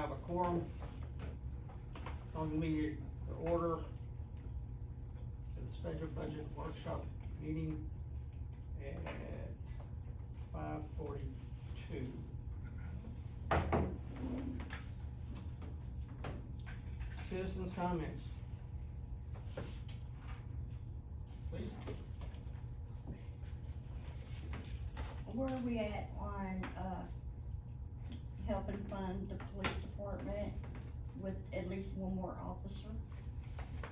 have a quorum on the meeting order for the special budget workshop meeting at 5:42. Citizens' comments. Please. Where are we at on, helping fund the police department with at least one more officer?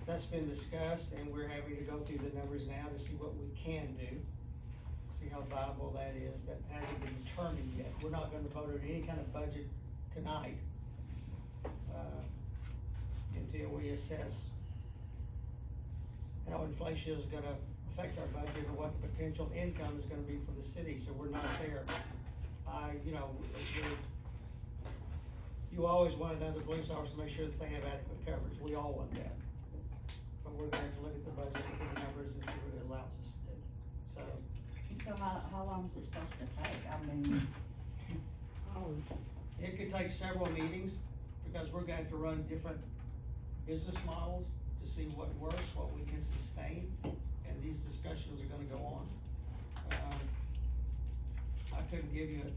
That's been discussed, and we're having to go through the numbers now to see what we can do, see how viable that is. That hasn't been determined yet. We're not gonna vote on any kind of budget tonight, until we assess how inflation is gonna affect our budget or what the potential income is gonna be for the city, so we're not there. You always want another police officer to make sure that they have adequate coverage. We all want that. But we're going to look at the budget, look at the numbers, and see what it allows us to do. So how long is it supposed to take? I mean, It could take several meetings, because we're going to run different business models to see what works, what we can sustain, and these discussions are gonna go on. I couldn't give you a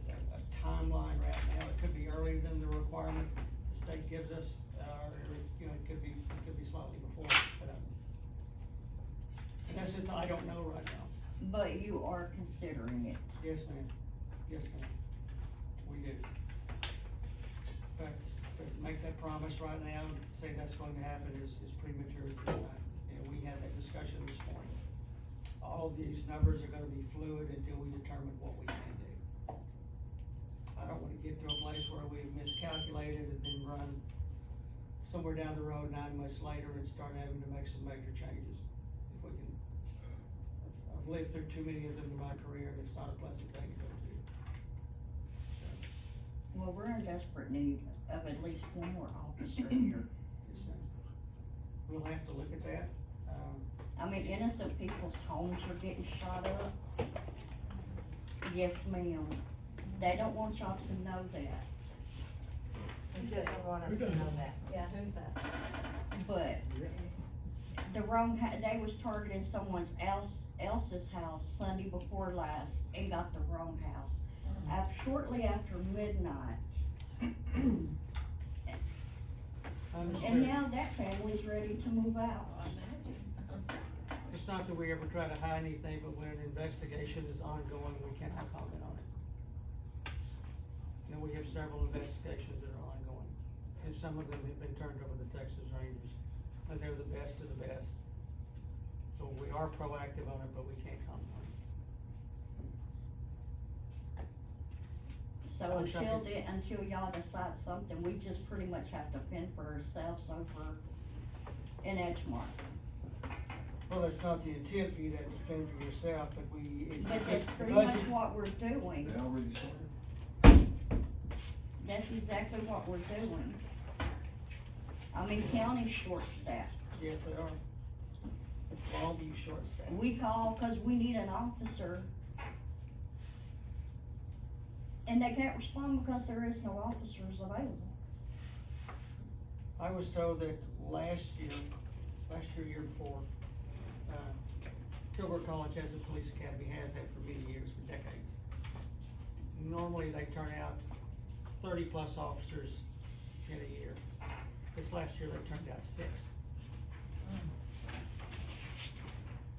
timeline right now. It could be earlier than the requirement the state gives us, or, it could be slightly before, but, and that's just, I don't know right now. but you are considering it. Yes, ma'am. Yes, ma'am. We do. But to make that promise right now, say that's going to happen is premature at this time. And we had that discussion this morning. All of these numbers are gonna be fluid until we determine what we can do. I don't wanna get to a place where we've miscalculated and then run somewhere down the road 9 months later and start having to make some major changes. If we can, I've lived through too many of them in my career, and it's not a pleasant thing to go through. So, Well, we're in desperate need of at least one more officer here. yes, ma'am. We'll have to look at that. I mean, innocent people's homes are getting shot up. Yes, ma'am. They don't want y'all to know that. He doesn't want us to know that. Yeah, who's that? But the they was targeting someone else's house Sunday before last and got the wrong house. Shortly after midnight. And now that family's ready to move out. It's not that we ever try to hide anything, but when an investigation is ongoing, we cannot comment on it. And we have several investigations that are ongoing, and some of them have been turned over to Texas Rangers, and they're the best of the best. So we are proactive on it, but we can't comment on it. So until y'all decide something, we just pretty much have to fend for ourselves over in Edgemont. Well, that's not the intent for you to have to fend for yourself, but But that's pretty much what we're doing. They already started. That's exactly what we're doing. I mean, county's short-staffed. Yes, they are. Longview short-staffed. We call 'cause we need an officer. And they can't respond because there is no officers available. I was told that last year, year before, Kilgore College has a police academy, has had for many years, for decades. Normally, they turn out 30-plus officers in a year. This last year, they turned out 6.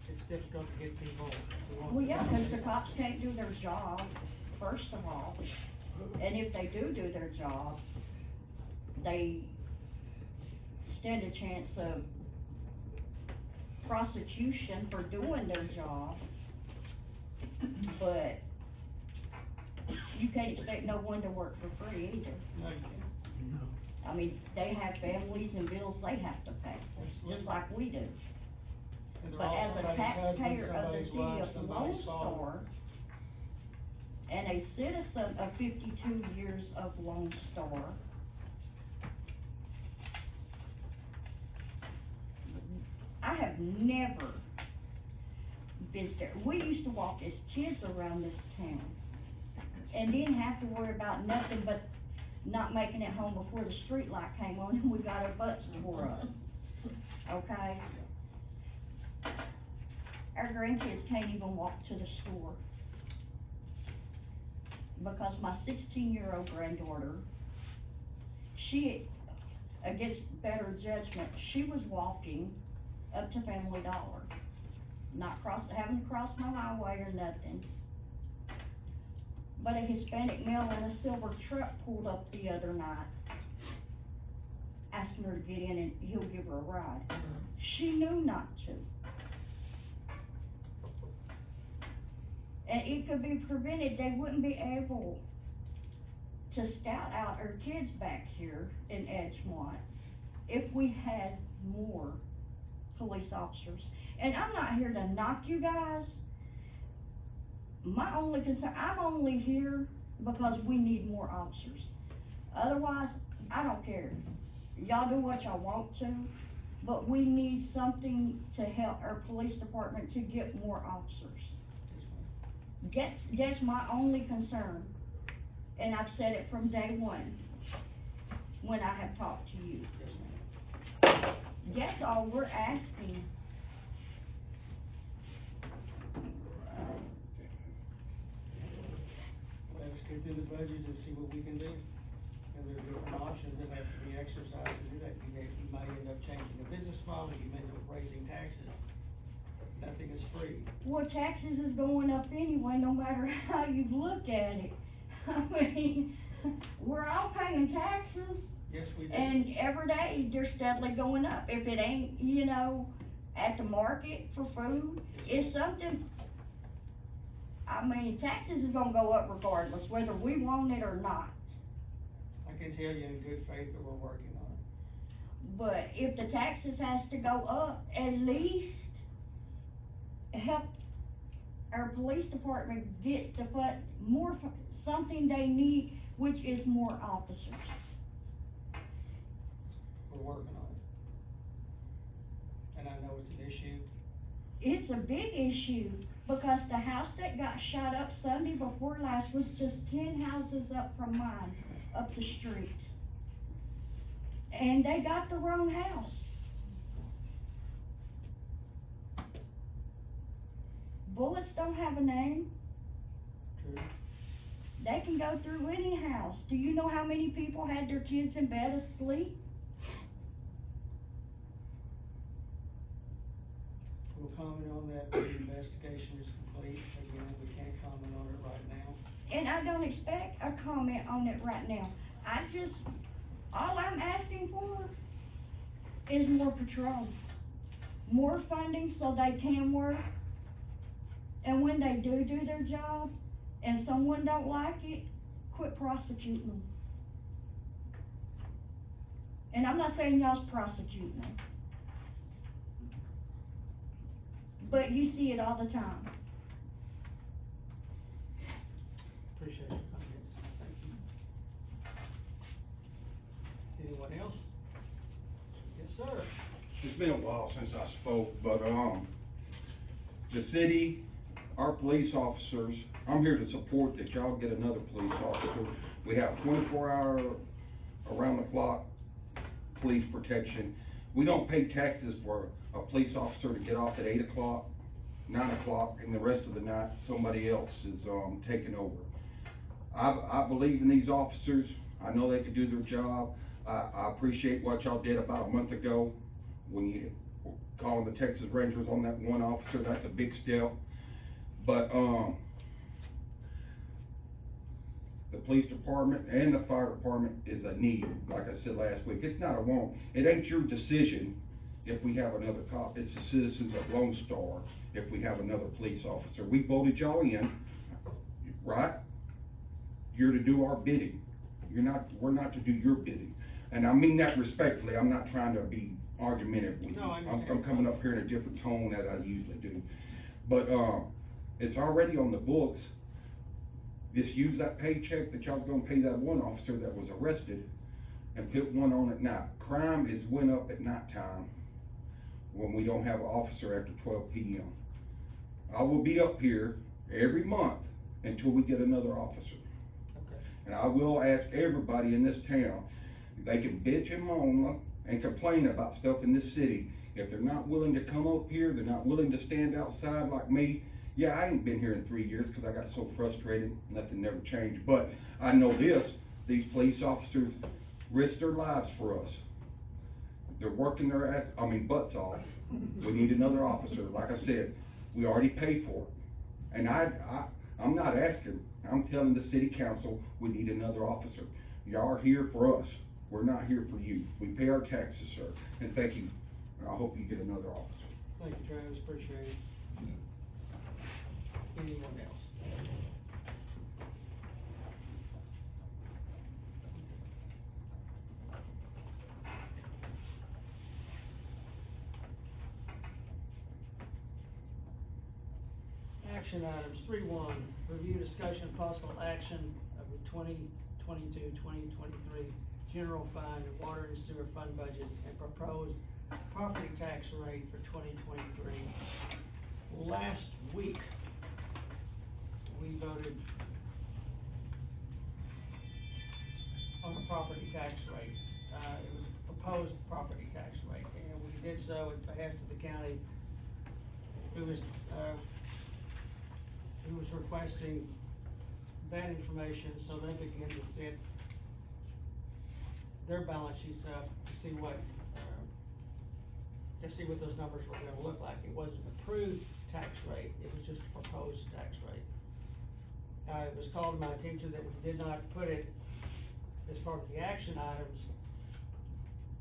It's difficult to get people who want to. Well, yeah, 'cause the cops can't do their job, first of all. And if they do their job, they stand a chance of prosecution for doing their job. But you can't expect no one to work for free either. No, you can't. I mean, they have families and bills they have to pay, just like we do. And they're But all as a somebody's husband, taxpayer of the somebody's city wife, of Lone somebody's father. Star, and a citizen of 52 years of Lone Star, I have never visited. We used to walk as kids around this town and didn't have to worry about nothing but not making it home before the street light came on and we got our butts tore up, okay? Our grandkids can't even walk to the store. Because my 16-year-old granddaughter, she, against better judgment, she was walking up to Family Dollar. Not having to cross my highway or nothing. But a Hispanic male in a silver truck pulled up the other night, asking her to get in and he'll give her a ride. She knew not to. And it could be prevented, they wouldn't be able to scout out our kids back here in Edgemont if we had more police officers. And I'm not here to knock you guys. My only concern, I'm only here because we need more officers. Otherwise, I don't care. Y'all do what y'all want to, but we need something to help our police department to get more officers. That's my only concern, and I've said it from day one, when I have talked to you. That's all we're asking. Let's get through the budget and see what we can do. And there are different options that have to be exercised to do that. You may end up changing the business model, you may end up raising taxes. Nothing is free. Well, taxes is going up anyway, no matter how you look at it. I mean, we're all paying taxes. Yes, we do. And every day, they're steadily going up. If it ain't, you know, at the market for food, it's something, I mean, taxes is gonna go up regardless, whether we want it or not. I can tell you in good faith that we're working on it. But if the taxes has to go up, at least help our police department get the something they need, which is more officers. We're working on it. And I know it's an issue. It's a big issue, because the house that got shot up Sunday before last was just 10 houses up from mine, up the street. And they got the wrong house. Bullets don't have a name. True. They can go through any house. Do you know how many people had their kids in bed asleep? We'll comment on that when the investigation is complete. Again, we can't comment on it right now. And I don't expect a comment on it right now. All I'm asking for is more patrol. More funding so they can work. And when they do their job, and someone don't like it, quit prosecuting them. And I'm not saying y'all's prosecuting them. But you see it all the time. Appreciate your comments. Thank you. Anyone else? Yes, sir. It's been a while since I spoke, but, the city, our police officers, I'm here to support that y'all get another police officer. We have 24-hour, around-the-clock police protection. We don't pay taxes for a police officer to get off at 8 o'clock, 9 o'clock, and the rest of the night, somebody else is, taking over. I believe in these officers. I know they can do their job. I appreciate what y'all did about a month ago when you were calling the Texas Rangers on that one officer. That's a big step. But, the police department and the fire department is a need, like I said last week. It's not a want. It ain't your decision if we have another cop. It's the citizens of Lone Star if we have another police officer. We voted y'all in, right? You're to do our bidding. We're not to do your bidding. And I mean that respectfully. I'm not trying to be argumentative with you. No, I understand. I'm coming up here in a different tone than I usually do. But, it's already on the books. Just use that paycheck that y'all's gonna pay that one officer that was arrested and put one on at night. Crime is went up at nighttime when we don't have an officer after 12 p.m. I will be up here every month until we get another officer. Okay. And I will ask everybody in this town, they can bitch and moan and complain about stuff in this city. If they're not willing to come up here, they're not willing to stand outside like me. Yeah, I ain't been here in 3 years because I got so frustrated, nothing never changed. But I know this, these police officers risk their lives for us. They're working their butts off. We need another officer. Like I said, we already paid for it. And I'm not asking, I'm telling the city council, we need another officer. Y'all are here for us. We're not here for you. We pay our taxes, sir. And thank you. I hope you get another officer. Thank you, Travis, appreciate it. Anyone else? Action items, 3.1, review, discussion, possible action of the 2022-2023 general fund, water and sewer fund budget, and proposed property tax rate for 2023. Last week, we voted on a property tax rate. It was a proposed property tax rate, and we did so at behest of the county, who was requesting that information so they begin to set their balance sheets up to see what those numbers were gonna look like. It wasn't an approved tax rate, it was just a proposed tax rate. It was called to my attention that we did not put it as part of the action items.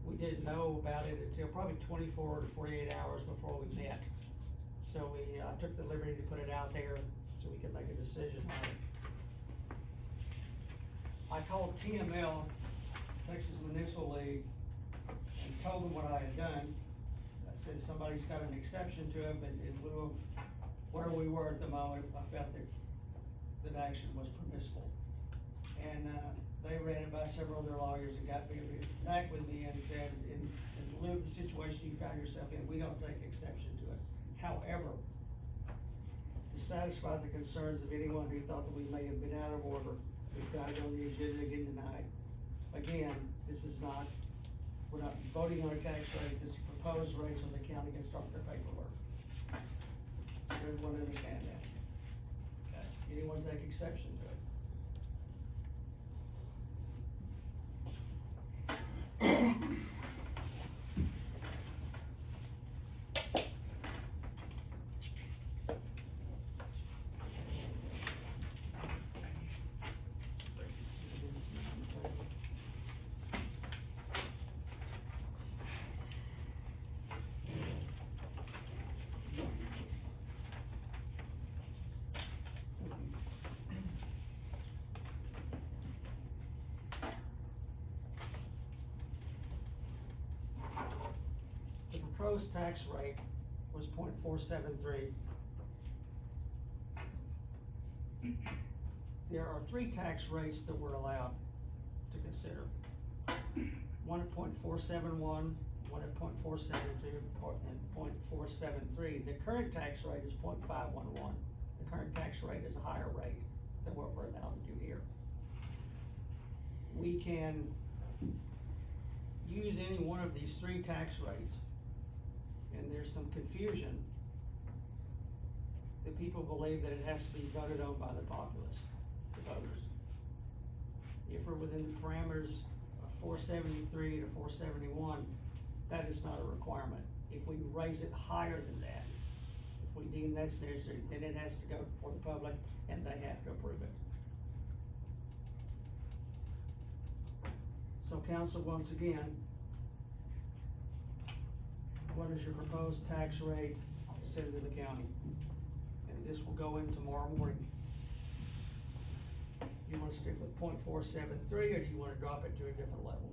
We didn't know about it until probably 24 to 48 hours before we met. So we took the liberty to put it out there so we could make a decision on it. I called TML, Texas Municipal League, and told them what I had done. I said, somebody's got an exception to it, but in lieu of where we were at the moment, I felt that action was permissible. And, they ran it by several of their lawyers and got back with me and said, in lieu of the situation you found yourself in, we don't take exception to it. However, to satisfy the concerns of anyone who thought that we may have been out of order, we've got it on the agenda again tonight. Again, we're not voting on a tax rate, this is a proposed rate so the county can start their paperwork. So everyone understand that. Okay. Anyone take exception to it? The proposed tax rate was 0.473. There are 3 tax rates that we're allowed to consider. One at 0.471, one at 0.472, and 0.473. The current tax rate is 0.511. The current tax rate is a higher rate than what we're allowed to do here. We can use any one of these 3 tax rates, and there's some confusion that people believe that it has to be voted on by the populace, the voters. If we're within the parameters of 473 to 471, that is not a requirement. If we raise it higher than that, if we deem that's necessary, then it has to go before the public and they have to approve it. So council, once again, what is your proposed tax rate to send to the county? And this will go in tomorrow morning. You wanna stick with 0.473, or do you wanna drop it to a different level?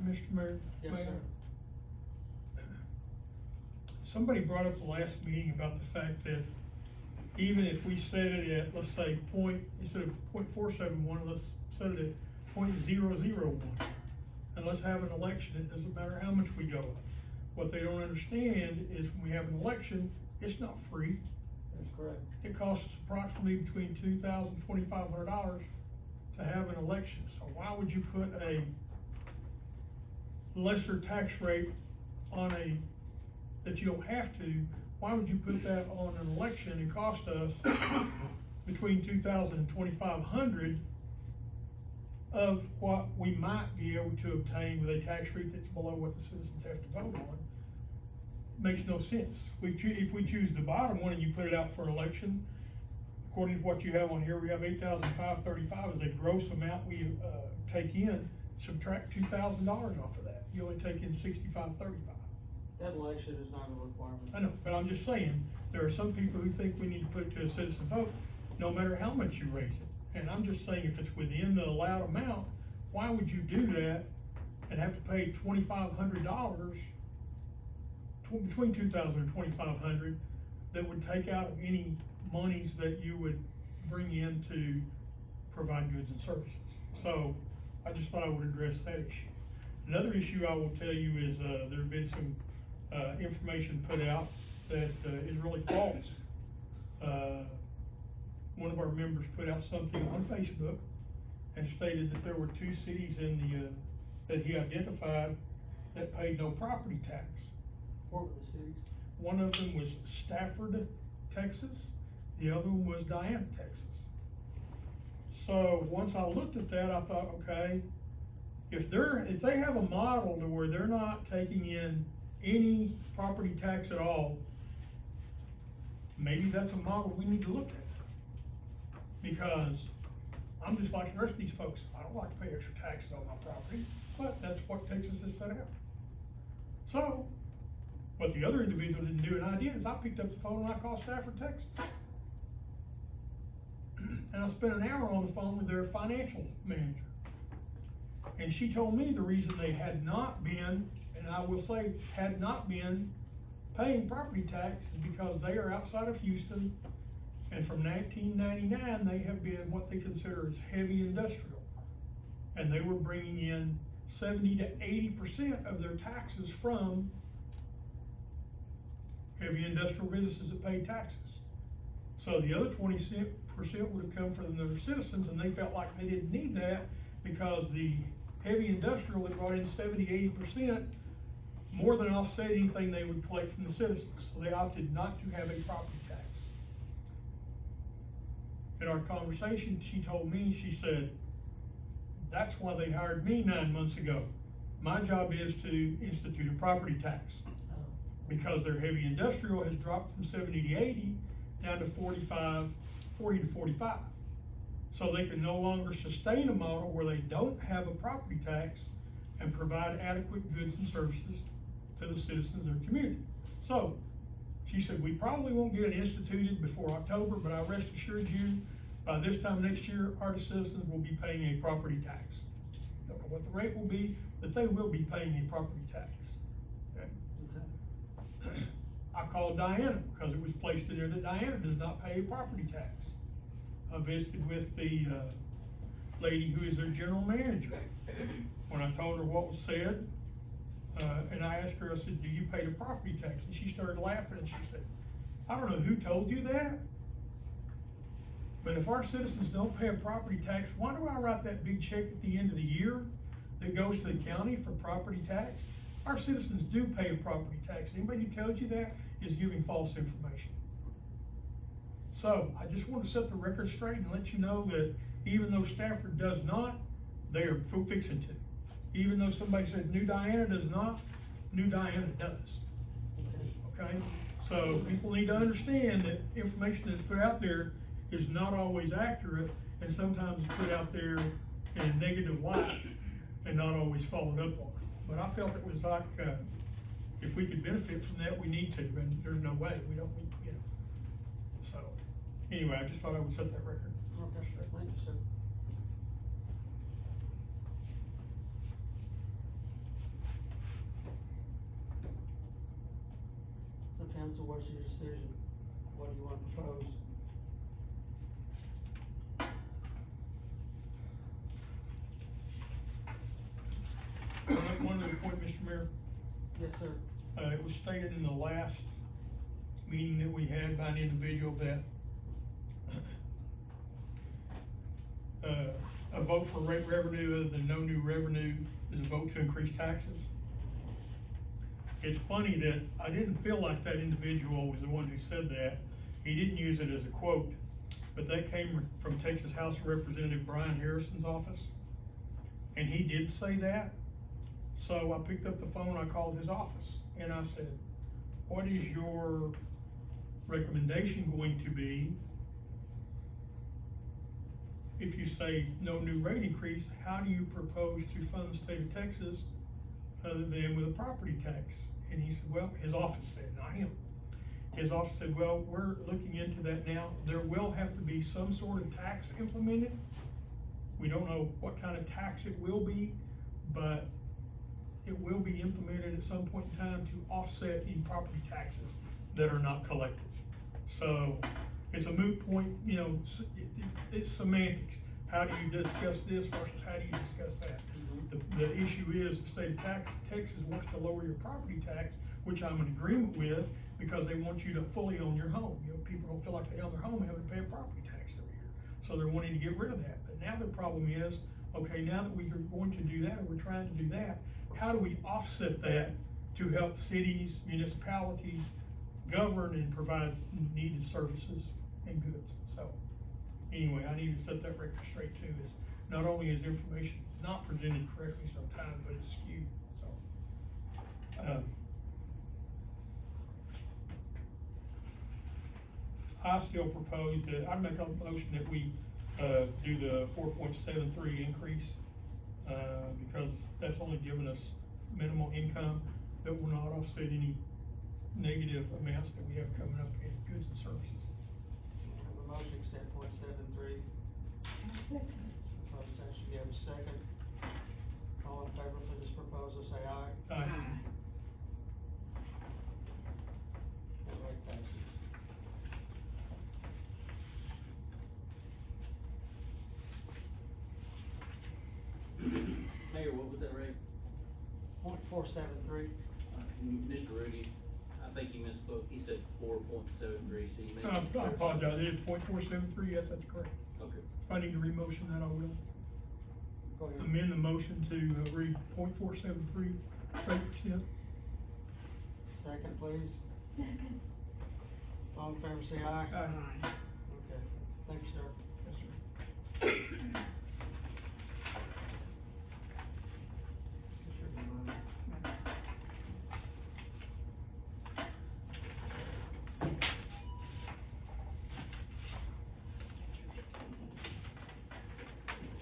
Mr. Mayor? Yes, Mayor, sir. Somebody brought up the last meeting about the fact that even if we set it at, let's say, instead of 0.471, let's set it at 0.001. And let's have an election, it doesn't matter how much we go up. What they don't understand is when we have an election, it's not free. That's correct. It costs us approximately between $2,000 and $2,500 to have an election, so why would you put a lesser tax rate on that you don't have to, why would you put that on an election and cost us between $2,000 and $2,500 of what we might be able to obtain with a tax rate that's below what the citizens have to vote on? Makes no sense. If we choose the bottom one and you put it out for election, according to what you have on here, we have $8,535 as a gross amount we, take in, subtract $2,000 off of that, you only take in $6,535. That election is not a requirement. I know, but I'm just saying, there are some people who think we need to put it to a citizen vote, no matter how much you raise it. And I'm just saying, if it's within the allowed amount, why would you do that and have to pay $2,500, between $2,000 and $2,500, that would take out of any monies that you would bring in to provide goods and services? So, I just thought I would address that issue. Another issue I will tell you is, there have been some, information put out that, is really false. One of our members put out something on Facebook and stated that there were 2 cities in the, that he identified that paid no property tax. What were the cities? One of them was Stafford, Texas, the other one was Diana, Texas. So, once I looked at that, I thought, okay, if they have a model to where they're not taking in any property tax at all, maybe that's a model we need to look at. Because I'm just like the rest of these folks, I don't like to pay extra taxes on my property, but that's what Texas has set out. So, what the other individual didn't do, and I did, is I picked up the phone and I called Stafford, Texas. And I spent an hour on the phone with their financial manager. And she told me the reason they had not been, and I will say, had not been paying property tax is because they are outside of Houston, and from 1999, they have been what they consider as heavy industrial. And they were bringing in 70 to 80% of their taxes from heavy industrial businesses that pay taxes. So the other 20% would have come from their citizens, and they felt like they didn't need that because the heavy industrial that brought in 70, 80% more than offset anything they would collect from the citizens. So they opted not to have a property tax. In our conversation, she told me, she said, that's why they hired me 9 months ago. My job is to institute a property tax. Because their heavy industrial has dropped from 70 to 80 down to 40 to 45. So they can no longer sustain a model where they don't have a property tax and provide adequate goods and services to the citizens of their community. So, she said, we probably won't get it instituted before October, but I rest assured you, by this time next year, our citizens will be paying a property tax. Don't know what the rate will be, but they will be paying a property tax. Okay? I called Diana because it was placed in there that Diana does not pay a property tax. I visited with the lady who is their general manager. When I told her what was said, and I asked her, I said, do you pay the property tax? And she started laughing and she said, I don't know who told you that, but if our citizens don't pay a property tax, why do I write that big check at the end of the year that goes to the county for property tax? Our citizens do pay a property tax. Anybody who tells you that is giving false information. So, I just want to set the record straight and let you know that even though Stafford does not, they are fixing to. Even though somebody said New Diana does not, New Diana does. Okay? So, people need to understand that information that's put out there is not always accurate, and sometimes it's put out there in a negative light and not always followed up on. But I felt it was like, if we could benefit from that, we need to, and there's no way, we don't, you know. So, anyway, I just thought I would set that record. Okay, sure, thank you, sir. So council, what's your decision? What do you want to propose? One other point, Mr. Mayor. Yes, sir. It was stated in the last meeting that we had by an individual that, a vote for rate revenue other than no new revenue is a vote to increase taxes. It's funny that I didn't feel like that individual was the one who said that. He didn't use it as a quote, but that came from Texas House of Representative Brian Harrison's office. And he did say that. So I picked up the phone, I called his office, and I said, what is your recommendation going to be if you say no new rate increase? How do you propose to fund the state of Texas other than with a property tax? And he said, well, his office said, not him. His office said, well, we're looking into that now. There will have to be some sort of tax implemented. We don't know what kind of tax it will be, but it will be implemented at some point in time to offset any property taxes that are not collected. So, it's a moot point, you know, it's semantics. How do you discuss this versus how do you discuss that? The issue is the state of Texas wants to lower your property tax, which I'm in agreement with, because they want you to fully own your home. You know, people don't feel like they own their home, having to pay a property tax every year. So they're wanting to get rid of that. But now the problem is, okay, now that we are going to do that, or we're trying to do that, how do we offset that to help cities, municipalities govern and provide needed services and goods? So, anyway, I need to set that record straight too, is not only is information not presented correctly sometimes, but it's skewed, so. I still propose that, I'd make a motion that we, do the 4.73 increase, because that's only giving us minimal income that will not offset any negative amounts that we have coming up in goods and services. Have a motion, accept 0.73. Proposed action, we have a second. All in favor for this proposal, say aye. Aye. That rate passes. Mayor, what was that rate? 0.473. Mr. Rudy, I think you misspoke, he said 4.73, so you may. I apologize, it is 0.473, yes, that's correct. Okay. If I need to re-motion that, I will. Go ahead. Amend the motion to, read 0.473 straight percent. Second, please. All in favor, say aye. Aye. Okay, thank you, sir. Yes, sir.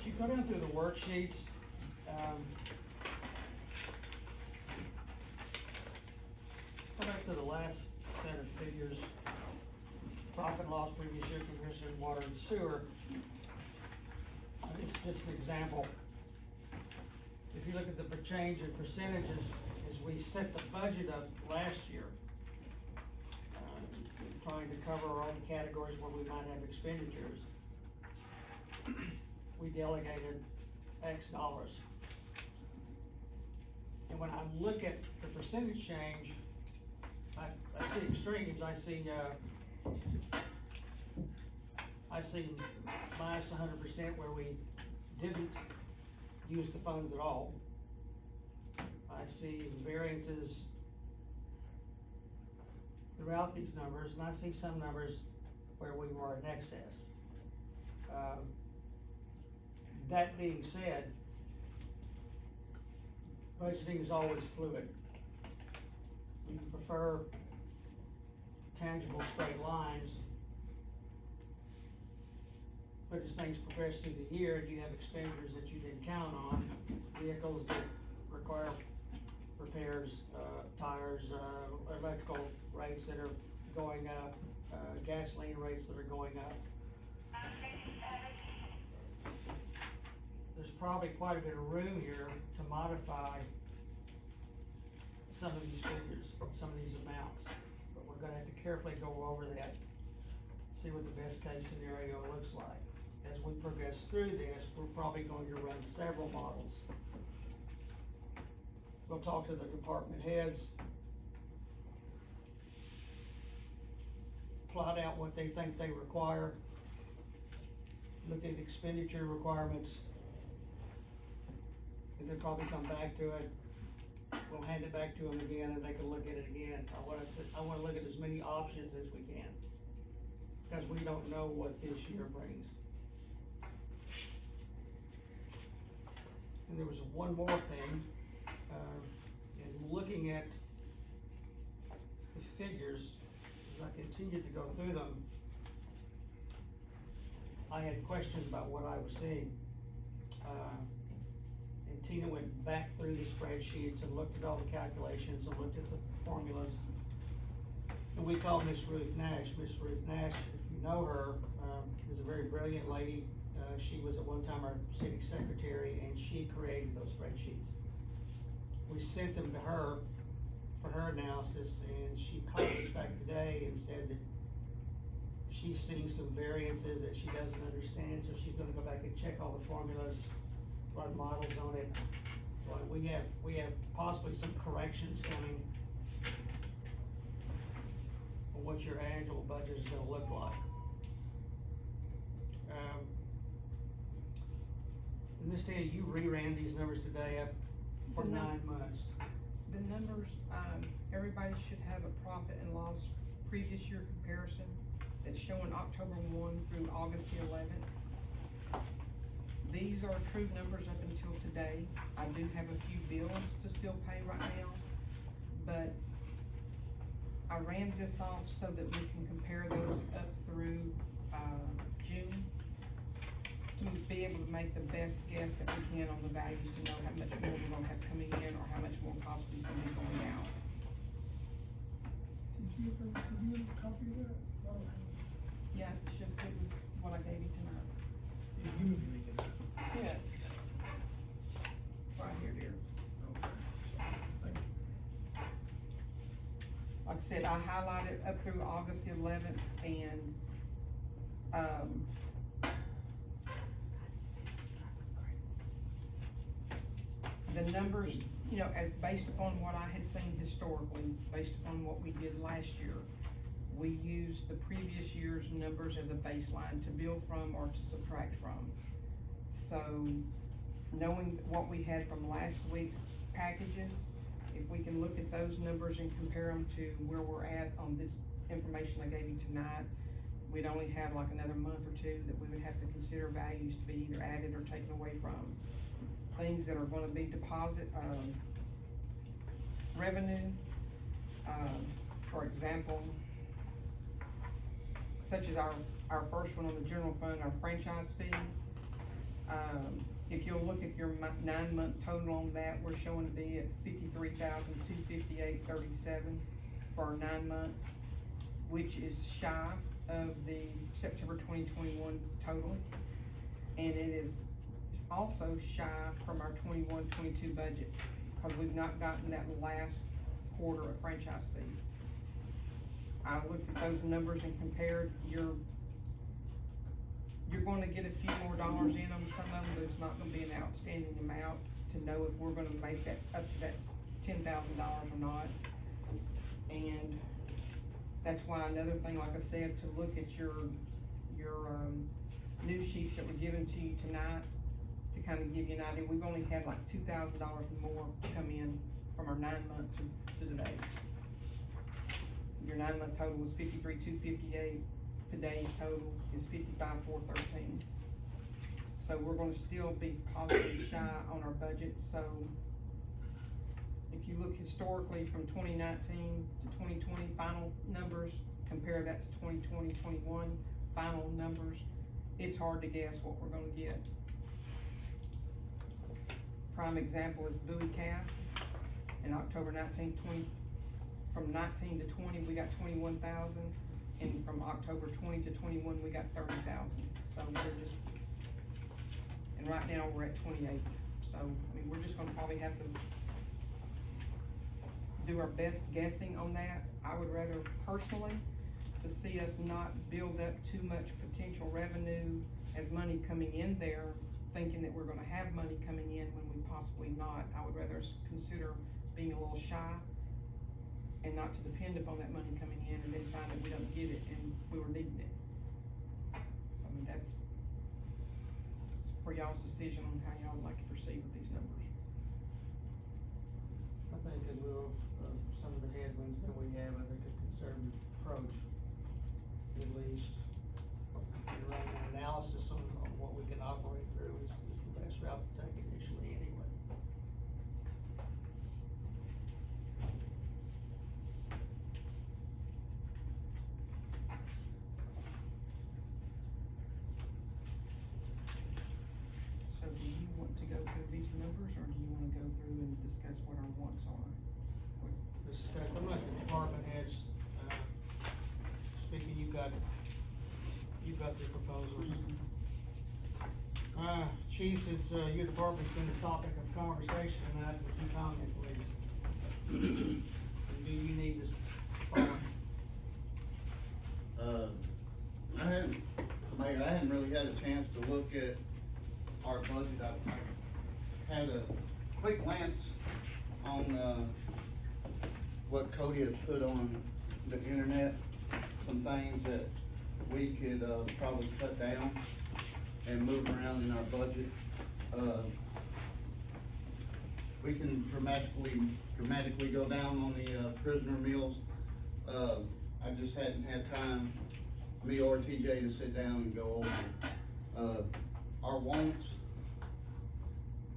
If you go down through the worksheets, go back to the last set of figures, profit loss previous year comparison, water and sewer. It's just an example. If you look at the change in percentages, as we set the budget up last year, trying to cover all the categories where we might have expenditures, we delegated X dollars. And when I look at the percentage change, I see extremes. I see minus 100% where we didn't use the funds at all. I see variances throughout these numbers, and I see some numbers where we were in excess. That being said, budgeting is always fluid. We prefer tangible straight lines, but as things progress through the year, and you have expenditures that you didn't count on, vehicles that require repairs, tires, electrical rates that are going up, gasoline rates that are going up. There's probably quite a bit of room here to modify some of these figures, some of these amounts, but we're gonna have to carefully go over that, see what the best case scenario looks like. As we progress through this, we're probably going to run several models. We'll talk to the department heads, plot out what they think they require, look at expenditure requirements and they'll probably come back to it. We'll hand it back to them again, and they can look at it again. I wanna look at as many options as we can, because we don't know what this year brings. And there was one more thing, in looking at the figures, as I continued to go through them, I had questions about what I was seeing. And Tina went back through the spreadsheets and looked at all the calculations and looked at the formulas. And we called Miss Ruth Nash. Miss Ruth Nash, if you know her, is a very brilliant lady. She was at one time our city secretary, and she created those spreadsheets. We sent them to her for her analysis, and she called us back today and said that she's seeing some variances that she doesn't understand, so she's gonna go back and check all the formulas, run models on it. But we have possibly some corrections coming on what your annual budget is gonna look like. And Ms. Tina, you reran these numbers today up for The 9 months. The numbers, everybody should have a profit and loss previous year comparison that's showing October 1 through August the 11th. These are true numbers up until today. I do have a few bills to still pay right now, but I ran this off so that we can compare those up through, June, to be able to make the best guess that we can on the values, to know how much more we're gonna have coming in or how much more possibly gonna be going out. Did you have a copy of that? Yeah, it was what I gave you tonight. Did you give me that? Yeah. Right here, dear. Okay. Thank you. Like I said, I highlighted up through August the 11th, and, the numbers, you know, as based upon what I had seen historically, based upon what we did last year, we used the previous year's numbers as a baseline to build from or to subtract from. So, knowing what we had from last week's packages, if we can look at those numbers and compare them to where we're at on this information I gave you tonight, we'd only have like another month or two that we would have to consider values to be either added or taken away from. Things that are gonna be deposit, revenue, for example, such as our first one on the general fund, our franchise fee. If you'll look at your 9-month total on that, we're showing to be at $53,258.37 for our 9 months, which is shy of the September 2021 total, and it is also shy from our 21-22 budget, because we've not gotten that last quarter of franchise fees. I looked at those numbers and compared. You're gonna get a few more dollars in on some of them, but it's not gonna be an outstanding amount to know if we're gonna make that up to that $10,000 or not. And that's why another thing, like I said, to look at your news sheets that were given to you tonight, to kind of give you an idea. We've only had like $2,000 more come in from our 9 months to today. Your 9-month total was $53,258. Today's total is $55,413. So we're gonna still be possibly shy on our budget. So if you look historically from 2019 to 2020 final numbers, compare that to 2020-21 final numbers, it's hard to guess what we're gonna get. Prime example is Bowie Cast. In October 19-20, from 19 to 20, we got 21,000, and from October 20 to 21, we got 30,000. So we're just, and right now we're at 28. So, I mean, we're just gonna probably have to do our best guessing on that. I would rather personally to see us not build up too much potential revenue as money coming in there, thinking that we're gonna have money coming in when we possibly not. I would rather consider being a little shy and not to depend upon that money coming in and then find that we don't get it and we were needing it. I mean, that's for y'all's decision on how y'all would like to proceed with these numbers. ones that we have, I think a conservative approach, at least, and run an analysis on what we can operate through is the best route to take initially anyway. So do you want to go through these numbers, or do you wanna go through and discuss what our wants are? I'm not the department heads, speaking, you've got the proposals. Chief, since, your department's been the topic of conversation tonight, would you comment, please? And do you need this following? Mayor, I hadn't really had a chance to look at our budget. I had a quick glance on, what Cody has put on the internet, some things that we could, probably cut down and move around in our budget. We can dramatically go down on the, prisoner meals. I just hadn't had time, me or TJ, to sit down and go over, our wants.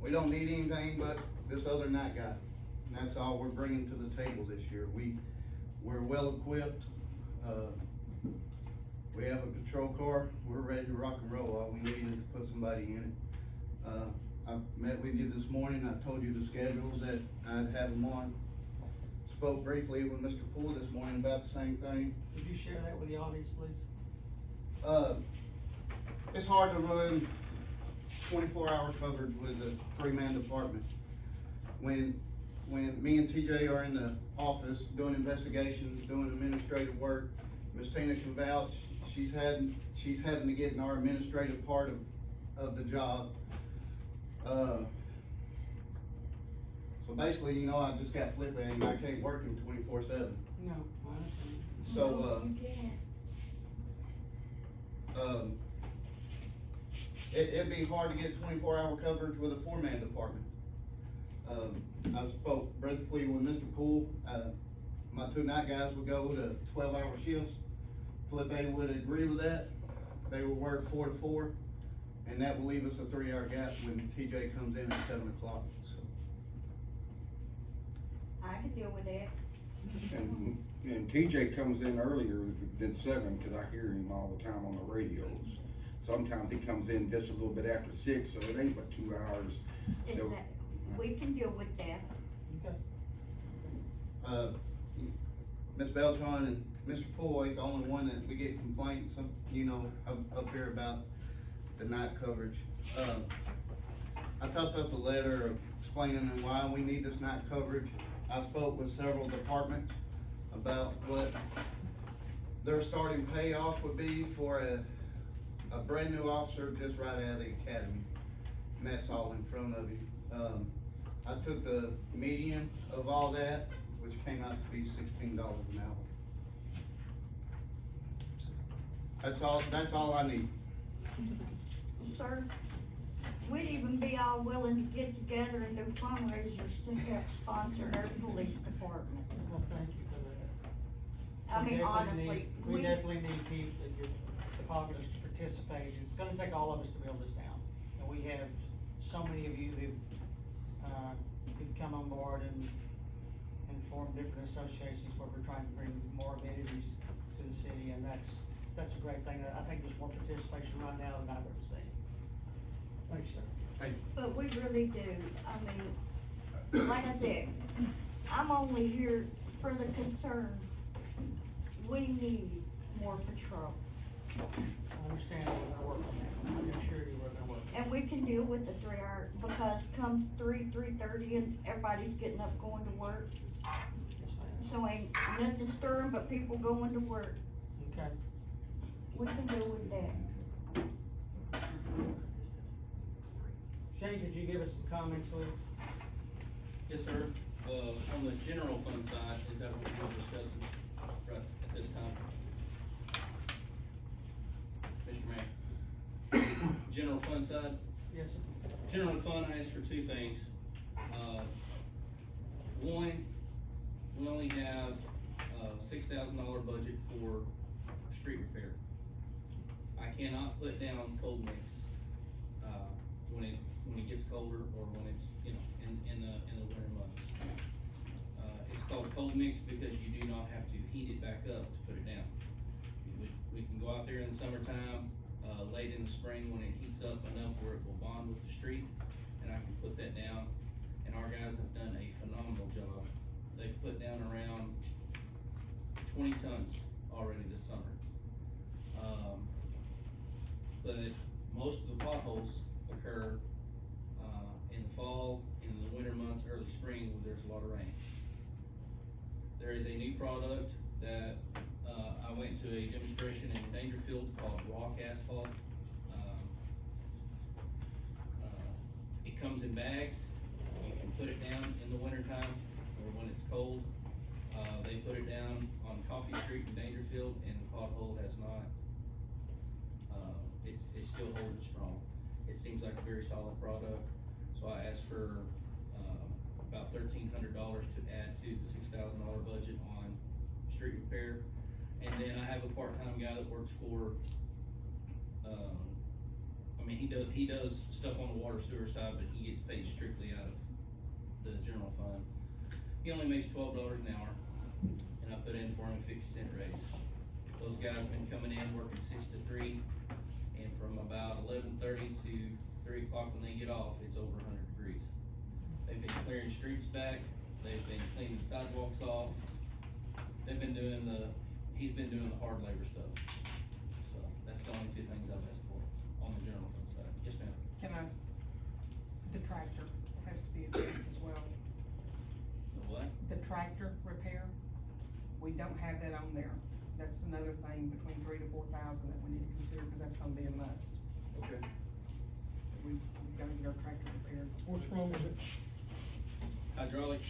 We don't need anything but this other night guy, and that's all we're bringing to the table this year. We're well equipped, we have a patrol car, we're ready to rock and roll. All we need is to put somebody in it. I met with you this morning, I told you the schedules that I'd have them on. Spoke briefly with Mr. Poole this morning about the same thing. Would you share that with the audience, please? It's hard to run 24-hour coverage with a three-man department. When me and TJ are in the office doing investigations, doing administrative work, Ms. Tina can vouch, she's having to get in our administrative part of the job. So basically, you know, I just got flip and I can't work him 24/7. No, I understand. So, it'd be hard to get 24-hour coverage with a four-man department. I spoke briefly with Mr. Poole, my two night guys would go to 12-hour shifts. Felipe would agree with that. They would work 4 to 4, and that will leave us a 3-hour gap when TJ comes in at 7 o'clock, so. I can deal with that. And TJ comes in earlier than 7, cause I hear him all the time on the radios. Sometimes he comes in just a little bit after 6, so it ain't but 2 hours. Is So- that, we can deal with that. Okay. Ms. Beltran and Mr. Poole ain't the only one that we get complaints, you know, up here about the night coverage. I typed up a letter explaining why we need this night coverage. I spoke with several departments about what their starting payoff would be for a brand new officer just right out of the academy. And that's all in front of you. I took the median of all that, which came out to be $16 an hour. That's all I need. Sir, we'd even be all willing to get together and do fundraisers to help sponsor our police department. Well, thank you for that. I We mean, definitely honestly, need- We definitely need the populace to participate. It's gonna take all of us to build this down. And we have so many of you who've come on board and form different associations where we're trying to bring more amenities to the city, and that's a great thing. I think there's more participation right now than I've ever seen. Thanks, sir. Thank you. But we really do, I mean, like I said, I'm only here for the concern. We need more patrol, I understand we're gonna work on that. I can assure you we're gonna work. and we can deal with the 3 hour, because come 3:30 and everybody's getting up going to work. Yes, ma'am. So ain't nothing stirring but people going to work. Okay. We can deal with that. Shane, could you give us some comments, please? Yes, sir. On the general fund side, is that what we're discussing right at this time? Mr. Mayor? General fund side? Yes, sir. General fund, I asked for two things. One, we only have $6,000 budget for street repair. I cannot put down cold mix, when it gets colder or when it's, you know, in the winter months. It's called cold mix because you do not have to heat it back up to put it down. We can go out there in the summertime, late in the spring when it heats up enough where it will bond with the street, and I can put that down, and our guys have done a phenomenal job. They've put down around 20 tons already this summer. But most of the potholes occur, in the fall, in the winter months, early spring, where there's a lot of rain. There is a new product that, I went to a demonstration in Dangerfield called Rock Asphalt. It comes in bags, you can put it down in the wintertime, or when it's cold. They put it down on Coffee Street in Dangerfield, and the pothole has not, it's still holding strong. It seems like a very solid product, so I asked for, about $1,300 to add to the $6,000 budget on street repair. And then I have a part-time guy that works for, I mean, he does stuff on the water sewer side, but he gets paid strictly out of the general fund. He only makes $12 an hour, and I put in for him a 50-cent raise. Those guys have been coming in, working 6 to 3, and from about 11:30 to 3 o'clock when they get off, it's over 100 degrees. They've been clearing streets back, they've been cleaning sidewalks off, he's been doing the hard labor stuff. So, that's the only two things I've asked for on the general fund side. Yes, ma'am. The tractor has to be addressed as well. The what? The tractor repair, we don't have that on there. That's another thing between $3,000 to $4,000 that we need to consider, because that's gonna be a must. Okay. We've gotta get our tractor repaired. What's wrong with it? Hydraulic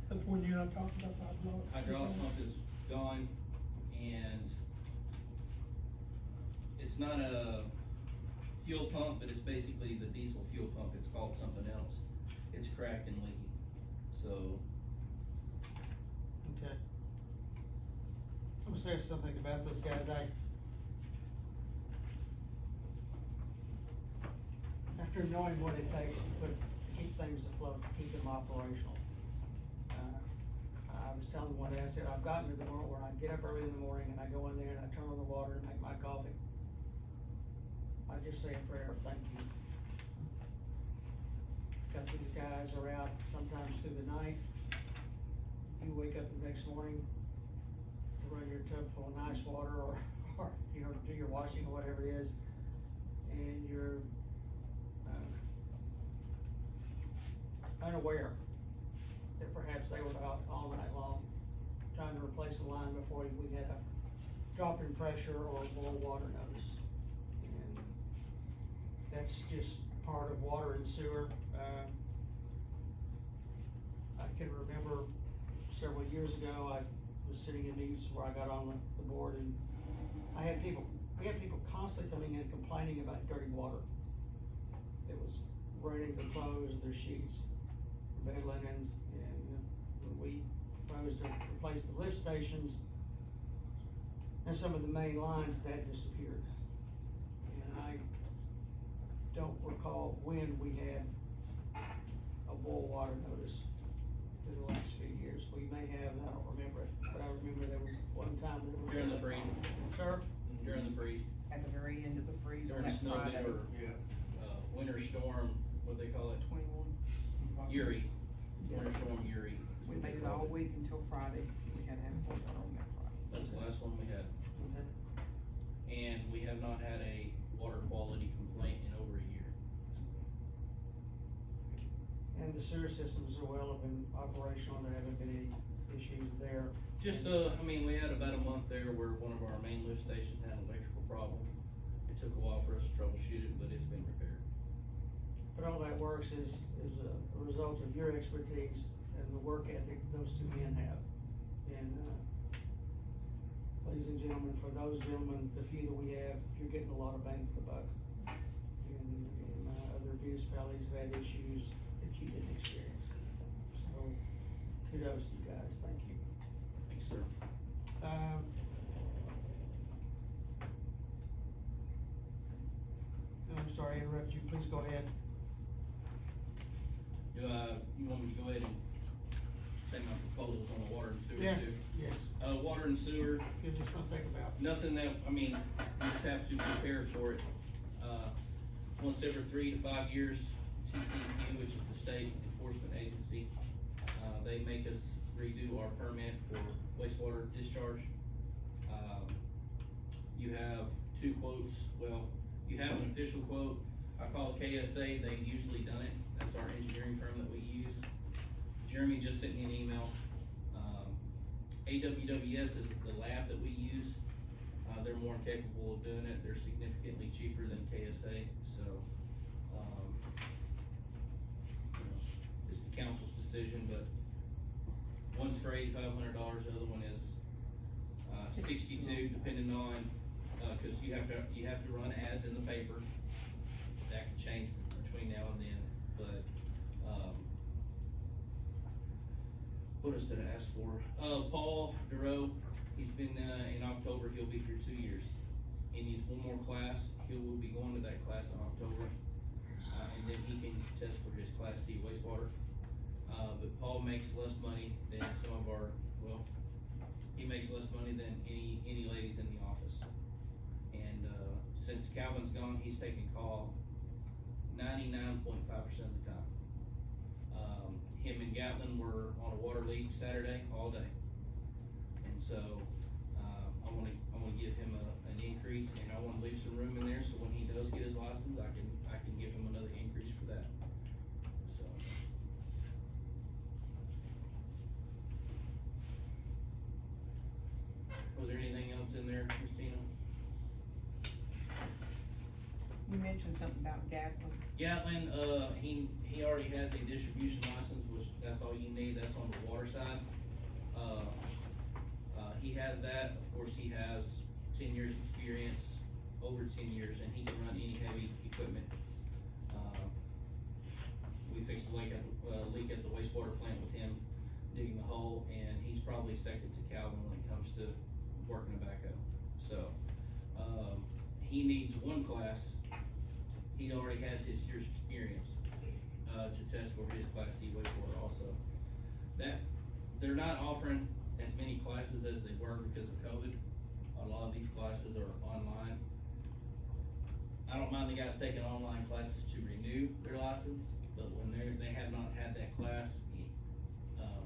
That's when you're not talking about the hydraulic pump is gone, and it's not a fuel pump, but it's basically the diesel fuel pump. It's called something else. It's cracked and leaking, so. Okay. I'm gonna say something about this, guys. After knowing what it takes to keep things afloat, to keep them operational, I was telling one day, I said, I've gotten to the point where I get up early in the morning and I go in there and I turn on the water and make my coffee. I just say a prayer of thank you. Because these guys are out sometimes through the night. You wake up the next morning to run your tub full of nice water or, you know, do your washing or whatever it is, and you're, unaware that perhaps they were out all night long trying to replace a line before we had a drop in pressure or a boil water notice. And that's just part of water and sewer. I can remember several years ago, I was sitting in meetings where I got on the board, and we had people constantly coming in complaining about dirty water. It was running their clothes, their sheets, bed linens, and when we proposed to replace the lift stations and some of the main lines, that disappeared. And I don't recall when we had a boil water notice in the last few years. We may have, I don't remember it, but I remember there was one time that it was. During the freeze. Sir? During the freeze. At the very end of the freeze on During that snow Friday. or, winter storm, what they call it? 21. Uri. Winter storm Uri. is We what they made it call all week until Friday. We had to have it on that Friday. That's the last one we had. Okay. And we have not had a water quality complaint in over a year. And the sewer systems as well have been operational, there haven't been any issues there. Just, I mean, we had about a month there where one of our main lift stations had an electrical problem. It took a while for us to troubleshoot it, but it's been repaired. But all that works is a result of your expertise and the work ethic those two men have. And, ladies and gentlemen, for those gentlemen, the few that we have, you're getting a lot of bang for the buck. And other municipalities have had issues that you didn't experience. So, kudos to you guys, thank you. Thanks, sir. I'm sorry, I interrupted you, please go ahead. You want me to go ahead and say my proposals on the water and sewer Yes, too? yes, Water and sewer, gives us something to think about. nothing that, I mean, we just have to prepare for it. Once every 3 to 5 years, TCEQ, which is the state enforcement agency, they make us redo our permit for wastewater discharge. You have 2 quotes, well, you have an official quote, I call it KSA, they've usually done it, that's our engineering firm that we use. Jeremy just sent me an email. AWWS is the lab that we use. They're more capable of doing it. They're significantly cheaper than KSA, so, you know, it's the council's decision, but one's for $8,500, the other one is, $62, depending on, cause you have to run ads in the paper. That can change between now and then, but, what else did I ask for? Paul Duro, he's been, in October, he'll be here 2 years. He needs one more class, he will be going to that class in October, and then he can test for his Class C wastewater. But Paul makes less money than some of our, well, he makes less money than any ladies in the office. And, since Calvin's gone, he's taken call 99.5% of the time. Him and Gatlin were on a water leak Saturday, all day. And so, I wanna give him an increase, and I wanna leave some room in there, so when he does get his license, I can give him another increase for that, so. Was there anything else in there, Christina? You mentioned something about Gatlin. Gatlin, he already has a distribution license, which that's all you need, that's on the water side. He has that, of course, he has 10 years experience, over 10 years, and he can run any heavy equipment. We fixed a leak at the wastewater plant with him digging the hole, and he's probably second to Calvin when it comes to working a backhoe. So, he needs one class. He already has his year's experience, to test for his Class C wastewater also. That, they're not offering as many classes as they were because of COVID. A lot of these classes are online. I don't mind the guys taking online classes to renew their license, but when they have not had that class,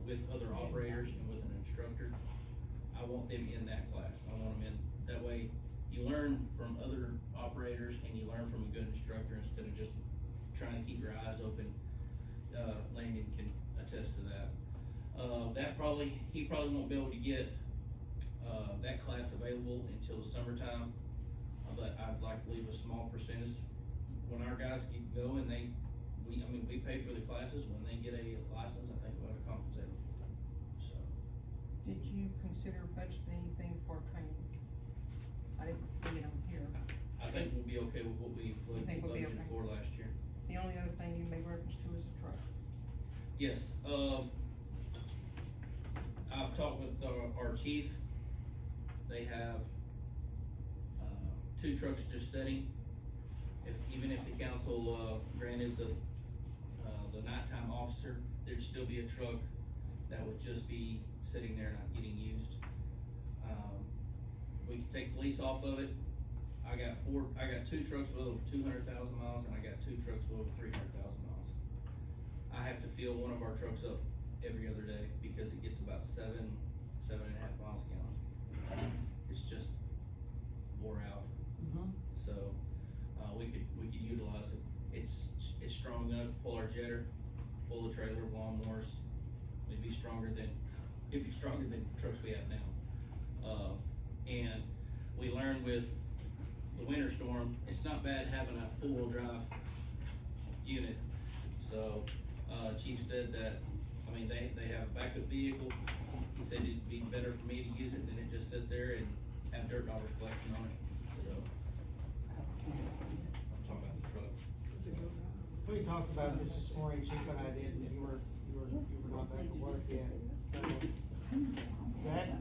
with other operators and with an instructor, I want them in that class. I want them in, that way you learn from other operators and you learn from a good instructor instead of just trying to keep your eyes open. Landon can attest to that. He probably won't be able to get, that class available until the summertime, but I'd like to leave a small percentage. When our guys get going, we pay for the classes, when they get a license, I think we ought to compensate them. So. Did you consider budgeting anything for training? I didn't see it on here. I think we'll be okay with what we think we'll be budgeted okay? for last year. The only other thing you made reference to is the truck. Yes, I've talked with our chief. They have, 2 trucks just sitting. Even if the council, granted the nighttime officer, there'd still be a truck that would just be sitting there not getting used. We can take the lease off of it. I got 2 trucks with over 200,000 miles, and I got 2 trucks with over 300,000 miles. I have to fill one of our trucks up every other day because it gets about 7.5 miles a gallon. It's just wore out. So, we could utilize it. It's strong enough to pull our jetter, pull the trailer, lawnmowers. It'd be stronger than the trucks we have now. And we learned with the winter storm, it's not bad having a four-wheel drive unit. So, Chief said that, they have a backup vehicle. He said it'd be better for me to use it than it just sit there and have dirt dollars collecting on it, so. I'm talking about the truck. We talked about this morning, Chief and I did, and you were not back to work yet. That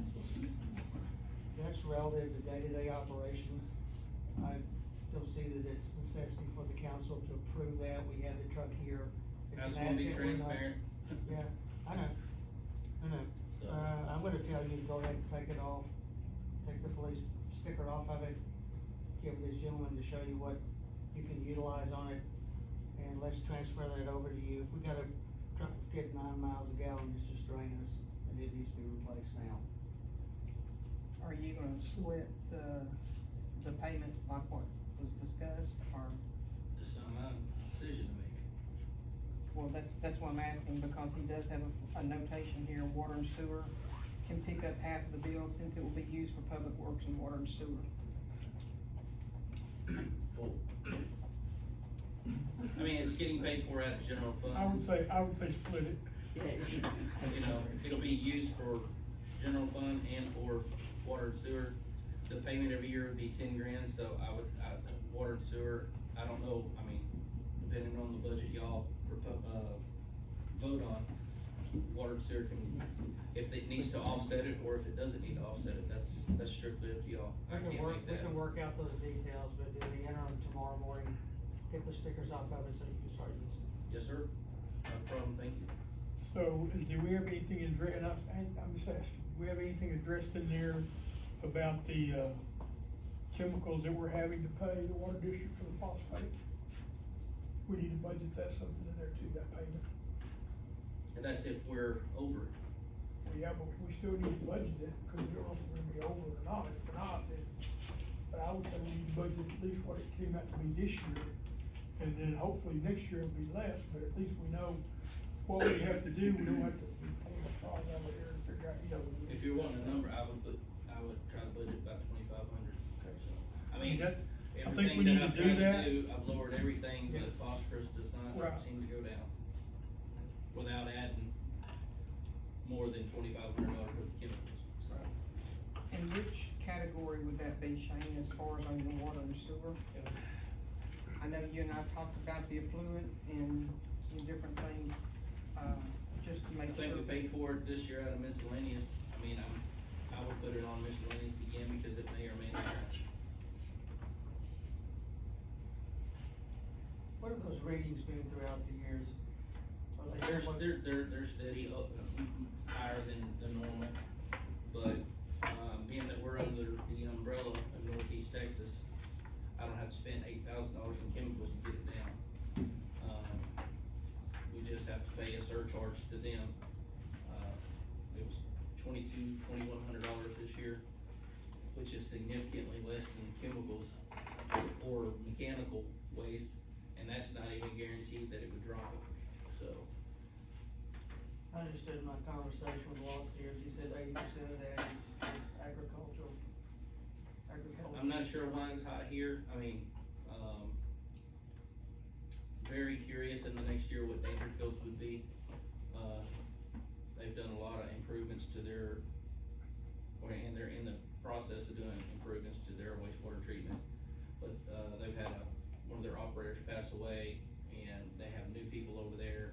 prove that, we have the truck here. It's I an just wanna be asset, we're not- transparent. Yeah, I know, So- I'm gonna tell you to go ahead and take it off, take the police sticker off of it, give this gentleman to show you what you can utilize on it, and let's transfer that over to you. If we got a truck that's getting 9 miles a gallon, it's just draining us, and it needs to be replaced now. Are you gonna split the payment like what was discussed, or, Just my decision to make. well, that's why I'm asking, because he does have a notation here, water and sewer can pick up half of the bill since it will be used for public works and water and sewer. Full. I mean, it's getting paid for out of general fund. I would say split it. You know, it'll be used for general fund and for water and sewer. The payment every year would be 10 grand, so water and sewer, I don't know, I mean, depending on the budget y'all, vote on, water and sewer can, if it needs to offset it, or if it doesn't need to offset it, that's strictly up to y'all. I We can't make we that. can work out those details, but in the interim, tomorrow morning, get the stickers off of it so you can start using it. Yes, sir, no problem, thank you. So, do we have anything and I'm just asking, do we have anything addressed in there about the, chemicals that we're having to pay the water district for the phosphate? We need to budget that something in there too, that payment. And that's if we're over. Well, yeah, but we still need to budget it, because we don't know if we're gonna be over or not. If we're not, then, but I would say we need to budget at least what it came out to be this year. And then hopefully next year it'll be less, but at least we know what we have to do. We don't have to be pulling a frog out of here and figure out, you know. If you're wanting a number, I would try to budget about 2,500. So, I mean, I think everything we need that to I've do tried to that. do, I've lowered everything, but Yeah. phosphorus does not Right. seem to go down. Without adding more than $2,500 worth of chemicals, so. And which category would that be, Shane, as far as on your water and sewer? I know you and I talked about the affluent and some different things, just to I make sure. think we paid for it this year out of miscellaneous. I mean, I would put it on miscellaneous again because it may or may not. What have those readings been throughout the years? Are they somewhat- They're steady, up, higher than normal, but, being that we're under the umbrella of Northeast Texas, I don't have to spend $8,000 in chemicals to get it down. We just have to pay a surcharge to them. It was $2,100 this year, which is significantly less than chemicals or mechanical waste, and that's not even guaranteed that it would drop, so. I understood in my conversation with Walt Steers, he said 80% of that is agricultural. I'm not sure why it's hot here, I mean, very curious in the next year what Dangerfield's would be. They've done a lot of improvements to and they're in the process of doing improvements to their wastewater treatment. But, they've had one of their operators pass away, and they have new people over there,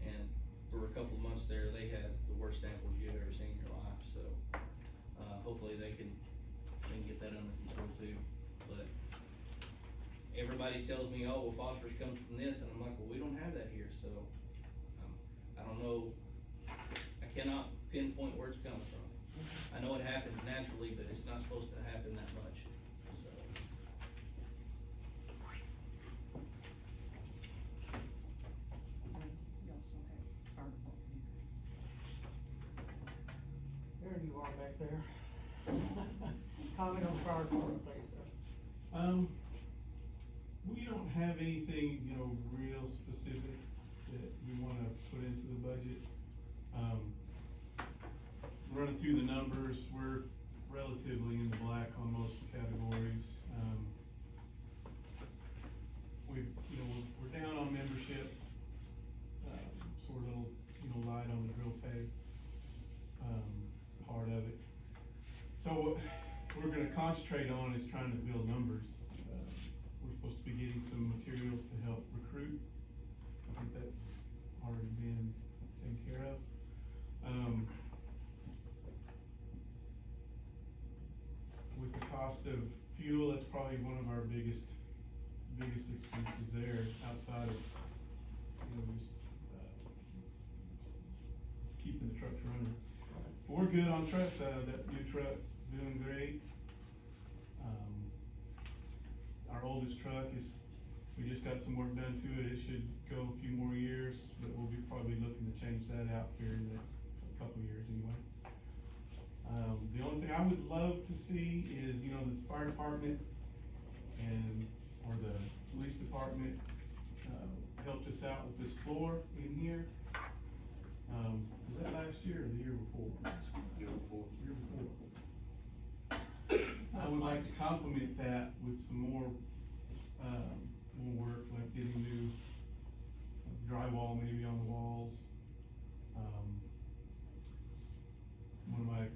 and for a couple of months there, they had the worst samples you've ever seen in your life, so, hopefully they can get that under control too, but everybody tells me, oh, well, phosphorus comes from this, and I'm like, well, we don't have that here, so, I don't know, I cannot pinpoint where it's coming from. I know it happens naturally, but it's not supposed to happen that much, so. You also have fire department. There you are back there. Comment on fire department, please, sir. We don't have anything, you know, real specific that we wanna put into the budget. Running through the numbers, we're relatively in the black on most categories. We're down on membership, so we're a little, light on the drill pay, part of it. So what we're gonna concentrate on is trying to build numbers. We're supposed to be getting some materials to help recruit. I think that's already been taken care of. With the cost of fuel, that's probably one of our biggest biggest expenses there outside of, just, keeping the trucks running. But we're good on trucks, that new truck doing great. Our oldest truck we just got some work done to it, it should go a few more years, but we'll be probably looking to change that out here in the next couple of years anyway. The only thing I would love to see is, the fire department or the police department, helped us out with this floor in here. Was that last year or the year before? Year before. Year before. I would like to complement that with some more work, like getting new drywall maybe on the walls. One of my,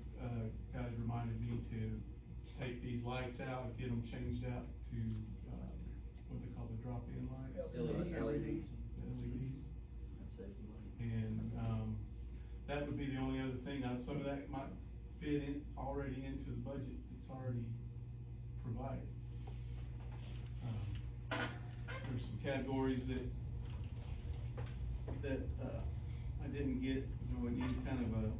guys reminded me to take these lights out and get them changed out to, what they call the drop-in lights. LEDs. The LEDs. And, that would be the only other thing. Now, some of that might fit already into the budget that's already provided. There's some categories that I didn't get, it needed kind of a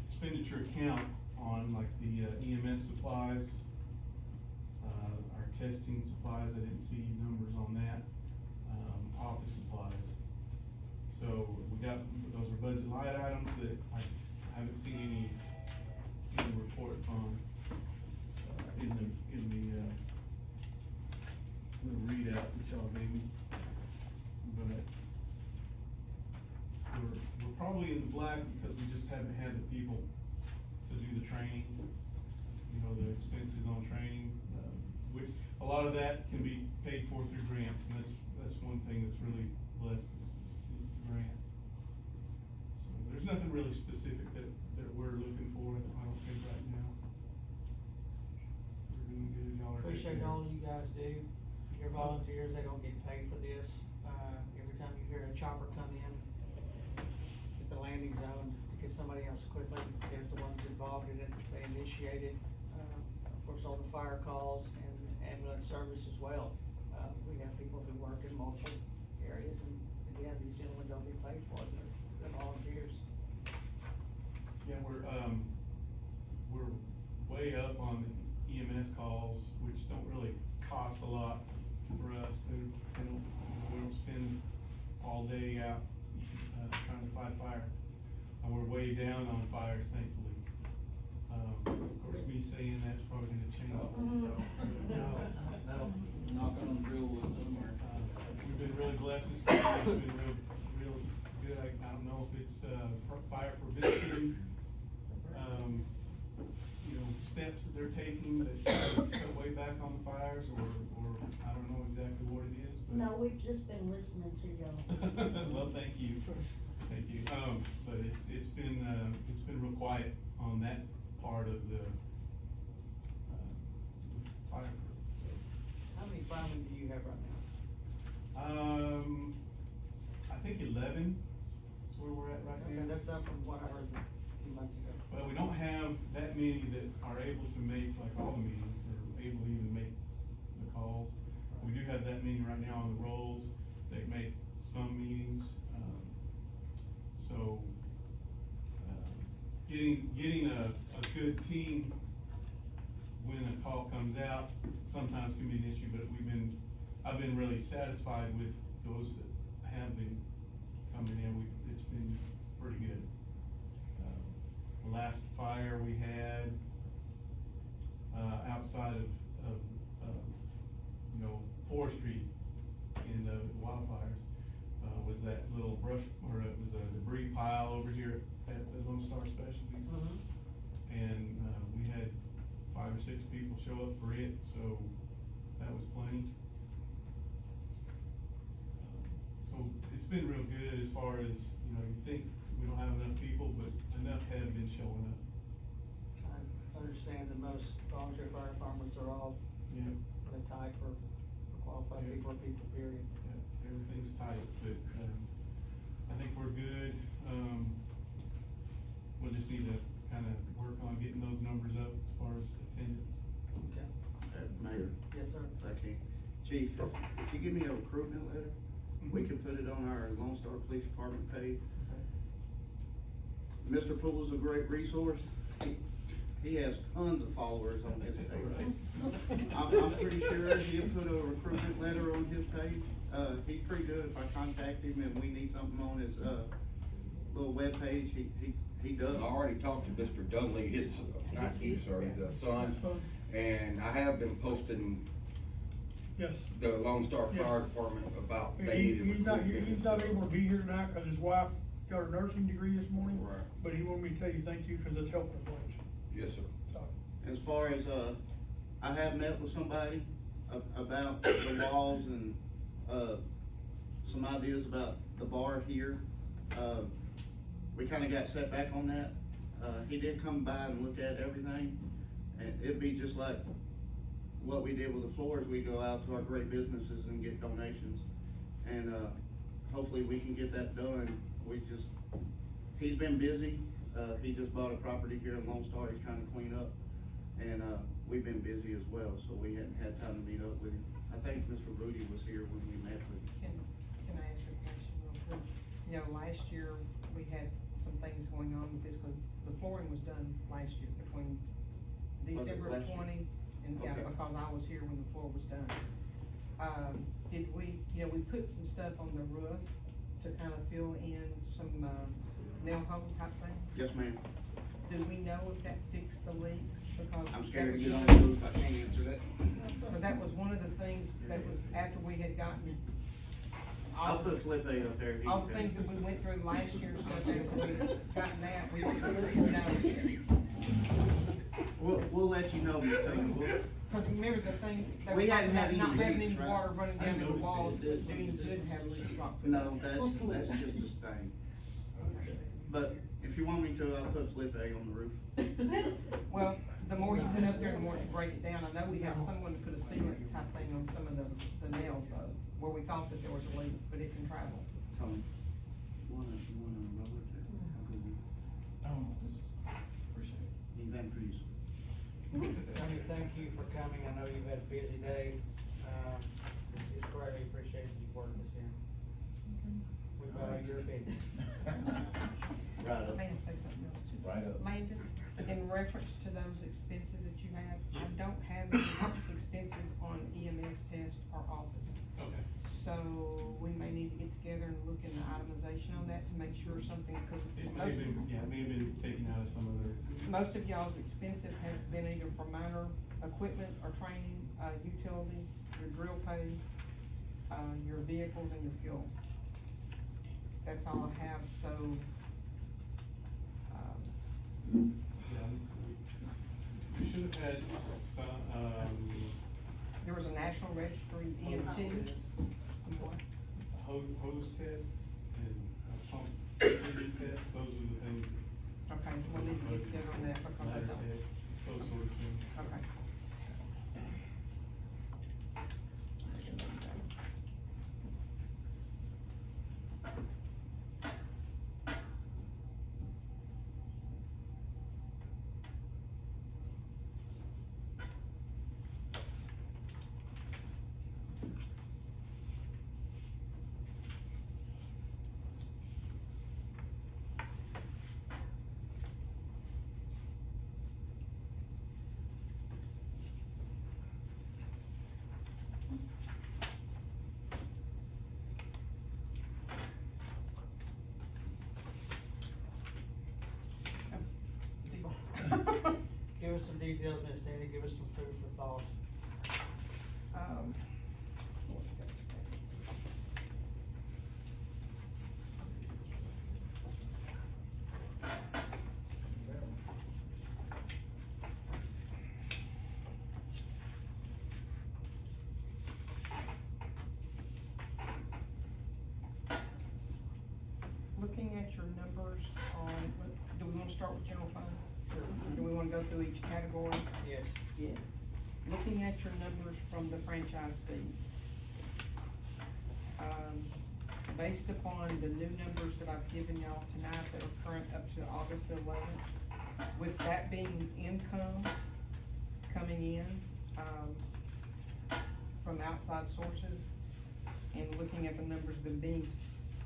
expenditure account on, like the EMS supplies, our testing supplies, I didn't see numbers on that, office supplies. So those are budget line items that I haven't seen any report on, in the little readout that y'all gave me. But we're probably in the black because we just haven't had the people to do the training, the expenses on training, which a lot of that can be paid for through grants, and that's one thing that's really blessed is the grant. So there's nothing really specific that we're looking for, I don't think right now. We're doing good, y'all are. Appreciate all you guys do. Your volunteers, they don't get paid for this. Every time you hear a chopper come in at the landing zone to get somebody else quickly, they're the ones involved in it, they initiate it. Of course, all the fire calls and ambulance service as well. We have people who work in multiple areas, and again, these gentlemen don't get paid for it, they're volunteers. Yeah, we're way up on the EMS calls, which don't really cost a lot for us. We don't spend all day out, trying to fight fire. And we're way down on fires, thankfully. Of course, me saying that's probably gonna change. That'll knock on drill wood somewhere. We've been really blessed, this community's been real good. I don't know if it's, fire prevention, steps that they're taking that cut way back on the fires, or I don't know exactly what it is, but. No, we've just been listening to y'all. Well, thank you. Thank you. But it's been real quiet on that part of the, fire crew, so. How many firemen do you have right now? I think 11 is where we're at right now. Okay, that's up from what I heard a few months ago. Well, we don't have that many that are able to make like all the meetings, or able to even make the calls. We do have that many right now on the rolls that make some meetings, so, getting a good team when a call comes out sometimes can be an issue, but I've been really satisfied with those that have been coming in. It's been pretty good. The last fire we had, outside of forestry in the wildfires, was that little brush, or it was a debris pile over here at the Lone Star Specialties. And, we had 5 or 6 people show up for it, so that was plenty. So it's been real good as far as, you think we don't have enough people, but enough have been showing up. I understand that most volunteer fire departments are all Yeah. really tight for qualified Yeah. people or people, period. Yeah, everything's tight, but, I think we're good. We'll just need to kinda work on getting those numbers up as far as attendance. Okay. give me a recruitment letter, we can put it on our Lone Star Police Department page. Mr. Poole is a great resource. He has tons of followers on his page. I'm pretty sure he'll put a recruitment letter on his page. He's pretty good. If I contact him and we need something on his, little webpage, he does. I already talked to Mr. Dudley, his, not he, sorry, the son, and I have been posting Yes. the Lone Star Yes. Fire Department about they He, needed. he's not able to be here tonight, cause his wife got her nursing degree this morning. Right. But he wanted me to tell you thank you, cause it's helping the place, Yes, sir. so. As far as, I have met with somebody about the walls and, some ideas about the bar here. We kinda got set back on that. He did come by and look at everything, and it'd be just like what we did with the floors. We go out to our great businesses and get donations, and, hopefully we can get that done. He's been busy. He just bought a property here in Lone Star he's trying to clean up, and, we've been busy as well, so we hadn't had time to meet up with him. I think Mr. Rudy was here when we met with him. Can I ask a question real quick? You know, last year, we had some things going on with this, cause the flooring was done last year, between Was it December last year? 20, and, yeah, Okay. because I was here when the floor was done. Did we, you know, we put some stuff on the roof to kind of fill in some, nail hole type thing? Yes, ma'am. Do we know if that fixed the leak? Because I'm scared to that get was on one the of- roof. I can't answer that. But that was one of the things that was after we had gotten I'll put flip aid up there. all the things that we went through last year, and stuff, after we gotten that, we, you know, We'll let you know, Ms. Taylor. cause remember the thing, they We were hadn't talking had about any not having leaks, any right? water running I down the noticed walls, it. but doing good have leaks rock. No, that's just a stain. But if you want me to, I'll put flip aid on the roof. Well, the more you've been up there, the more you break it down. I know we have someone to put a sealant type thing on some of the nails though, where we thought that there was a leak, but it can travel. Tony, you wanna roll it there? How good you? Appreciate it. He's been pretty. Tony, thank you for coming. I know you've had a busy day. It's greatly appreciated you working this in. We value your opinion. Right up. May I say something else too? Right up. Landon, in reference to those expenses that you have, I don't have any expenses on EMS test or office. Okay. So we may need to get together and look in the itemization on that to make sure something, because It may have been, yeah, it may have been taken out of some other. most of y'all's expenses have been either for minor equipment or training, utilities, your drill pay, your vehicles and your fuel. That's all I have, so, Yeah, we should have had, there was a National Registry EMT. What? hose test and pump engine test, those are the things. Okay, we'll need to get together on that because I Ladder don't. test, those sort of things. Okay. Give us some details, Ms. Sandy, give us some food for thought. Um, looking at your numbers on, do we wanna start with general fund? Do we wanna go through each category? Yes. Yes. Looking at your numbers from the franchise fee. Based upon the new numbers that I've given y'all tonight that are current up to August 11th, with that being income coming in, from outside sources, and looking at the numbers, them being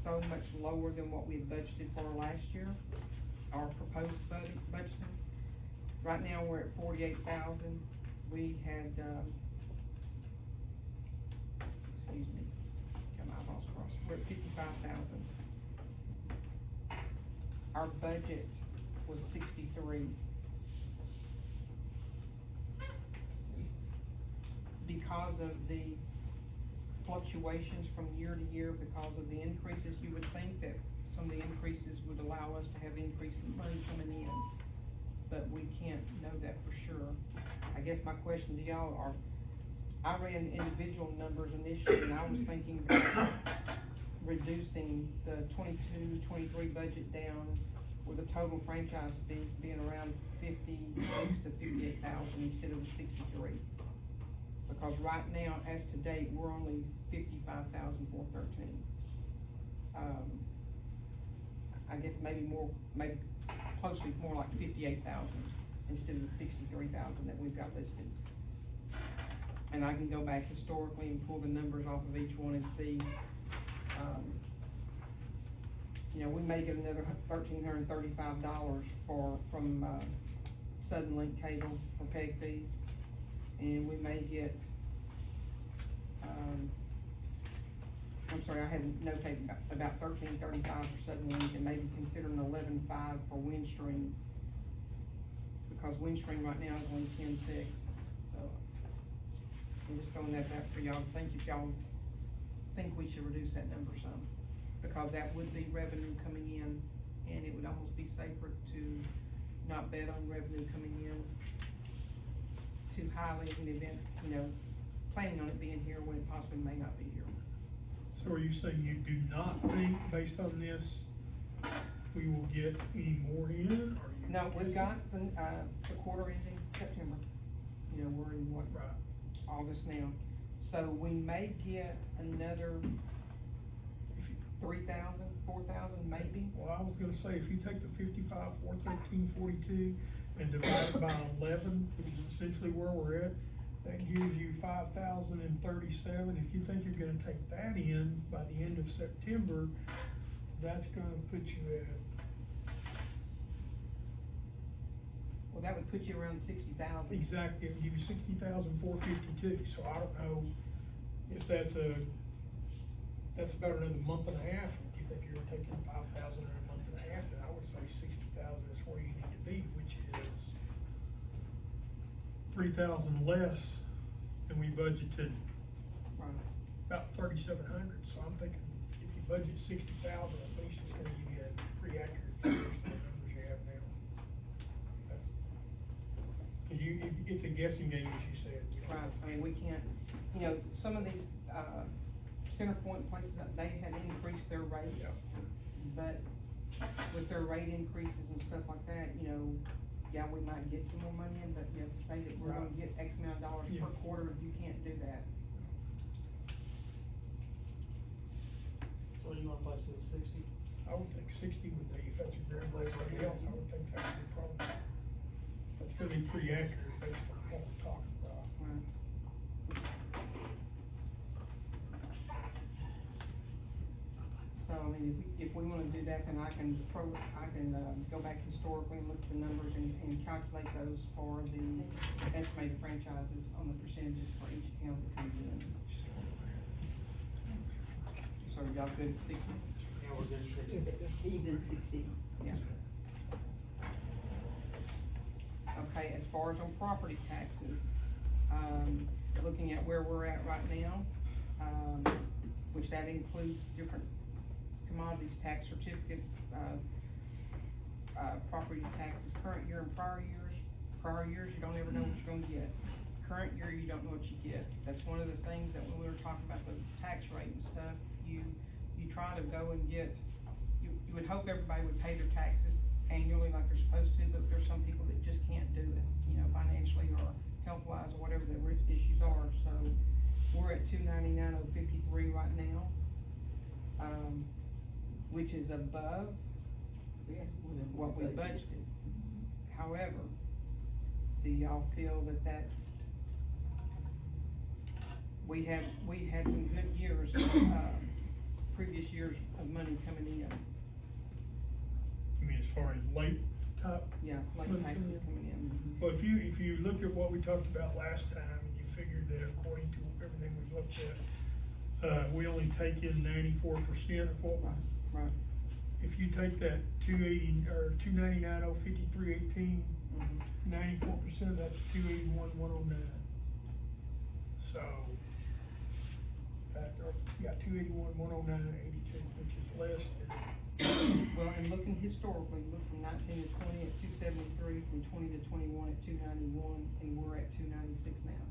so much lower than what we had budgeted for last year, our proposed budgeting. Right now, we're at 48,000, we had, excuse me, got my eyeballs crossed, we're at 55,000. Our budget was 63. Because of the fluctuations from year to year, because of the increases, you would think that some of the increases would allow us to have increased money coming in, but we can't know that for sure. I guess my question to y'all are, I ran individual numbers initially, and I was thinking about reducing the 22-23 budget down with a total franchise fees being around 56 to 58,000 instead of the 63. Because right now, as to date, we're only 55,413. I guess maybe closely more like 58,000 instead of the 63,000 that we've got listed. And I can go back historically and pull the numbers off of each one and see, you know, we may get another $1,335 from Suddenlink Cable for PEG fees. And we may get, I'm sorry, I had notated about $1,335 for Suddenlink and maybe consider an $11.5 for Windstream. Because Windstream right now is only 10.6, so I'm just throwing that out for y'all to think if y'all think we should reduce that number some. Because that would be revenue coming in, and it would almost be safer to not bet on revenue coming in too highly in the event, you know, planning on it being here when it possibly may not be here. So are you saying you do not think, based on this, we will get any more in, or you? No, we've got the quarter ending September. You know, we're in what, Right. August now. So we may get another 3,000, 4,000 maybe. Well, I was gonna say, if you take the 55,413.42 and divide it by 11, which is essentially where we're at, that gives you 5,037. If you think you're gonna take that in by the end of September, that's gonna put you at, Well, that would put you around 60,000. exactly, it'll give you 60,452. So I don't know if that's about another month and a half. If you think you're gonna take in 5,000 in a month and a half, then I would say 60,000 is where you need to be, which is 3,000 less than we budgeted, Right. about 3,700. So I'm thinking if you budget 60,000, at least it's gonna give you a pretty accurate figure for the numbers you have now. Cause it's a guessing game, as you said. You know. Right, I mean, we can't, you know, some of these, CenterPoint places, they had increased their rates. Yeah. But with their rate increases and stuff like that, you know, yeah, we might get some more money in, but you have to say that we're gonna get X amount of dollars per Yeah. quarter, you can't do that. So you wanna place it at 60? I would think 60 would be, if that's agreeable with everybody else, I would think that would be probably, that's gonna be pretty accurate based on what we're talking about. Right. So, I mean, if we wanna do that, then I can go back historically and look at the numbers and calculate those for the estimated franchises on the percentages for each account that comes in. So y'all good at 60? Yeah, we're good at 60. Even 60. Yeah. Okay, as far as on property taxes, looking at where we're at right now, which that includes different commodities tax certificates, property taxes, current year and prior years. Prior years, you don't ever know what you're gonna get. Current year, you don't know what you get. That's one of the things that when we were talking about the tax rate and stuff, you try to go and get, you would hope everybody would pay their taxes annually like they're supposed to, but there's some people that just can't do it, you know, financially or health-wise or whatever the issues are. So we're at 299,053 right now, which is above what we budgeted. However, do y'all feel that we had some good years, previous years of money coming in, I mean, as far as late top. yeah, like money taxes coming in. Mhm. Well, if you look at what we talked about last time, and you figured that according to everything we looked at, we only take in 94% of what we. Right. If you take that 280, or 299,053.18, Mhm. 94% of that's 281,109. So, yeah, 281,109.82, which is less than. Well, and looking historically, look from 19 to 20 at 273, from 20 to 21 at 291, and we're at 296 now.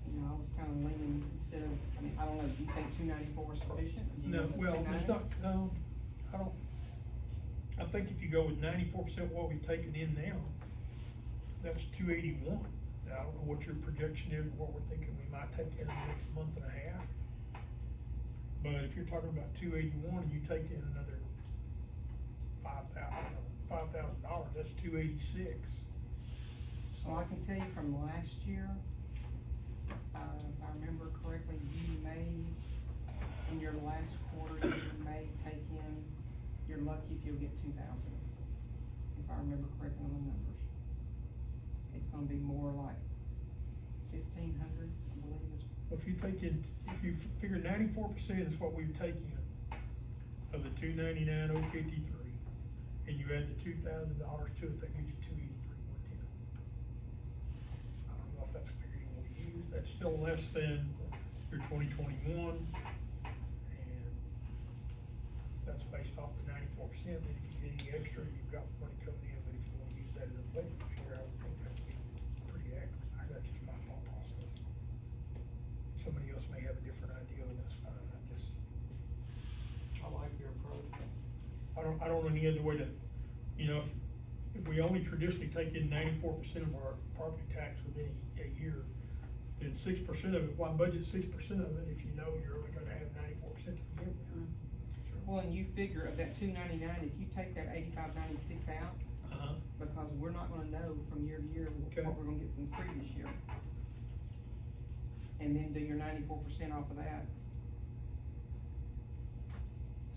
You know, I was kind of leaning, instead of, I mean, I don't know, do you think 294 is sufficient? Do you No, think well, it's 290? not, no, I don't, I think if you go with 94% what we've taken in now, that's 281. Now, I don't know what your projection is, what we're thinking we might take in the next month and a half. But if you're talking about 281 and you take in another $5,000, that's 286. So I can tell you from last year, if I remember correctly, you may, in your last quarter, you may take in, you're lucky if you'll get 2,000. If I remember correctly on the numbers. It's gonna be more like 1,500, I believe is. Well, if you figure 94% is what we've taken of the 299,053, and you add the $2,000 to it, that gives you 283,110. I don't know if that's a figure you want to use, that's still less than your 2021, and that's based off the 94%, then if you get any extra, you've got money coming in, but if you want to use that as a budget figure, I would think that'd be pretty accurate. That's just my thought process. Somebody else may have a different idea, and that's fine. I like your approach. I don't know any other way to, if we only traditionally take in 94% of our property tax within a year, then 6% of it, why budget 6% of it if you know you're only gonna have 94% to begin with? Well, and you figure of that 299, if you take that 8596 out, because we're not gonna know from year to year Okay. what we're gonna get from the previous year. And then do your 94% off of that.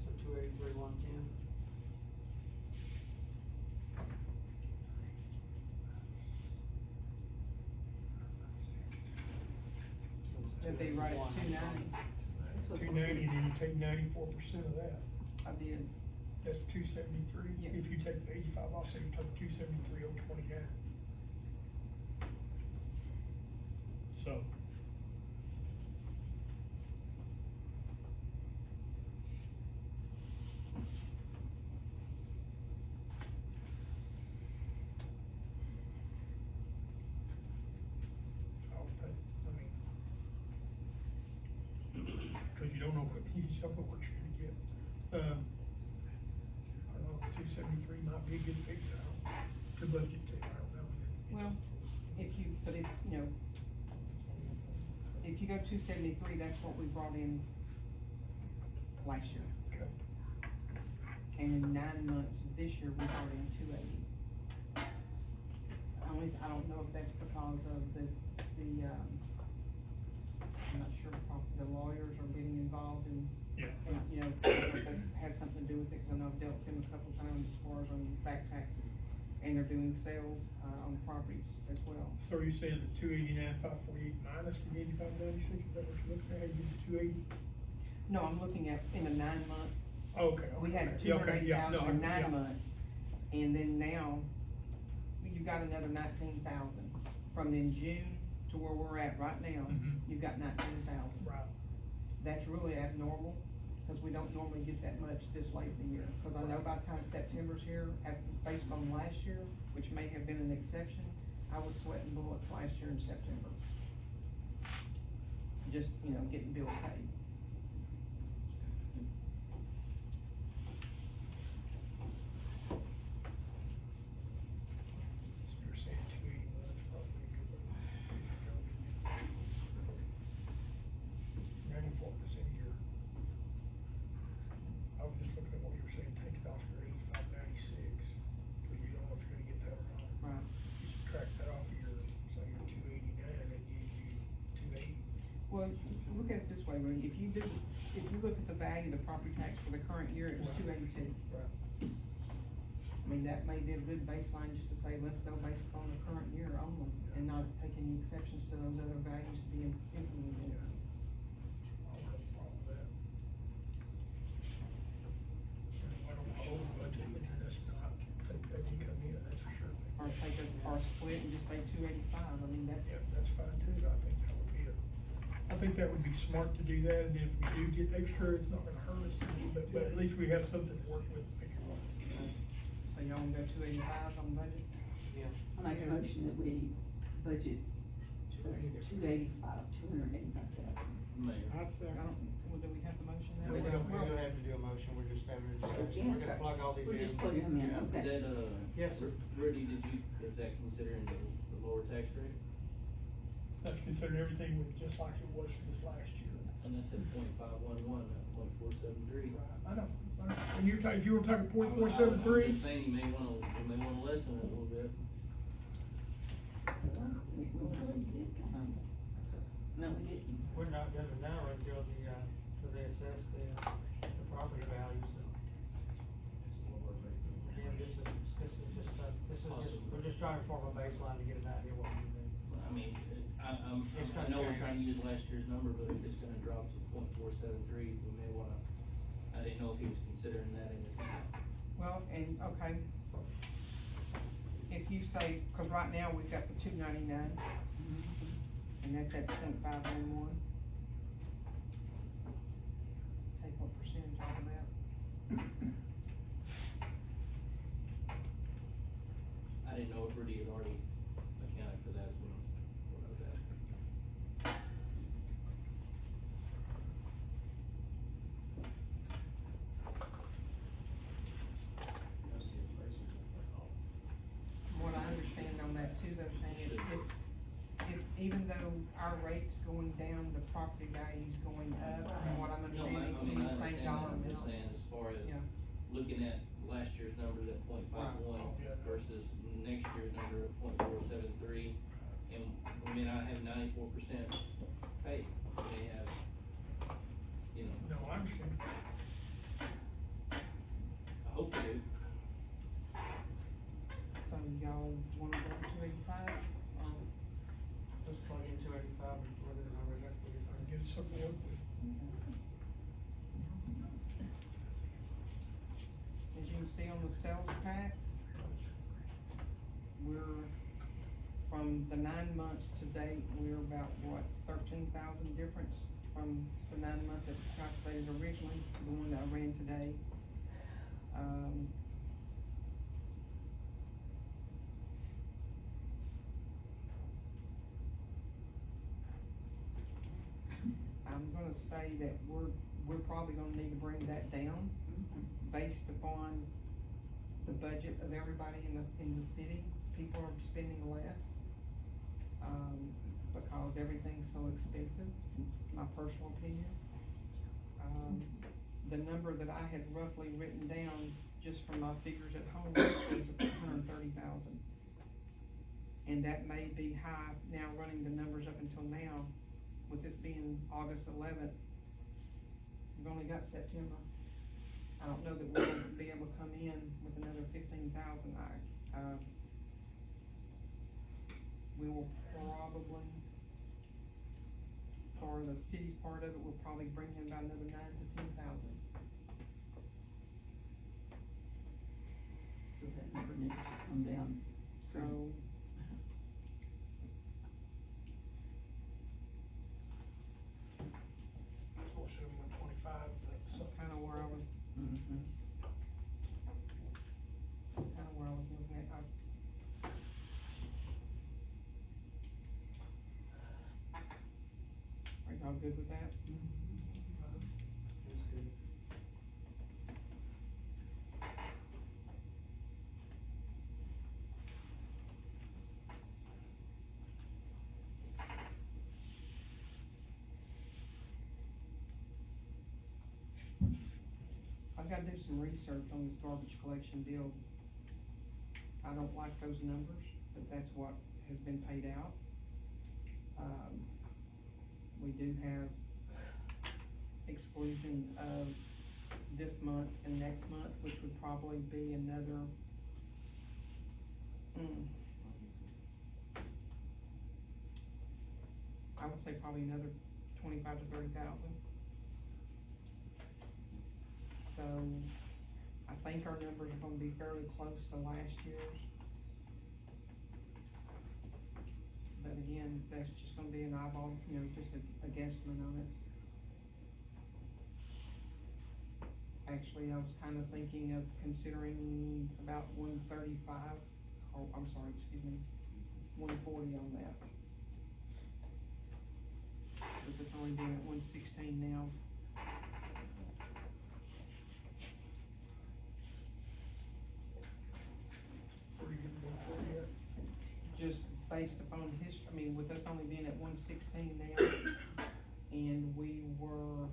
So 283,110. That'd be right at 290. 290, and then you take 94% of that. I did. That's 273. Yeah. If you take the 85 off, so you took 273,029. So. Because you don't know what you're gonna get. I don't know, 273 might be a good figure, to budget to, I don't know. Well, if you go 273, that's what we brought in last year. Okay. And in 9 months this year, we brought in 280. I don't know if that's because of I'm not sure if the lawyers are getting involved in. Yeah. And, if that has something to do with it, because I know I've dealt with them a couple of times as far as on back taxes. And they're doing sales, on properties as well. So are you saying the 289,548 minus the 8596, is that what you're looking at, you get 280? No, I'm looking at in the 9 months. Okay. We had Yeah, okay, 280,000 yeah, no, in 9 yeah. months, and then now, you've got another 19,000. From in June to where we're at right now, Mhm. you've got 19,000. Right. That's really abnormal, because we don't normally get that much this late in the year. Because I know by the time September's here, based on last year, which may have been an exception, I was sweating bullets last year in September. Just, getting bills paid. So you're saying 281 is probably a good way to go. 94% a year. I was just looking at what you were saying, take it off your 8596, because you don't know if you're gonna get that or not. Right. You subtract that off do, if you look at the value of the property tax for the current year, it was $282. I mean, that may be a good baseline just to say, let's go based on the current year only, and not take any exceptions to those other values being implemented. I don't hold budget, but that's not, that can come in, that's for sure. Or take a, or split and just say 285, I mean, that, Yeah, that's fine too, I think that would be I think that would be smart to do that, and if we do get extra, it's not gonna hurt us, but at least we have something to work with to make it right. so y'all wanna go 285 on budget? Yeah. I make a motion that we budget $285,000. Mayor. I don't, well, do we have the motion now? We don't have to do a motion, we're just having a discussion, we're gonna plug all these in. We're just plugging them in, okay. Is that, Yes, sir. Rudy, is that considering the lower tax rate? That's considering everything was just like it was for this last year. And that's at .511, not .473. I know, and you were talking .473? I'm just saying, you may wanna lessen it a little bit. We really did come up. No, we didn't. We're not gonna know until they assess the property values. Yeah, this is we're just trying to form a baseline to get an idea what we do. I mean, I It's gonna know we're change. trying to use last year's number, but if it's gonna drop to .473, we may wanna, I didn't know if he was considering that in his. Well, and, okay. If you say, cause right now we've got the 299, and that's at .511. Take what percentage off of that? I didn't know if Rudy had already accounted for that when I was asking. From what I understand on that too, though, Shane, if even though our rate's going down, the property value's going up, from what I'm No, understanding, I mean, in I the same understand dollar that, I'm just amount. saying, as far as Yeah. looking at last year's numbers at .51 versus next year's number at .473, and we may not have 94% paid, we may have, you know, No, I understand. I hope we do. So y'all wanna go to 285, Let's plug in 285 and plug in the numbers, that's what you're Get us something to work with. As you can see on the sales tax, we're, from the 9 months to date, we're about, what, 13,000 difference from the 9 months that was calculated originally, to the one that I ran today. I'm gonna say that we're probably gonna need to bring that down based upon the budget of everybody in the city. People are spending less, because everything's so expensive, my personal opinion. The number that I had roughly written down, just from my figures at home, was 130,000. And that may be high, now running the numbers up until now, with this being August 11th, we've only got September. I don't know that we're gonna be able to come in with another 15,000, we will probably, for the city's part of it, we'll probably bring in about another 9,000 to 10,000. So that number needs to come down. So, So assume 125, that's kinda where I was, looking at, are y'all good with that? That's good. I've gotta do some research on this garbage collection deal. I don't like those numbers, but that's what has been paid out. We do have exclusion of this month and next month, which would probably be another, I would say probably another 25 to 30,000. So, I think our numbers are gonna be fairly close to last year's. But again, that's just gonna be an eyeball, you know, just a guesstimate on it. Actually, I was kinda thinking of considering about 135, oh, I'm sorry, excuse me, 140 on that. With it's only being at 116 now. Where you getting one for yet? Just based upon I mean, with us only being at 116 now, and we were,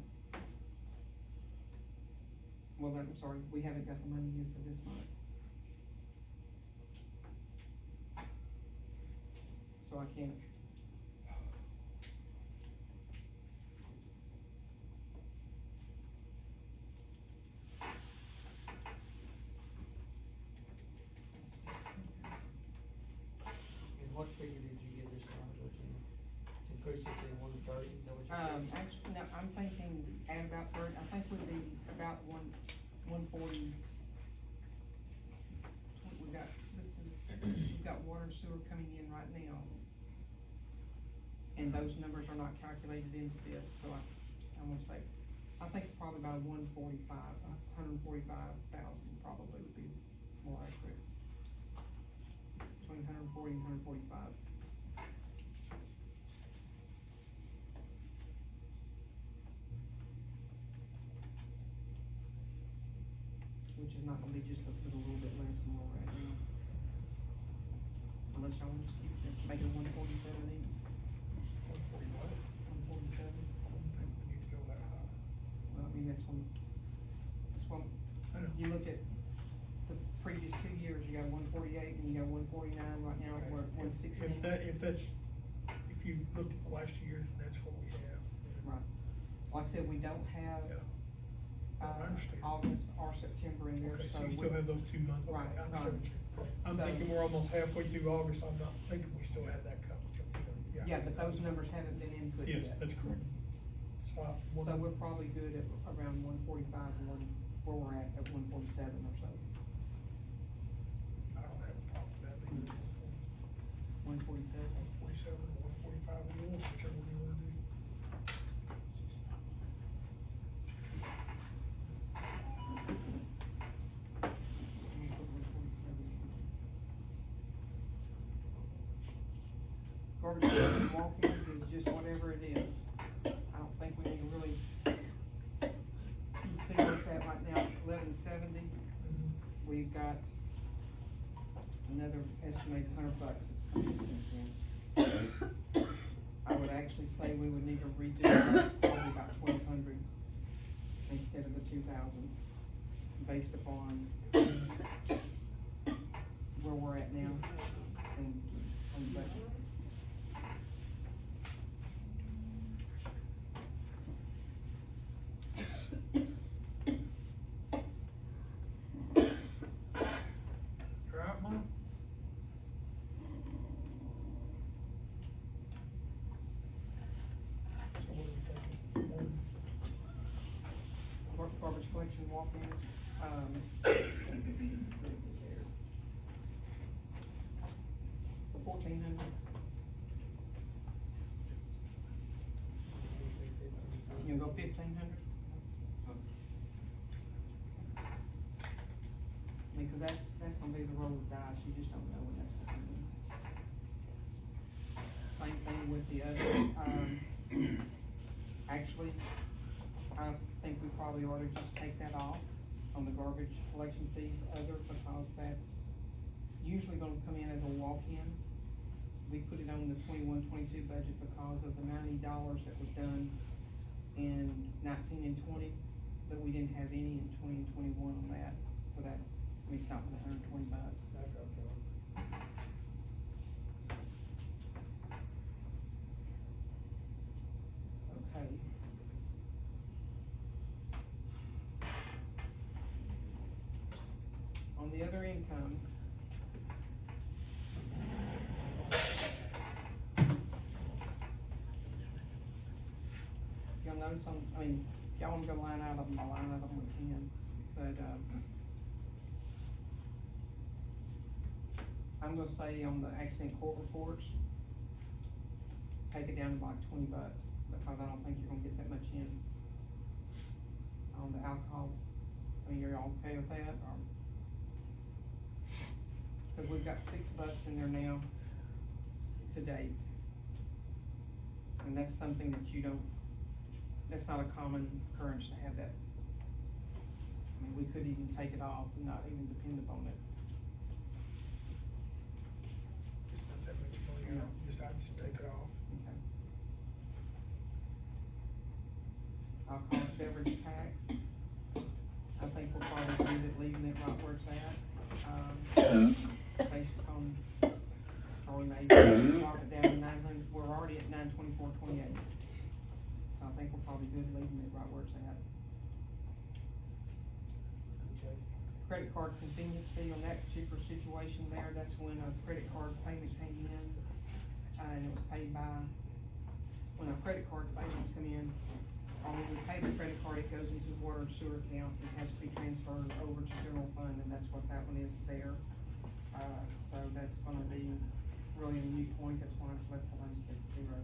well, I'm sorry, we haven't got the money in for this month. So I can't. And what figure did you get this time, Georgina? To increase it to 130, is that what you said? Actually, no, I'm thinking at about 30, I think we'd be about 140. We got, we've got water and sewer coming in right now. And those numbers are not calculated into this, so I'm gonna say, I think probably about 145,000 probably would be more accurate. Between 140 and 145. Which is not gonna be just a little bit less than what we're at now. Unless y'all want to just keep it, make it 147 even. 140 what? 147. I don't think we need to go that high. Well, I mean, that's what, I know. you look at the previous 2 years, you got 148 and you got 149, right now we're at 116. If you looked at the last 2 years, that's what we have. Right. Like I said, we don't have, Yeah. I understand. August or September in there, Okay, so. so you still have those 2 months, okay, Right, I right. understand what you're, I'm So- thinking we're almost halfway through August, I'm not thinking we still have that covered, yeah. Yeah, but those numbers haven't been input yet. Yes, that's correct. So So we're probably good at around 145, where we're at 147 or so. I don't have a problem with that, either. 147. 147 or 145 or more, whichever we wanna do. Garbage collection walk-ins is just whatever it is. I don't think we need to really see where it's at right now, 1170. We've got another estimated $100 that's coming in. I would actually say we would need to redo probably about 1,200 instead of the 2,000, based upon where we're at now and budget. Right, Mom? So what are we thinking? Garbage collection walk-ins, 1,400. You go 1,500? I mean, 'cause that's gonna be the roll of the dice, you just don't know when that's gonna happen. Same thing with the other, actually, I think we probably ought to just take that off on the garbage collection fees other, because that's usually gonna come in as a walk-in. We put it on the 21-22 budget because of the $90 that was done in 19 and 20, but we didn't have any in 20 and 21 on that, for that, I mean, it's not but $120. Okay. the other income. You'll notice on, I mean, if y'all wanna go line item by line item, we can, but, I'm gonna say on the accident court reports, take it down to like $20, because I don't think you're gonna get that much in. On the alcohol, I mean, are y'all okay with that, or? Cause we've got $6 in there now, to date. And that's something that you don't, that's not a common occurrence to have that. I mean, we could even take it off and not even depend upon it. Just not that much money, I'd just take it off. Okay. Alcohol beverage tax, I think we're probably good at leaving it right where it's at, based on, or we may drop it down to 900, we're already at 924.28. So I think we're probably good leaving it right where it's at. Okay. Credit card contingency on that particular situation there, that's when a credit card payment came in, and it was paid by, when a credit card payments come in, or when we pay the credit card, it goes into the water and sewer account, it has to be transferred over to general fund, and that's what that one is there. So that's gonna be really a moot point, that's why it's left the landscape zero.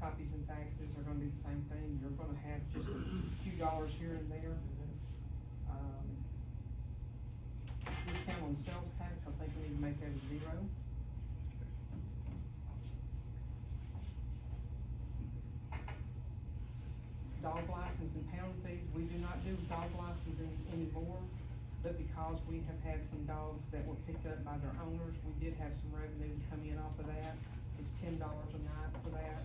Copies and taxes are gonna be the same thing, you're gonna have just a few dollars here and there. Discount on sales tax, I think we need to make that a zero. Dog license and pound fees, we do not do dog licensing anymore, but because we have had some dogs that were picked up by their owners, we did have some revenue come in off of that. It's $10 a night for that.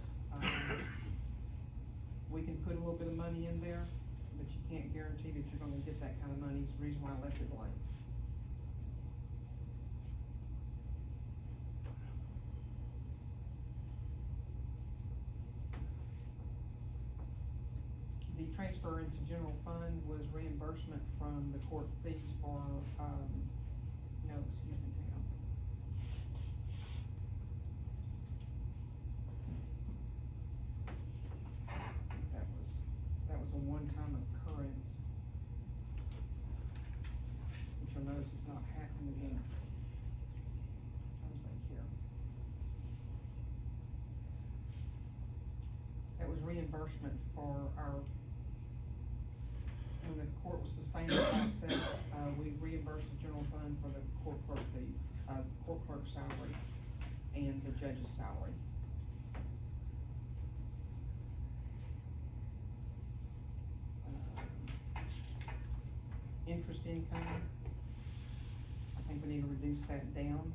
We can put a little bit of money in there, but you can't guarantee that you're gonna get that kind of money, it's the reason why I left it blank. The transfer into general fund was reimbursement from the court fees for, no, excuse me, hang on. That was a one-time occurrence, which you'll notice is not happening again. Trying to think here. That was reimbursement for our, when the court was sustained process, we reimbursed the general fund for the court clerk fee, court clerk salary and the judge's salary. Interest income, I think we need to reduce that down.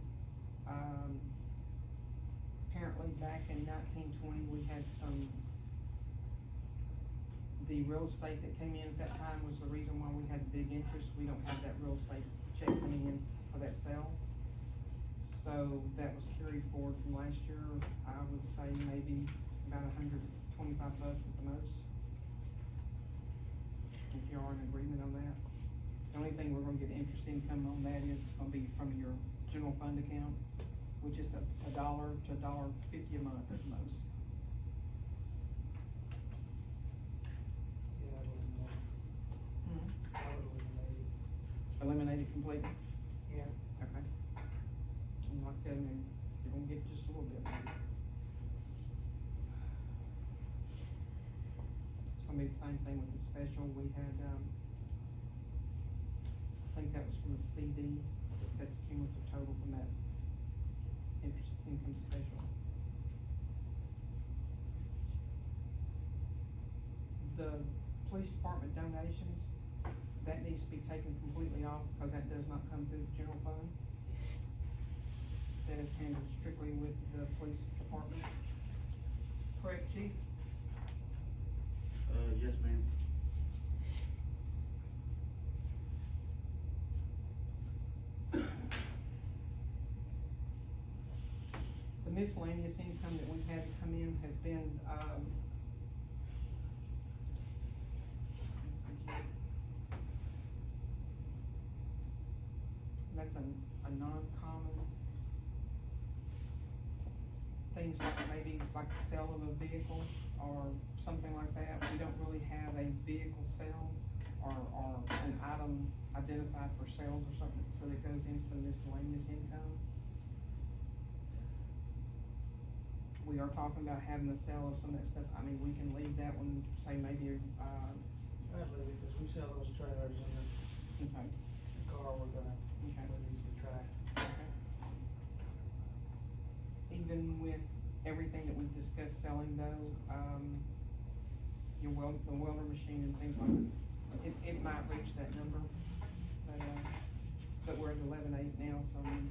Apparently back in 1920, we had some, the real estate that came in at that time was the reason why we had big interest. We don't have that real estate check coming in for that sale. So that was carried forward from last year. I would say maybe about $125 at the most. If you are in agreement on that. The only thing we're gonna get interest income on that is gonna be from your general fund account, which is $1 to $1.50 a month at the most. Yeah, I would eliminate. I would eliminate it. Eliminate it completely? Yeah. Okay. And like that, you're gonna get just a little bit maybe. It's gonna be the same thing with the special. We had, I think that was from the CD, that's the cumulative total from that interest income special. The police department donations, that needs to be taken completely off, because that does not come through the general fund. That is handled strictly with the police department. Correct, chief? Yes, ma'am. The miscellaneous income that we've had come in has been, that's a non-common. Things like maybe like the sale of a vehicle or something like that, we don't really have a vehicle sale or an item identified for sales or something, so that goes into the miscellaneous income. We are talking about having a sale of some of that stuff, I mean, we can leave that one, say maybe, I'd leave it, because we sell those trailers and okay, the car, we're gonna, Okay. we need to track. okay. Even with everything that we've discussed selling though, the welder machine and things like that, it might reach that number, but we're at 11.8 now, so wait,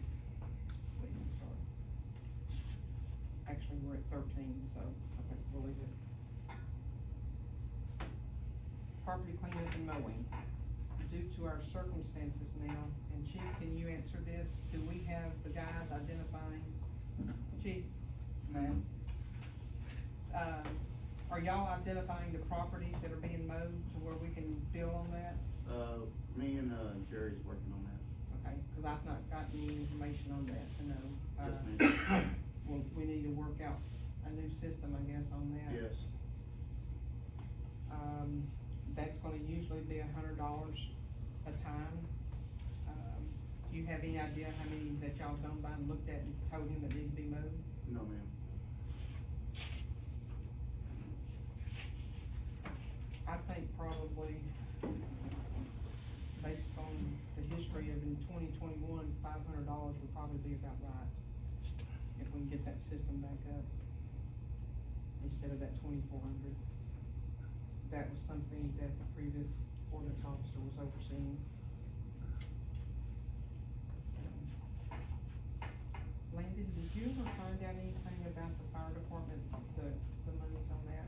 I'm sorry. Actually, we're at 13, so, okay, we'll leave it. Property cleanup and mowing. Due to our circumstances now, and Chief, can you answer this? Do we have the guys identifying, Chief? Ma'am? Are y'all identifying the properties that are being mowed to where we can bill on that? Me and, Jerry's working on that. Okay, cause I've not gotten any information on that to know. Yes, ma'am. Well, we need to work out a new system, I guess, on that. Yes. That's gonna usually be $100 a time. Do you have any idea how many that y'all gone by and looked at and told him it needs to be mowed? No, ma'am. I think probably, based on the history of in 2021, $500 would probably be about right. If we can get that system back up, instead of that 2,400. That was something that the previous ordinance officer was overseeing. Landon, did you ever find out anything about the fire department, the monies on that?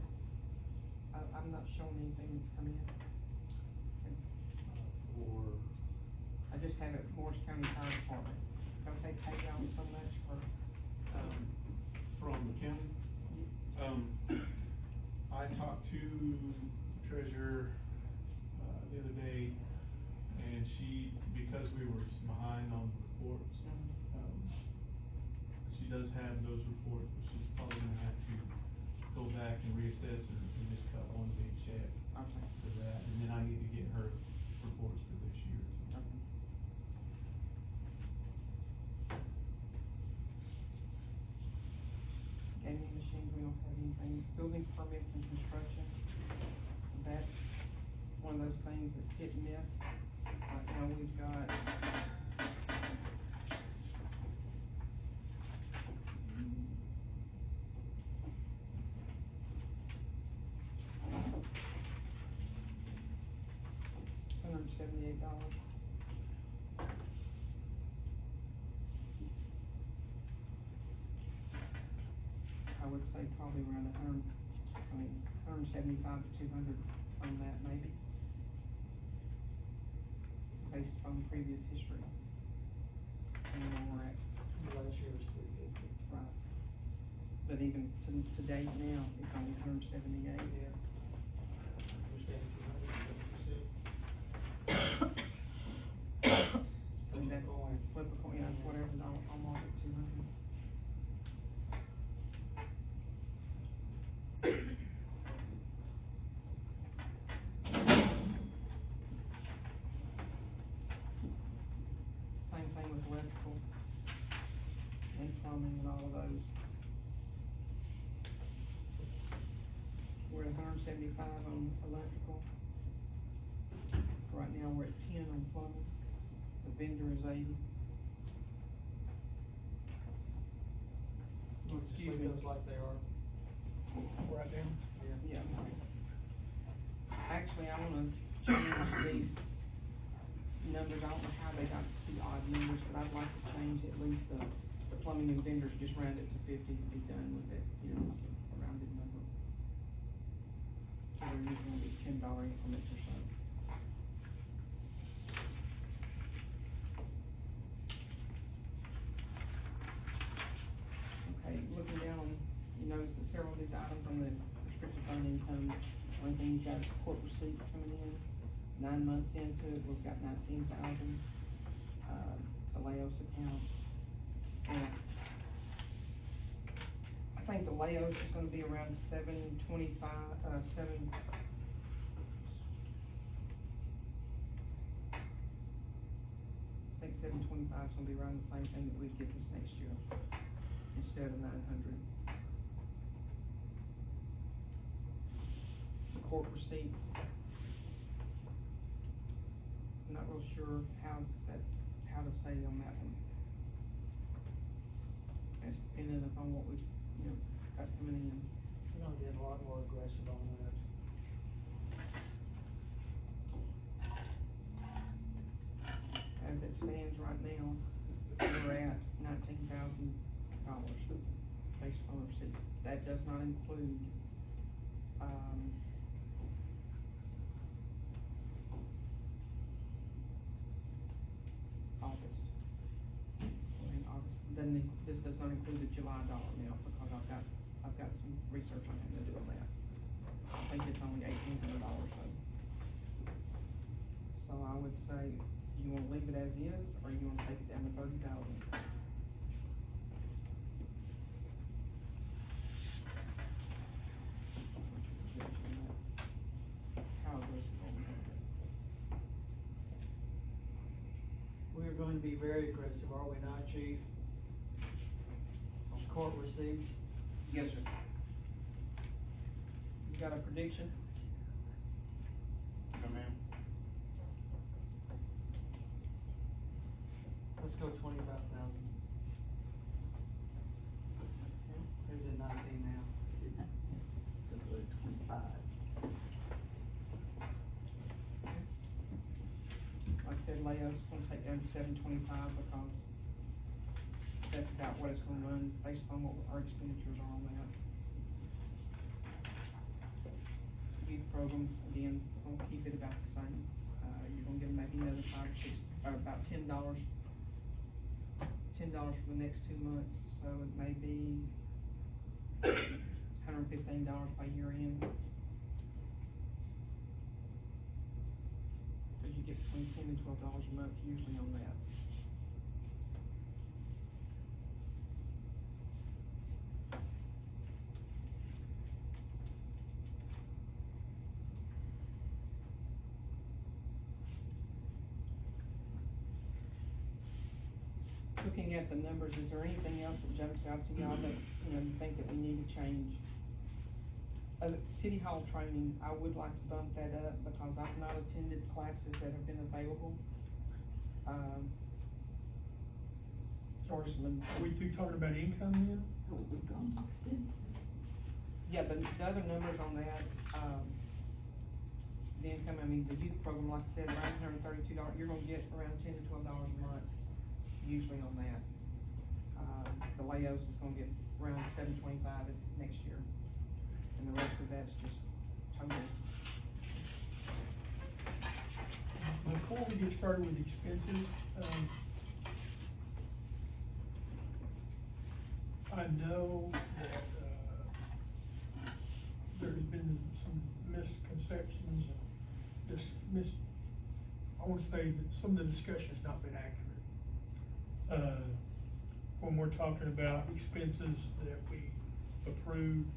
I'm not showing anything that's come in. Or, I just have it Morris County Fire Department. Don't they pay y'all so much for, from the county? I talked to treasurer, the other day, and she, because we were behind on the reports, she does have those reports, but she's probably gonna have to go back and reassess and just cut one big check okay, for that, and then I need to get her reports for this year. okay. Gaming machines, we don't have anything. Building permits and construction, that's one of those things that's hit and miss. Right now, we've got $178. I would say probably around 175 to 200 on that maybe, based on previous history. And where we're at, Last year was 350. right. But even to date now, it's only 178. Yeah. We're staying 200. And that, Coin. flip a coin, yeah, whatever, I'll mark it 200. Same thing with electrical and plumbing and all of those. We're at 175 on electrical. Right now, we're at 10 on plumbing. The vendor is 80. Just Excuse leave me. those like they are. Right now. Yeah. Yeah. Actually, I wanna change these numbers, I don't know how they got the odd numbers, but I'd like to change at least the plumbing and vendors, just round it to 50 to be done with it, you know, a rounded number. So we're usually gonna do $10 increments or so. Okay, looking down, you notice that several of these items on the restricted fund income, one thing you got is court receipts coming in. 9 months into it, we've got 19,000. the Laos account. And I think the Laos is gonna be around 725, I think 725 is gonna be around the same thing that we'd get this next year, instead of 900. The court receipt, I'm not real sure how to say on that one. It's dependent upon what we, got coming in. We're gonna get a lot more aggressive on that. As it stands right now, we're at $19,000 based on the receipt. That does not include, August. This does not include the July dollar amount, because I've got some research I'm having to do on that. I think it's only $1,800, so I would say, you wanna leave it as is, or you wanna take it down to 30,000? How aggressive are we gonna get? We're going to be very aggressive, are we not, chief? On court receipts? Yes, sir. You got a prediction? No, ma'am. Let's go 25,000. Who's at 19 now? So we're at 25. Like I said, Leo's gonna take down to 725, because that's about what it's gonna run, based on what our expenditures are on that. Youth program, again, we'll keep it about the same. You're gonna get maybe another $5 or $6, or about $10 for the next 2 months, so it may be $115 by year end. Cause you get between $10 and $12 a month usually on that. Looking at the numbers, is there anything else that jumps out to y'all that, you think that we need to change? City Hall training, I would like to bump that up, because I've not attended classes that have been available. Are we through talking about income then? Oh, we've gone to expenses. Yeah, the other numbers on that, the income, the youth program, like I said, around $132, you're gonna get around $10 to $12 a month, usually on that. The Leos is gonna get around $725 next year, and the rest of that's just total. Before we get started with expenses, I know that, there's been some misconceptions and I wanna say that some of the discussion's not been accurate. When we're talking about expenses that we approved,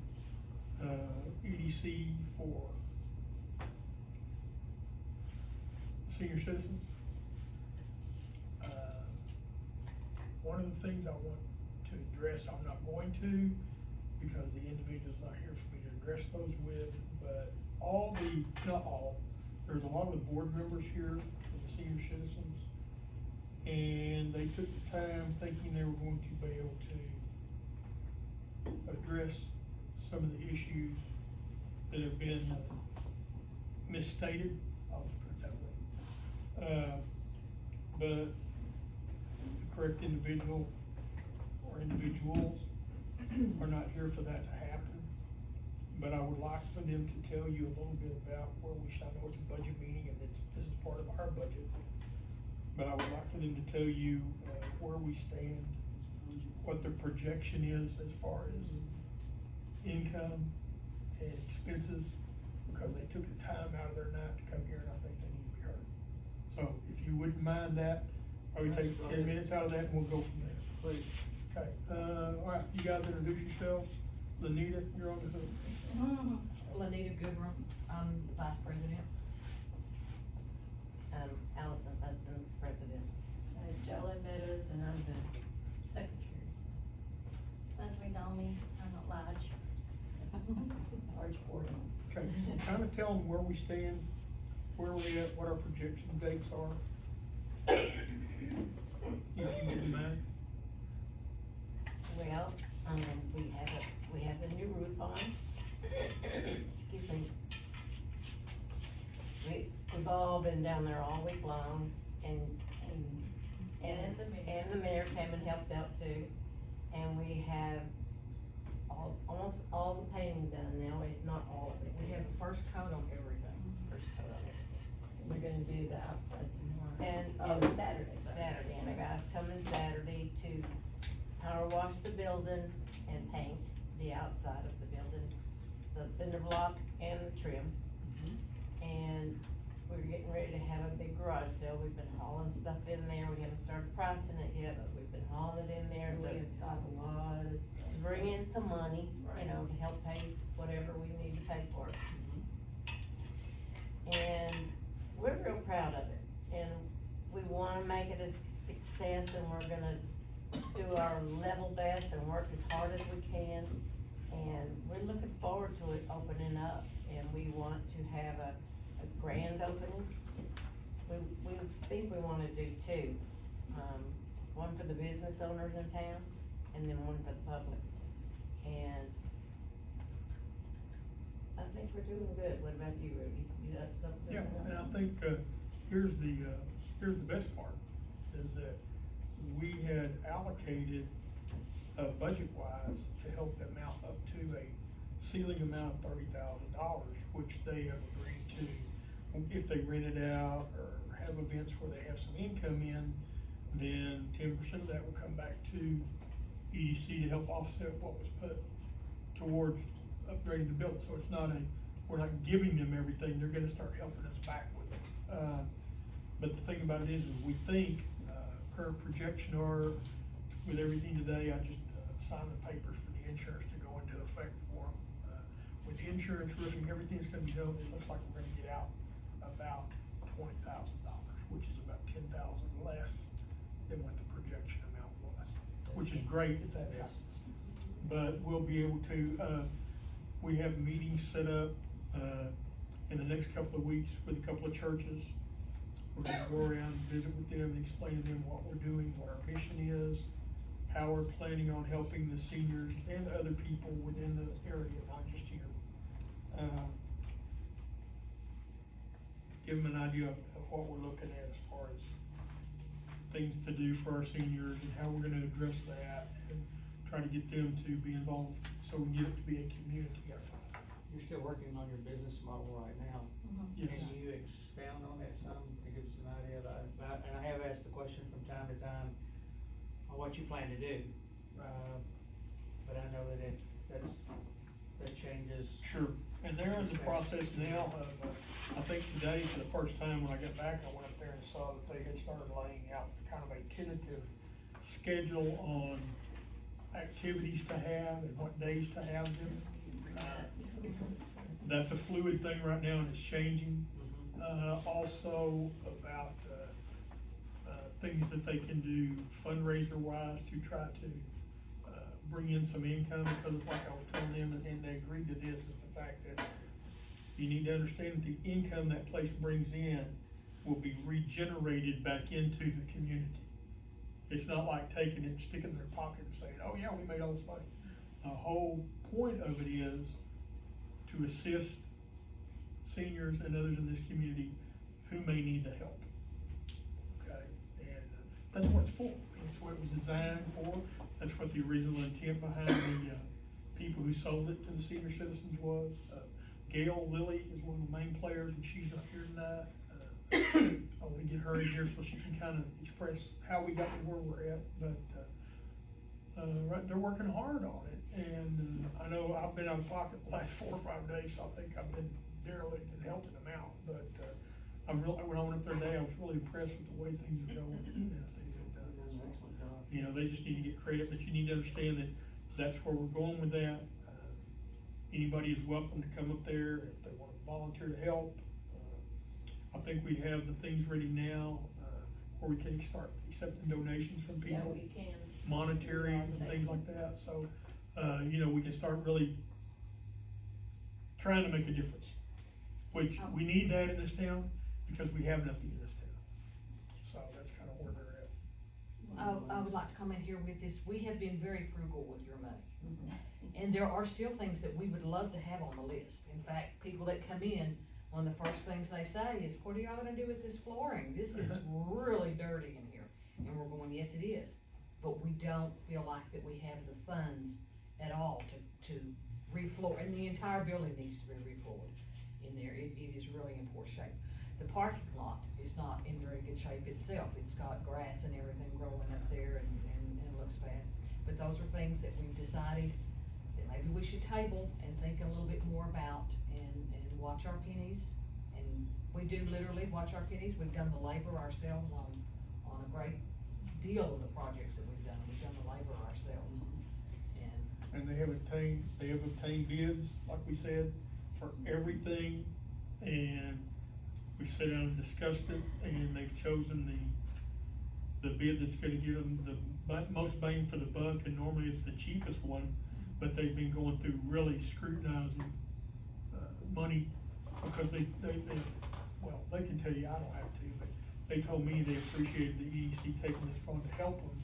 EDC for senior citizens. One of the things I want to address, I'm not going to, because the individual's not here for me to address those with, but not all, there's a lot of the board members here for the senior citizens, and they took the time thinking they were going to be able to address some of the issues that have been misstated, I'll just put it that way. But the correct individual or individuals are not here for that to happen. But I would like for them to tell you a little bit about where we stand. I know it's a budget meeting and this is part of our budget. But I would like for them to tell you, where we stand, what their projection is as far as income and expenses, because they took the time out of their night to come here, and I think they need to be heard. So if you wouldn't mind that, Or we take 10 minutes out of that and we'll go from there. Please. Okay, all right, you guys introduce yourself. Lenita, you're on the hook. Lanita Goodrum, I'm the vice president. Allison Hudson, president. Jolyn Meadows, and I'm the secretary. Leslie Dolmy, I'm at large. Large board. Okay, kind of tell them where we stand, where we at, what our projection dates are. If you wouldn't mind. Well, we have the new roof on. Excuse me. We've all been down there all week long, and the mayor came and helped out too. And we have almost all the painting done now, if not all of it. We have a first coat on everything, first coat on everything. We're gonna do the outside tomorrow. And Saturday, and the guys coming Saturday to power wash the building and paint the outside of the building, the cinder block and the trim. And we're getting ready to have a big garage sale. We've been hauling stuff in there. We haven't started pricing it yet, but we've been hauling it in there. We have got a lot of, to bring in some money, you know, to help pay whatever we need to pay for it. And we're real proud of it, and we wanna make it a success, and we're gonna do our level best and work as hard as we can. And we're looking forward to it opening up, and we want to have a grand opening. We think we wanna do two, one for the business owners in town, and then one for the public. And I think we're doing good. What about you, Rudy? You got something? Yeah, and I think, here's the best part, is that we had allocated, budget-wise, to help them out up to a ceiling amount of $30,000, which they have agreed to. If they rent it out or have events where they have some income in, then 10% of that will come back to EDC to help offset what was put towards upgrading the building. So it's not we're not giving them everything, they're gonna start helping us back with it. But the thing about it is we think, current projection are, with everything today, I just, signed the papers for the insurance to go into effect for them. With the insurance, roofing, everything's gonna be done, it looks like we're gonna get out about $20,000, which is about $10,000 less than what the projection amount was, which is great if that happens. But we'll be able to, we have meetings set up, in the next couple of weeks with a couple of churches. We're gonna go around and visit with them and explain to them what we're doing, what our mission is, how we're planning on helping the seniors and other people within the area, not just here. Give them an idea of what we're looking at as far as things to do for our seniors and how we're gonna address that, and try to get them to be involved, so we get it to be a community effort. You're still working on your business model right now. Yes. Can you expound on that some, to give us an idea about it? And I have asked the question from time to time on what you plan to do. But I know that that changes. Sure, and they're in the process now of, I think today, for the first time, when I got back, I went up there and saw that they had started laying out kind of a tentative schedule on activities to have and what days to have them. That's a fluid thing right now, and it's changing. Also about, things that they can do fundraiser-wise to try to, bring in some income, because like I was telling them, and they agreed to this, is the fact that you need to understand that the income that place brings in will be regenerated back into the community. It's not like taking it, sticking it in their pocket and saying, oh yeah, we made all this money. The whole point of it is to assist seniors and others in this community who may need the help. Okay, and that's what it's for, that's what it was designed for, that's what the original intent behind the, people who sold it to the senior citizens was. Gail Lilly is one of the main players, and she's not here tonight. I want to get her in here so she can kind of express how we got to where we're at, but, right, they're working hard on it, and, I know I've been out of pocket the last 4 or 5 days, so I think I've been derelict in helping them out, but, when I went up there today, I was really impressed with the way things are going, and I think it's You know, they just need to get credit, but you need to understand that that's where we're going with that. Anybody is welcome to come up there if they wanna volunteer to help. I think we have the things ready now, where we can start accepting donations from Yeah, people. we can. Monetary and things like that, so, you know, we can start really trying to make a difference. Which, we need that in this town, because we have nothing in this town. So that's kinda where they're at. I would like to comment here with this, we have been very frugal with your money. And there are still things that we would love to have on the list. In fact, people that come in, one of the first things they say is, what are y'all gonna do with this flooring? This is really dirty in here. And we're going, yes, it is. But we don't feel like that we have the funds at all to refloor, and the entire building needs to be refloored in there. It is really in poor shape. The parking lot is not in very good shape itself. It's got grass and everything growing up there and looks bad. But those are things that we've decided that maybe we should table and think a little bit more about and watch our pennies. And we do literally watch our pennies. We've done the labor ourselves on a great deal of the projects that we've done. We've done the labor ourselves. And they have obtained bids, like we said, for everything, and we sat down and discussed it, and they've chosen the bid that's gonna give them the most bang for the buck, and normally it's the cheapest one, but they've been going through really scrutinizing, money, because they, well, they can tell you, I don't have to, but they told me they appreciated the EDC taking this far to help them,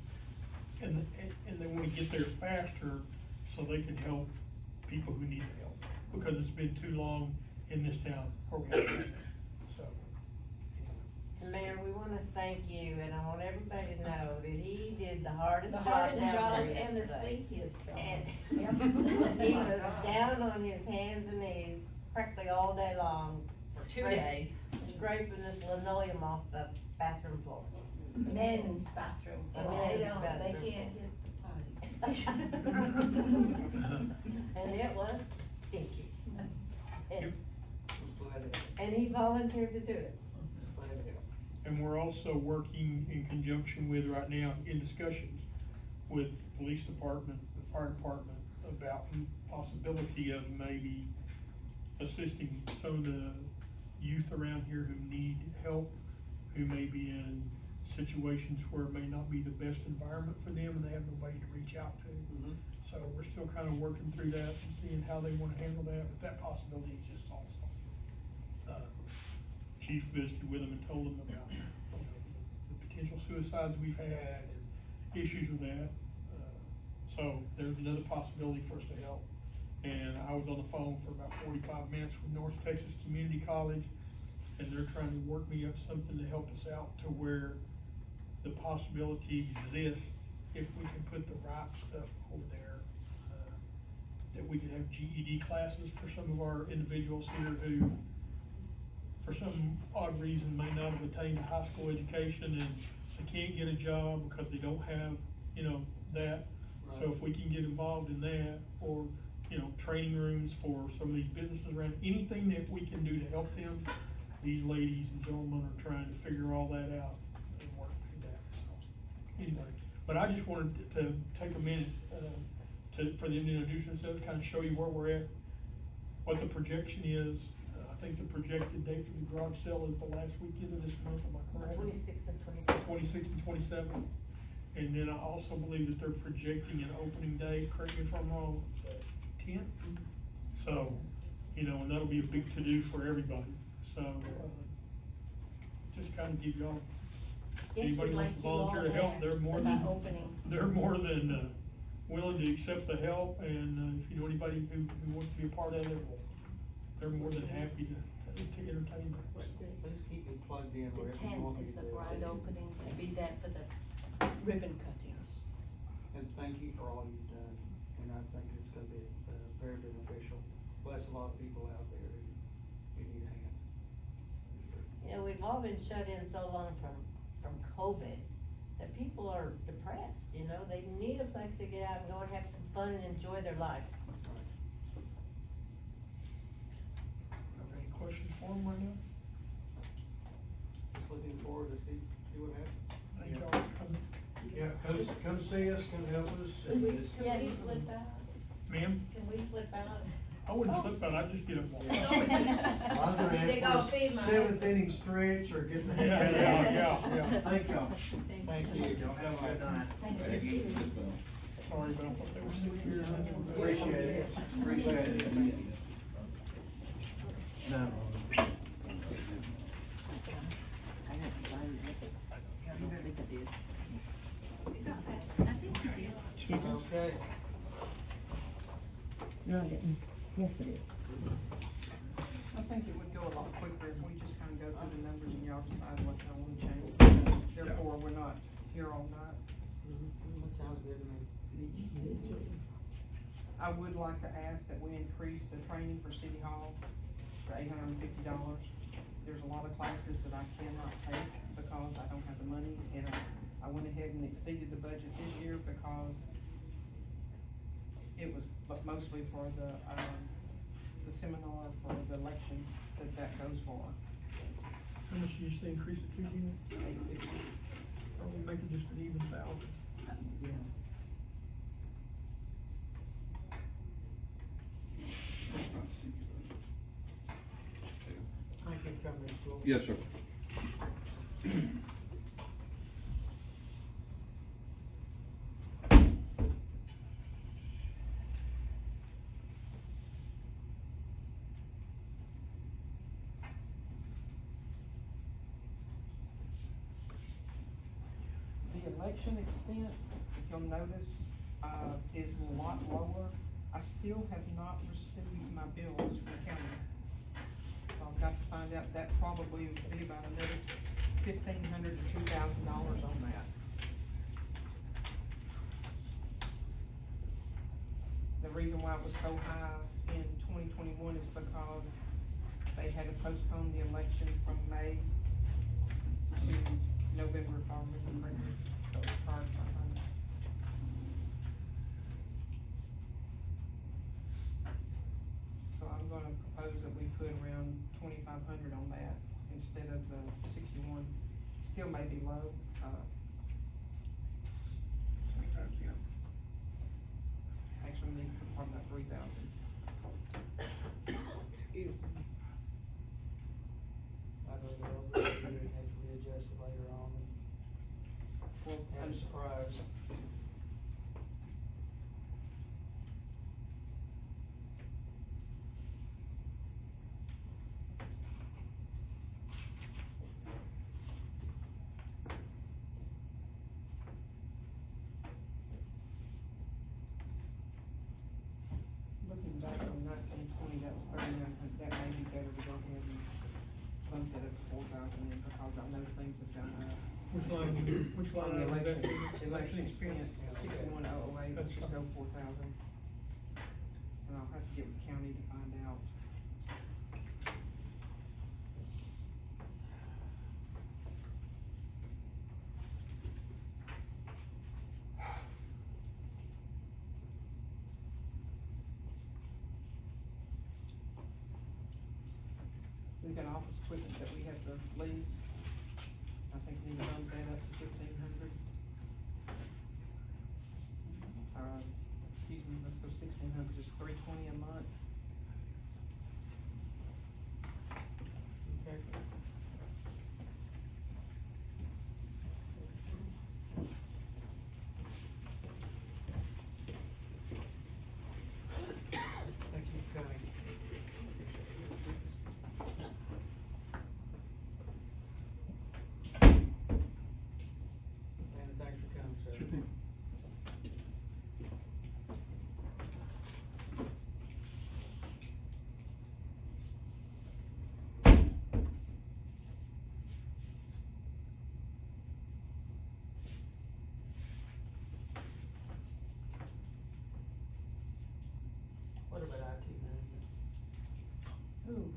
and they wanna get there faster, so they can help people who need help, because it's been too long in this town where we have it. So. And Mayor, we wanna thank you, and I want everybody to know that he did the hardest The job hardest down job there and the yesterday. stinkiest job. And he was down on his hands and knees practically all day long. For 2 days. Scraping this linoleum off the bathroom floor. Men's bathroom. The They men's don't, bathroom. they can't get the potty. And it was stinky. Yep. And he volunteered to do it. And we're also working in conjunction with, right now, in discussions with the police department, the fire department, about the possibility of maybe assisting some of the youth around here who need help, who may be in situations where it may not be the best environment for them, and they have nobody to reach out to. So we're still kind of working through that and seeing how they wanna handle that, but that possibility exists also. Chief visited with them and told them about, you know, the potential suicides we've had and issues with that. So there's another possibility for us to help. And I was on the phone for about 45 minutes with North Texas Community College, and they're trying to work me up something to help us out to where the possibility exists, if we can put the right stuff over there, that we could have GED classes for some of our individuals here who, for some odd reason, may not have attained a high school education, and they can't get a job because they don't have, you know, that. So if we can get involved in that, or, you know, training rooms for some of these businesses around, anything that we can do to help them, these ladies and gentlemen are trying to figure all that out and work through that, so, anyway. But I just wanted to take a minute, for them to introduce themselves, kind of show you where we're at, what the projection is. I think the projected date for the garage sale is the last weekend of this month, am I correct? 26th and 27th. 26th and 27th. And then I also believe that they're projecting an opening day, correct me if I'm wrong, 10th? So, you know, and that'll be a big to-do for everybody, so, just kind of give y'all, Yes, anybody we'd wants like to you all volunteer to help, there they're more for than, that opening. they're more than, willing to accept the help, and, if you know anybody who wants to be a part of it, they're more than happy to entertain that. Please keep me plugged in The wherever you want me tenth is to the do grand it. opening, to be there for the ribbon cuttings. And thank you for all you've done, and I think it's gonna be, very beneficial. Bless a lot of people out there who need a hand. You know, we've all been shut in so long from COVID, that people are depressed, you know, they need a place to get out and go and have some fun and enjoy their life. Have any questions for them right now? Just looking forward to see what happens. Thank y'all for coming. You Yeah, come see us, come help us. Can we flip out? Ma'am, Can we flip out? I wouldn't slip out, I'd just get up and walk. I was gonna They ask gonna for feed a my seventh husband. inning stretch or get the. Yeah. Thank y'all. Thank you. Y'all have a good night. Thank you, Ms. Bell. Sorry, but I thought they were 6 years. Appreciate it, appreciate it. No. Okay. No, I didn't. Yes, it is. I think it would go a lot quicker if we just kinda go through the numbers and y'all decide what y'all wanna change. Therefore, we're not here all night. Sounds good to me. I would like to ask that we increase the training for City Hall to $850. There's a lot of classes that I cannot take because I don't have the money, and I went ahead and exceeded the budget this year because it was mostly for the seminar for the election that goes for, How much did you say increase it to, Gina? $850. Or we make it just an even thousand? Yeah. Thank you for coming to school. Yes, sir. The election expense, if you'll notice, is a lot lower. I still have not received my bills from the county. So I've got to find out, that probably would be about another $1,500 to $2,000 on that. The reason why it was so high in 2021 is because they had to postpone the election from May to November, if I remember correctly, so it was prior to my time. So I'm gonna propose that we put around 2,500 on that instead of the 61. Still may be low, actually we need to put probably about 3,000. Excuse me. I don't know, but we would have to readjust it later on. Well, I'm surprised. Looking back on 1920, that was 3,900, that may be better to go ahead and bump that up to 4,000 then, because I know things have gone up. Which line, which On line the is that? election expense, expense. 61,008, That's let's just fine. go 4,000. And I'll have to get with the county to find out. We've got office equipment that we have to lease. I think we need to bump that up to 1,500. Excuse me, let's go 1,600, just $320 a month. Okay. Thank you for coming. And thanks for coming, sir. Sure thing. What about IT management? Ooh.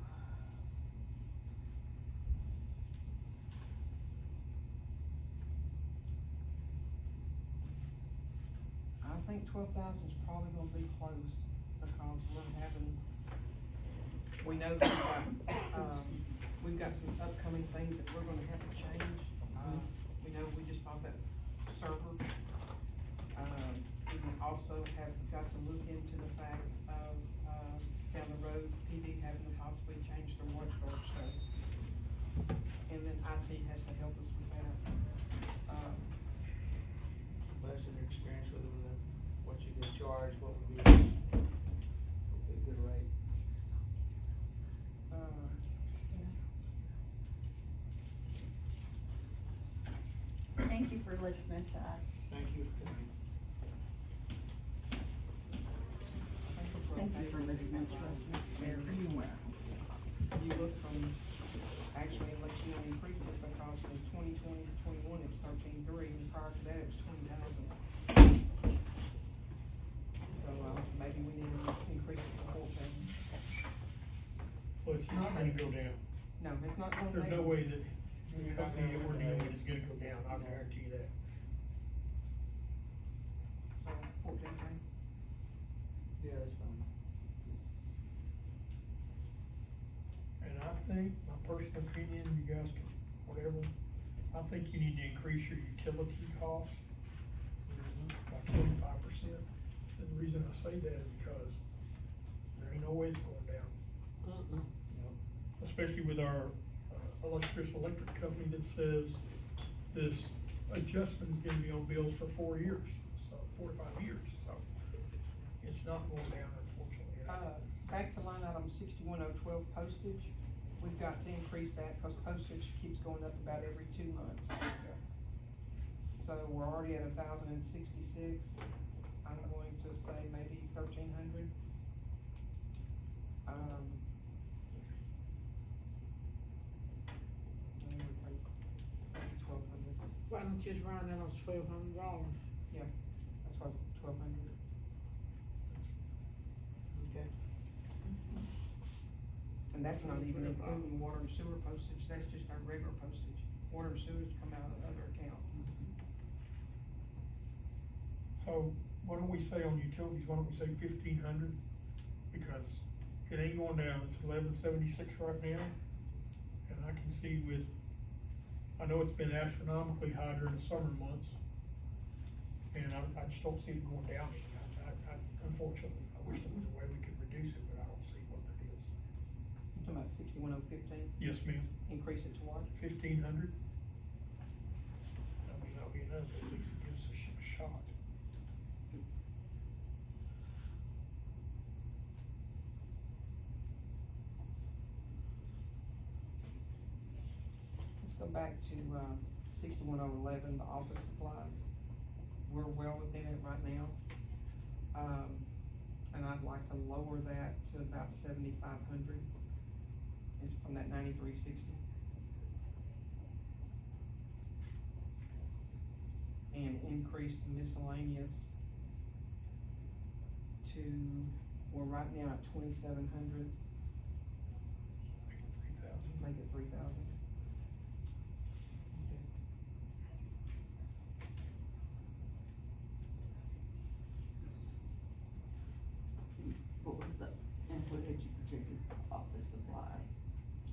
I think 12,000 is probably gonna be close, because we know that we've got some upcoming things that we're gonna have to change. We know we just bought that server. We also have got to look into the fact of, down the road, PD having to possibly change their water storage stuff. And then IT has to help us with that. Based on your experience with it, what you get charged, what would be a good rate? Thank you for listening to us. Thank you. Thank you for listening to us, Ms. Berry. You look from, actually, it lets you know increase it because from 2020 to 21, it's 13.3, and prior to that, it was 20,000. So, maybe we need to increase it to 14. Well, it's not gonna go down. No, it's not going down. There's no way that the company that we're dealing with is gonna go down, I'll guarantee you that. So, 14. Yeah, that's fine. And I think, my personal opinion, you guys can, whatever, I think you need to increase your utility costs by 25%. And the reason I say that is because there ain't no way it's going down. Especially with our electric company that says this adjustment is gonna be on bills for 4 years, so 4 to 5 years, so it's not going down, unfortunately. Back to line item 61012 postage, we've got to increase that because postage keeps going up about every 2 months. So we're already at 1,066, I'm going to say maybe 1,300. Maybe 1,200. Why don't you just run that on $1,200? Yeah, that's what, 1,200. Okay. And that's not even including water and sewer postage, that's just our regular postage. Water and sewage come out of other account. So, why don't we say on utilities, why don't we say 1,500? Because it ain't going down, it's 1176 right now. And I can see with, I know it's been astronomically high during the summer months. And I just don't see it going down any. Unfortunately, I wish there was a way we could reduce it, but I don't see what that is. Talking about 61015, Yes, ma'am, increase it to what? 1,500. I mean, that'll be enough, at least it gives us a shot. Let's go back to, 61011, the office supplies. We're well within it right now. And I'd like to lower that to about 7,500. It's from that 9,360. And increase the miscellaneous to, we're right now at 2,700. Make it 3,000. Make it 3,000. What was the, and what did you project office supply?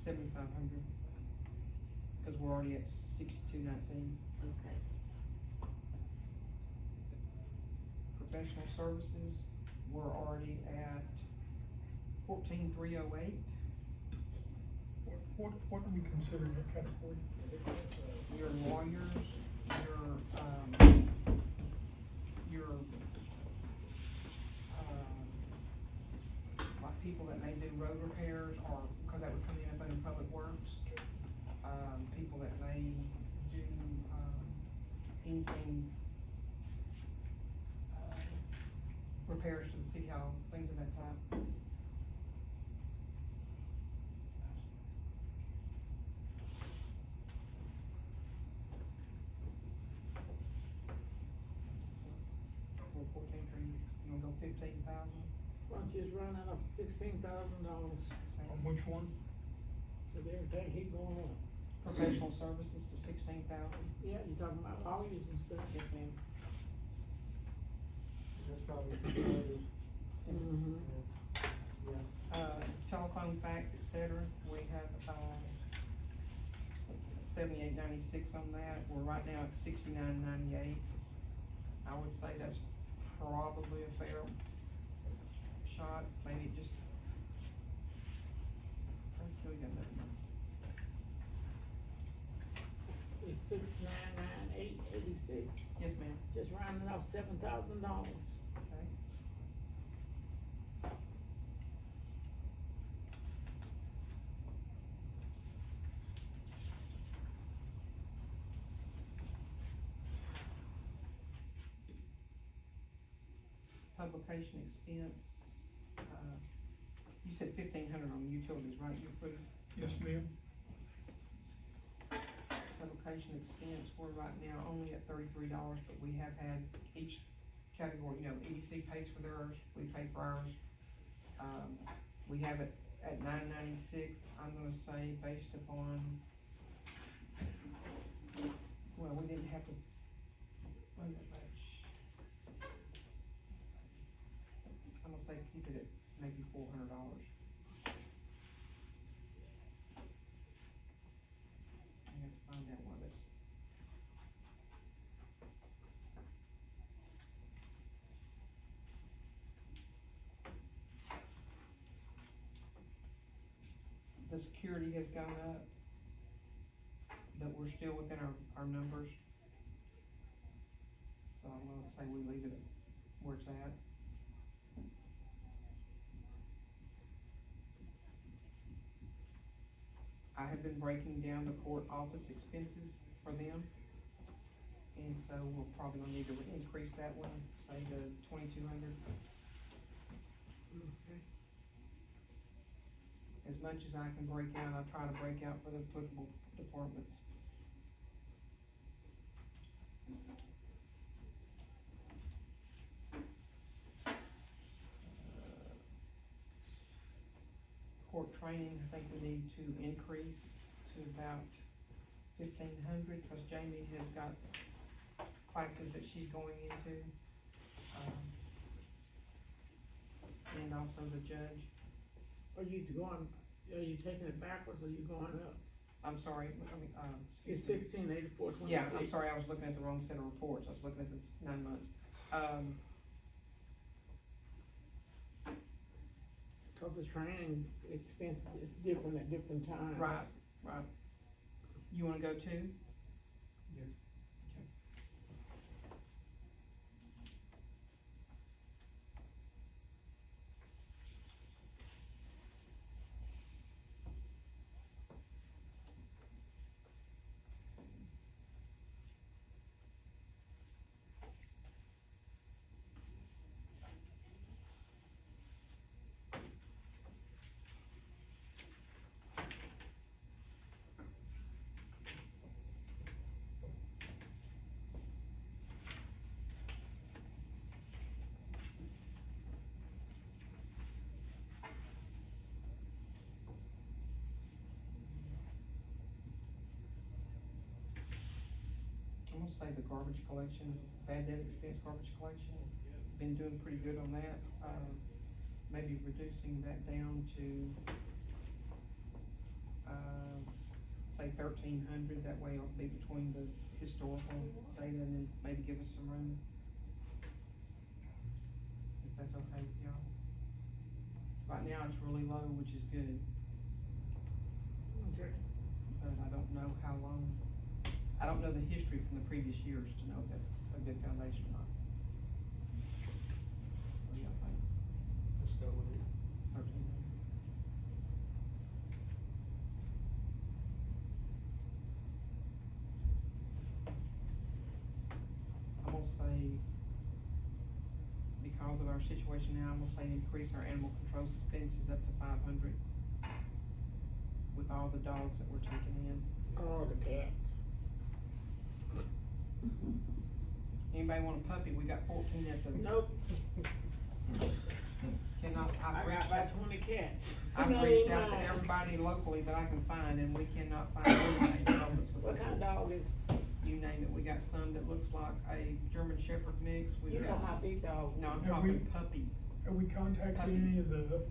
7,500. Cause we're already at 6,219. Okay. Professional services, we're already at 14,308. What do we consider that category? Your lawyers, your, like people that may do road repairs, or, cause that would come in up under public works. People that may do, anything, repairs to the city hall, things of that type. We're 14,300, you wanna go 15,000? Why don't you just run that up $16,000? On which one? So everything keep going up. Professional services to 16,000. Yeah, you're talking about lawyers and stuff. Yes, ma'am. That's probably conservative. Mm-hmm. Yeah. Telephone fax, et cetera, we have, $78.96 on that, we're right now at $69.98. I would say that's probably a fair shot, maybe just, let's see, we got another one. It's 699,886, Yes, ma'am. just rounding off $7,000. Okay. Publication expense, you said 1,500 on utilities, right, you put it? Yes, ma'am. Publication expense, we're right now only at $33, but we have had each category, you know, EDC pays for theirs, we pay for ours. We have it at $9.96, I'm gonna say based upon, well, we didn't have to run that much. I'm gonna say keep it at maybe $400. I have to find out what it's. The security has gone up, but we're still within our numbers. So I'm gonna say we leave it where it's at. I have been breaking down the court office expenses for them. And so we're probably gonna need to increase that one, say to 2,200. Okay. As much as I can break out, I try to break out for the applicable departments. Court training, I think we need to increase to about 1,500, because Jamie has got classes that she's going into. And also the judge. Are you taking it backwards, or are you going up? I'm sorry, It's 1684.28. Yeah, I'm sorry, I was looking at the wrong set of reports, I was looking at the 9 months. Cause the training expense is different at different times. Right. You wanna go too? Yes. Okay. I'm gonna say the garbage collection, bad debt expense garbage collection, been doing pretty good on that. Maybe reducing that down to, say 1,300, that way it'll be between the historical data and then maybe give us some room. If that's okay with y'all. Right now it's really low, which is good, Okay. but I don't know how long. I don't know the history from the previous years to know if that's a good foundation or not. What do y'all think? Let's go with it. 1,300. I'm gonna say, because of our situation now, I'm gonna say increase our animal control expenses up to 500 with all the dogs that we're taking in. All the cats. Anybody want a puppy? We got 14 at the. Nope. Cannot, I I've got reached about out, 20 cats. I've No, reached ain't out to mine. everybody locally that I can find, and we cannot find anybody to help us with What this. kind of dog is, You name it, we got some that looks like a German Shepherd mix, we've you got. talking about big dog? No, I'm Have talking we- puppy. Have we contacted Puppy. any of the,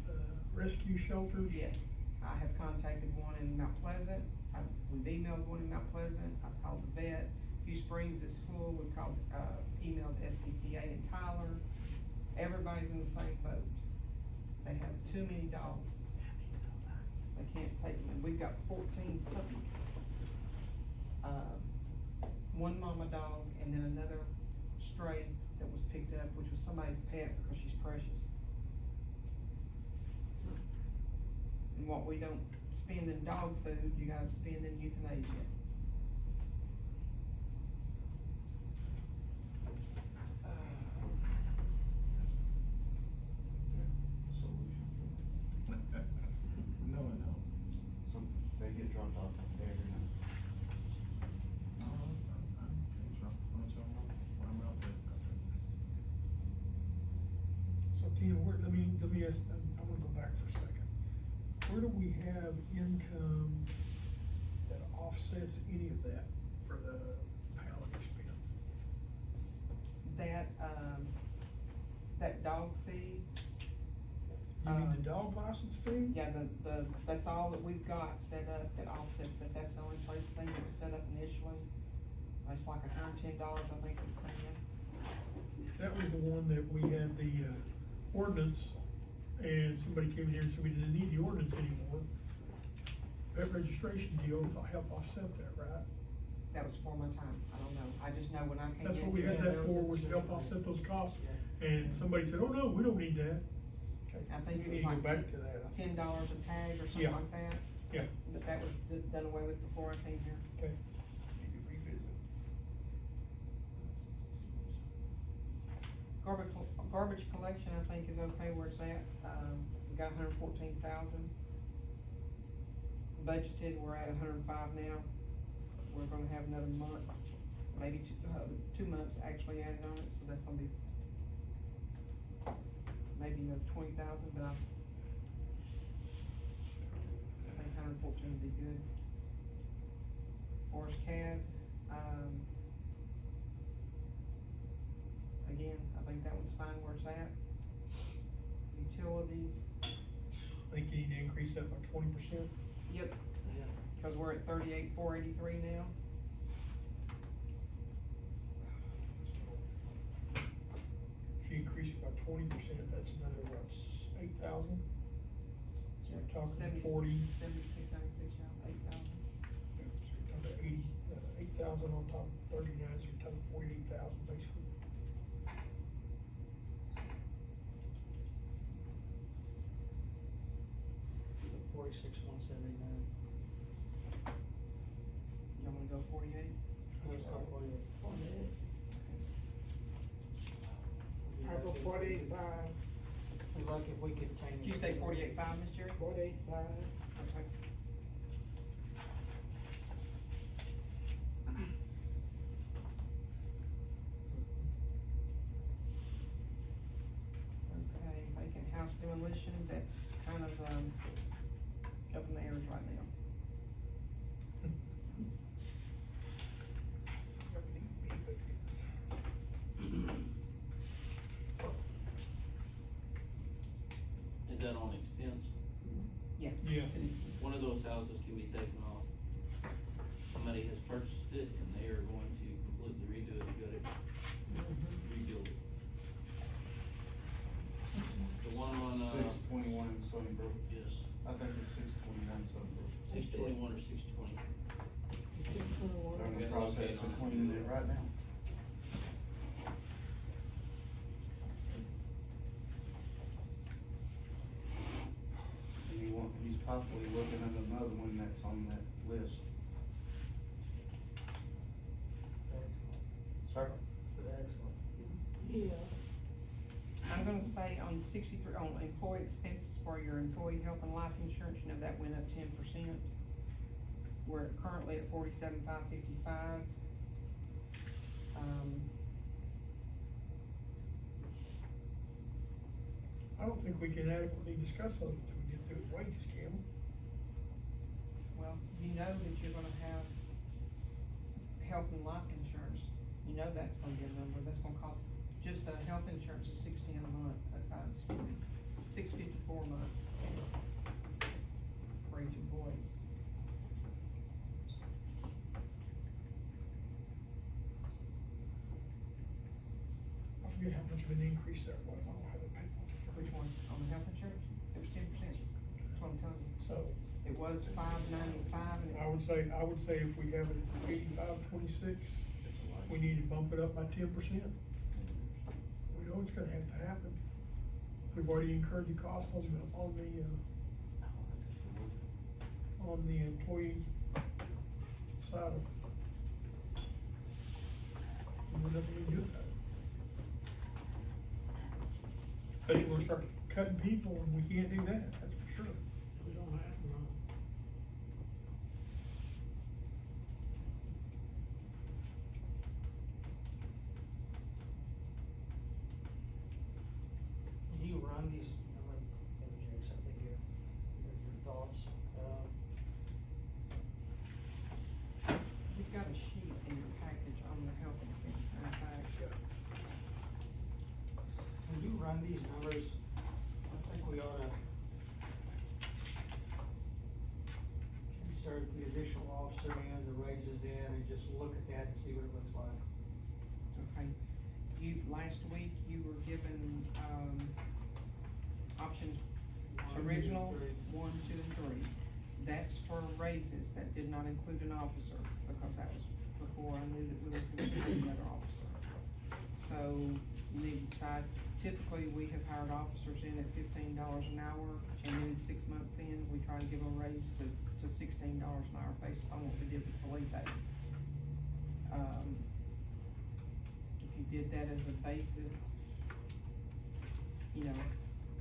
rescue shelters? Yes, I have contacted one in Mount Pleasant, We've emailed one in Mount Pleasant, I've called the vet, Few Springs is full, we've called, emailed SPCA in Tyler. Everybody's in the same boat. They have too many dogs. They can't take them, and we've got 14 puppies. One mama dog, and then another stray that was picked up, which was somebody's pet because she's precious. And what we don't spend in dog food, you guys spend in euthanasia. No, I know. So they get dropped off every night. No, I'm out there. So Tina, let me ask, I wanna go back for a second. Where do we have income that offsets any of that for the pallet expense? That dog fee, You mean the dog license fee? yeah, that's all that we've got set up that offsets, but that's the only place thing that was set up initially. It's like $110, I think it's paying. That was the one that we had the, ordinance, and somebody came in here and said we didn't need the ordinance anymore. That registration deal will help offset that, right? That was for my time, I don't know, I just know when I came in. That's what we had that for, was to help offset those costs, and somebody said, oh, no, we don't need that. Okay. I think it We was need to go like back to that. $10 a tag or something Yeah. like that. Yeah. But that was done away with before I came here. Okay. Need to revisit. Garbage collection, I think, is okay where it's at, we got 114,000. Budgeted, we're at 105 now, we're gonna have another month, maybe 2 months actually added on it, so that's gonna be maybe another 20,000, but I think 114 would be good. Forest Cab, again, I think that one's fine where it's at. Utilities, I think you need to increase that by 20%. yep, cause we're at 38,483 now. If you increase it by 20%, that's another, what, 8,000? So we're talking 70 40. 76, 96, yeah, 8,000. Yeah, so you're talking 8,000 on top of 39, so you're talking 48,000 basically. $46,179. Y'all wanna go 48? Let's go 48. I go 48.5. We'd like if we could change. Did you say 48.5, Miss Jerry? 48.5. Okay. Okay, vacant house demolition, that's kind of, up in the air right now. Is that on expense? Yeah. Yes. One of those houses can be taken off. Somebody has purchased it and they are going to completely redo it, gut it, rebuild it. The one on, 621 in Sunnybrook. yes, I think it's 621 Sunnybrook. 621 or 620. They're in the process of cleaning it right now. And he's possibly looking at another one that's on that list. Sir? Excellent. Yeah. I'm gonna say on 63, on employee expenses for your employee health and life insurance, you know, that went up 10%. We're currently at 47,555. I don't think we can adequately discuss those until we get through the wages, can we? Well, you know that you're gonna have health and life insurance, you know that's gonna be a number, that's gonna cost, just, health insurance is $610 a month, $654 a month for each employee. forget how much of an increase that was, I don't have the paperwork. Which one, on the health insurance? It was 10%, that's what I'm telling you. So, It was $5.95 and it. I would say if we have it at 85.26, we need to bump it up by 10%. We know it's gonna have to happen. We've already incurred the cost on the employee side of it. And there's nothing we can do about it. But we're gonna start cutting people, and we can't do that, that's for sure. We don't have, no. Do you run these, I'm gonna interject something here, your thoughts, You've got a sheet in your package on the health insurance, in fact. when you run these numbers, I think we oughta insert the additional officer in, the raises in, and just look at that and see what it looks like. Okay, last week, you were given, options, original, 1, 2, and 3. That's for raises, that did not include an officer, because that was before I knew that we were considering another officer. So, you need to decide, typically, we have hired officers in at $15 an hour, and then 6 months in, we try to give them a raise to $16 an hour based on what we did with Felipe. If you did that as a basis, you know,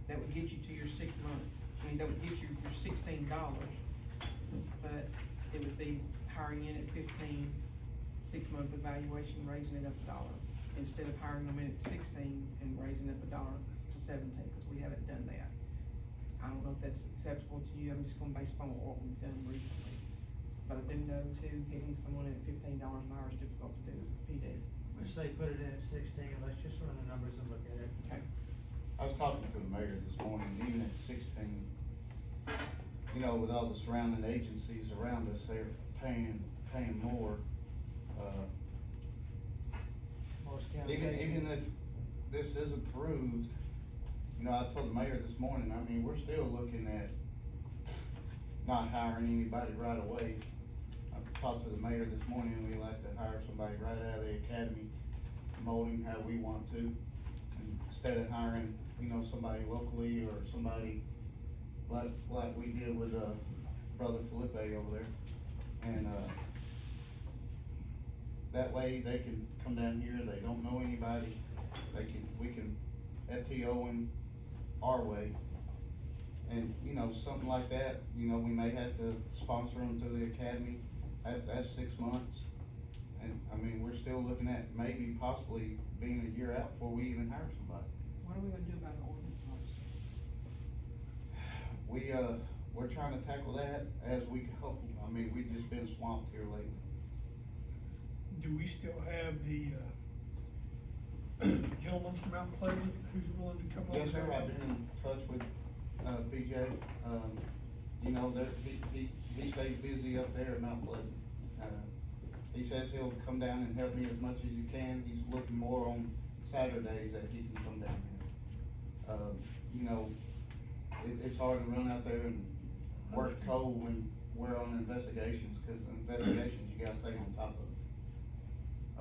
that would get you to your 6 months, that would get you your $16, but it would be hiring in at 15, 6-month evaluation, raising it up $1, instead of hiring them in at 16 and raising it $1 to 17, because we haven't done that. I don't know if that's acceptable to you, I'm just going based upon what we've done recently. But I do know too, getting someone at $15 an hour is difficult to do with PD. Let's say put it in at 16, let's just run the numbers and look at it. Okay. I was talking to the mayor this morning, even at 16, you know, with all the surrounding agencies around us, they're paying more. Most counties. Even if this is approved, you know, I told the mayor this morning, I mean, we're still looking at not hiring anybody right away. I talked to the mayor this morning, and we like to hire somebody right out of the academy, mold him how we want to, instead of hiring, you know, somebody locally or somebody like we did with, Brother Felipe over there. And, that way they can come down here, they don't know anybody, we can FTO him our way. And, you know, something like that, you know, we may have to sponsor them through the academy, that's 6 months. And, I mean, we're still looking at maybe possibly being a year out before we even hire somebody. What are we gonna do about the ordinance officer? We're trying to tackle that as we go. I mean, we've just been swamped here lately. Do we still have the, gentleman from Mount Pleasant who's willing to come over? Yes, sir, I've been in touch with, BJ, you know, that he stays busy up there at Mount Pleasant. He says he'll come down and help me as much as he can, he's looking more on Saturdays that he can come down here. You know, it's hard to run out there and work cold when we're on investigations, cause investigations, you gotta stay on top of it.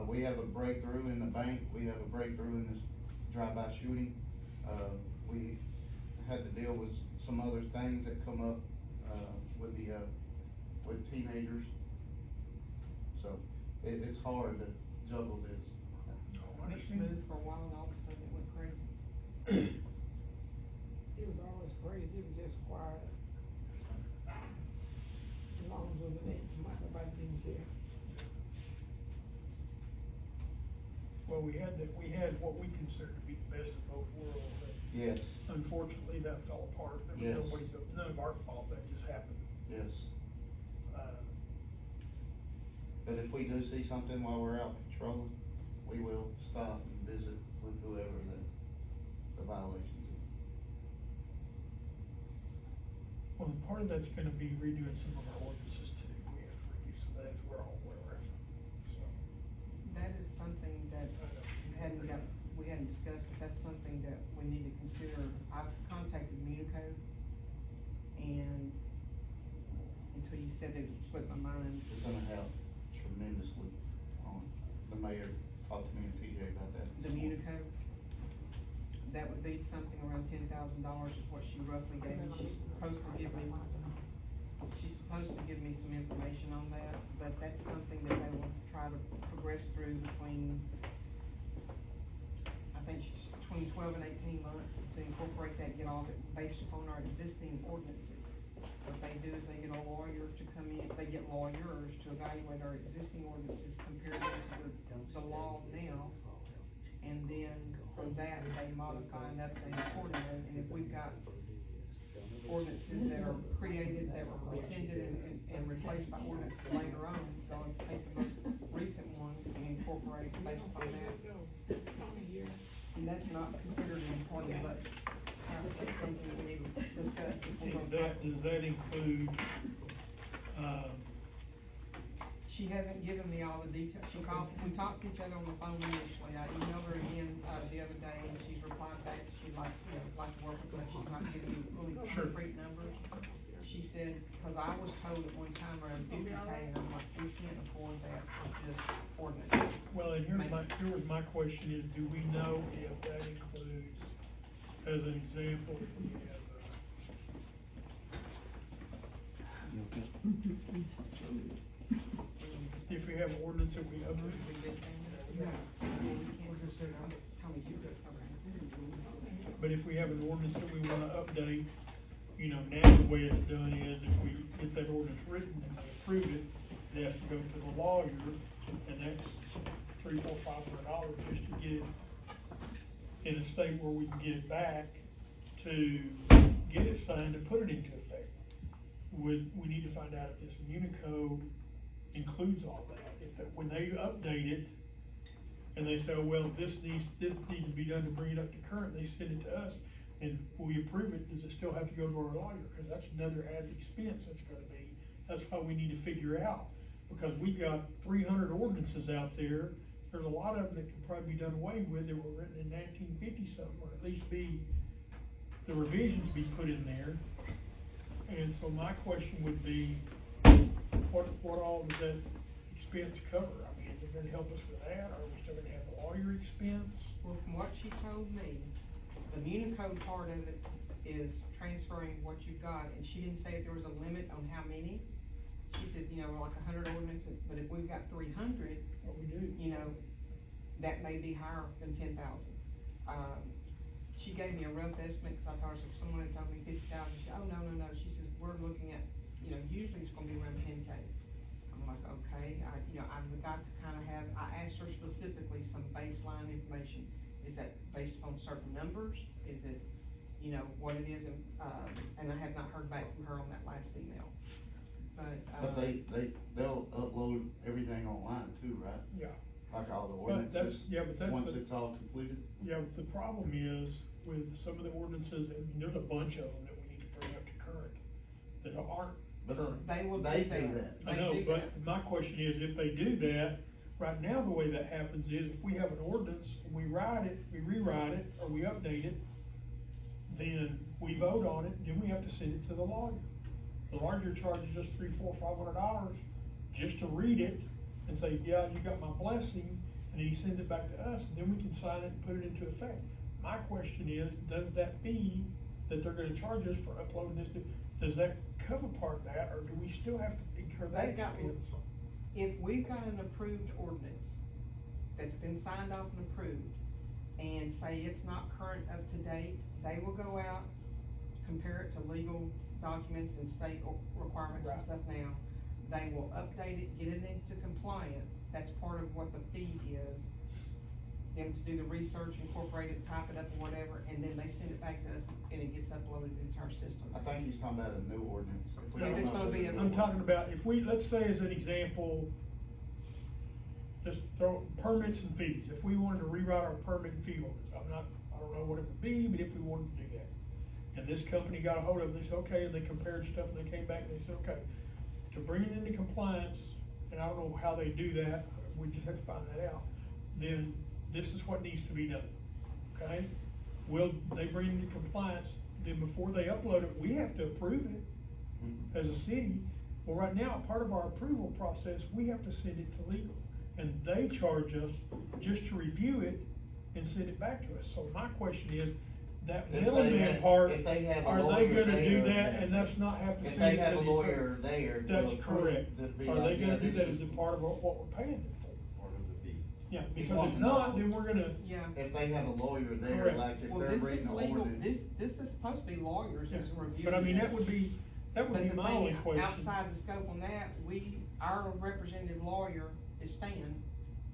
We have a breakthrough in the bank, we have a breakthrough in this drive-by shooting. We had to deal with some other things that come up, with teenagers. So, it's hard to juggle this. It moved for a while and all of a sudden it went crazy. It was always crazy, it was just quiet. As long as when the neighbors come out, nobody didn't care. Well, we had what we consider to be the best of both worlds, but Yes, unfortunately, that fell apart. Yes. None of our fault, that just happened. yes. Uh, But if we do see something while we're out patrolling, we will stop and visit with whoever the violations is. Well, part of that's gonna be redoing some of our ordinances too. We have to redo some of that, as we're all aware of, so. That is something that we hadn't hadn't discussed, but that's something that we need to consider. I've contacted Munico, and until you said it slipped my mind. It's gonna help tremendously the mayor talked to me and TJ about that. The Munico, that would be something around $10,000 is what she roughly gave me. She's supposed to give me some information on that, but that's something that they will try to progress through between, I think it's between 12 and 18 months to incorporate that, get all of it based upon our existing ordinances. What they do is they get a lawyer to come in, they get lawyers to evaluate our existing ordinances compared to the law now. And then from that, they modify and update accordingly, and if we've got ordinances that are created, that were rescinded and replaced by ordinances later on, so let's take the most recent one and incorporate based upon that. And that's not considered an employee budget. That's something we need to discuss if we're gonna. Does that include, She hasn't given me all the details. She called, we talked to each other on the phone initially. I emailed her again, the other day, and she's replied back, she'd like, like to work with us. She's not giving me really concrete numbers. She said, cause I was told at one time around 50K, and I'm like, we can't afford that with this ordinance. well, and here was my question is, do we know if that includes, as an example, if we have, if we have ordinance that we update. But if we have an ordinance that we wanna update, you know, now the way it's done is if we get that ordinance written and they approve it, it has to go to the lawyer, and that's $300, $400, $500 just to get it in a state where we can get it back to get it signed and put it into effect. We need to find out if this Munico includes all that. When they update it, and they say, oh, well, this needs to be done to bring it up to current, they send it to us, and we approve it, does it still have to go to our lawyer? Cause that's another added expense that's gonna be, that's what we need to figure out. Because we've got 300 ordinances out there, there's a lot of them that can probably be done away with, that were written in 1950 something, or at least the revisions be put in there. And so my question would be, what all does that expense cover? I mean, is it gonna help us with that, or are we still gonna have the lawyer expense? Well, from what she told me, the Munico part of it is transferring what you've got, and she didn't say if there was a limit on how many. She said, you know, like 100 ordinances, but if we've got 300, What we do? you know, that may be higher than 10,000. She gave me a rough estimate, cause I thought if someone had told me 50,000, she said, oh, no, she says, we're looking at, you know, usually it's gonna be around 10K. I'm like, okay, I've got to kinda have, I asked her specifically some baseline information. Is that based on certain numbers? Is it, you know, what it is, and I have not heard back from her on that last email. But they'll upload everything online too, right? Yeah. Like all the But ordinances, that's once it's all completed? Yeah, but the problem is, with some of the ordinances, and there's a bunch of them that we need to bring up to current, that aren't But current. they will do They that. do that. I know, but my question is, if they do that, right now, the way that happens is, if we have an ordinance, and we rewrite it, or we update it, then we vote on it, then we have to send it to the lawyer. The lawyer charges us $300, $400, $500 just to read it, and say, yeah, you got my blessing, and then he sends it back to us, and then we can sign it and put it into effect. My question is, does that fee that they're gonna charge us for uploading this, does that cover part of that, or do we still have to incur that They've got, expense? if we've got an approved ordinance that's been signed off and approved, and say it's not current up to date, they will go out, compare it to legal documents and state requirements and stuff now. They will update it, get it into compliance, that's part of what the fee is. Them to do the research, incorporate it, type it up or whatever, and then they send it back to us, and it gets uploaded into our system. I think he's talking about a new ordinance. If it's gonna be a- I'm talking about, if we, let's say as an example, just throw permits and fees, if we wanted to rewrite our permit and fee ordinance, I don't know what it would be, but if we wanted to do that. And this company got a hold of it, they said, okay, and they compared stuff, and they came back and they said, okay, to bring it into compliance, and I don't know how they do that, we just have to find that out, then this is what needs to be done. okay? They bring it to compliance, then before they upload it, we have to approve it as a city. Well, right now, part of our approval process, we have to send it to legal, and they charge us just to review it and send it back to us. So my question is, that If they middleman have- part, if they have a are they lawyer gonna do there, that and us not have to If send it they to have a the- lawyer there. to That's approve correct. the Are they yeah, gonna do this that is- as a part of what we're paying them for? Part of the fee. Yeah, You because want if to not, know. then we're gonna, Yeah. If they have a lawyer there, Correct. like if Well, they're this is reading the legal, ordinance. this is supposed to be lawyers yeah. that's reviewing. But I mean, it. that would be my only But the question. thing, outside the scope on that, our representative lawyer is Stan,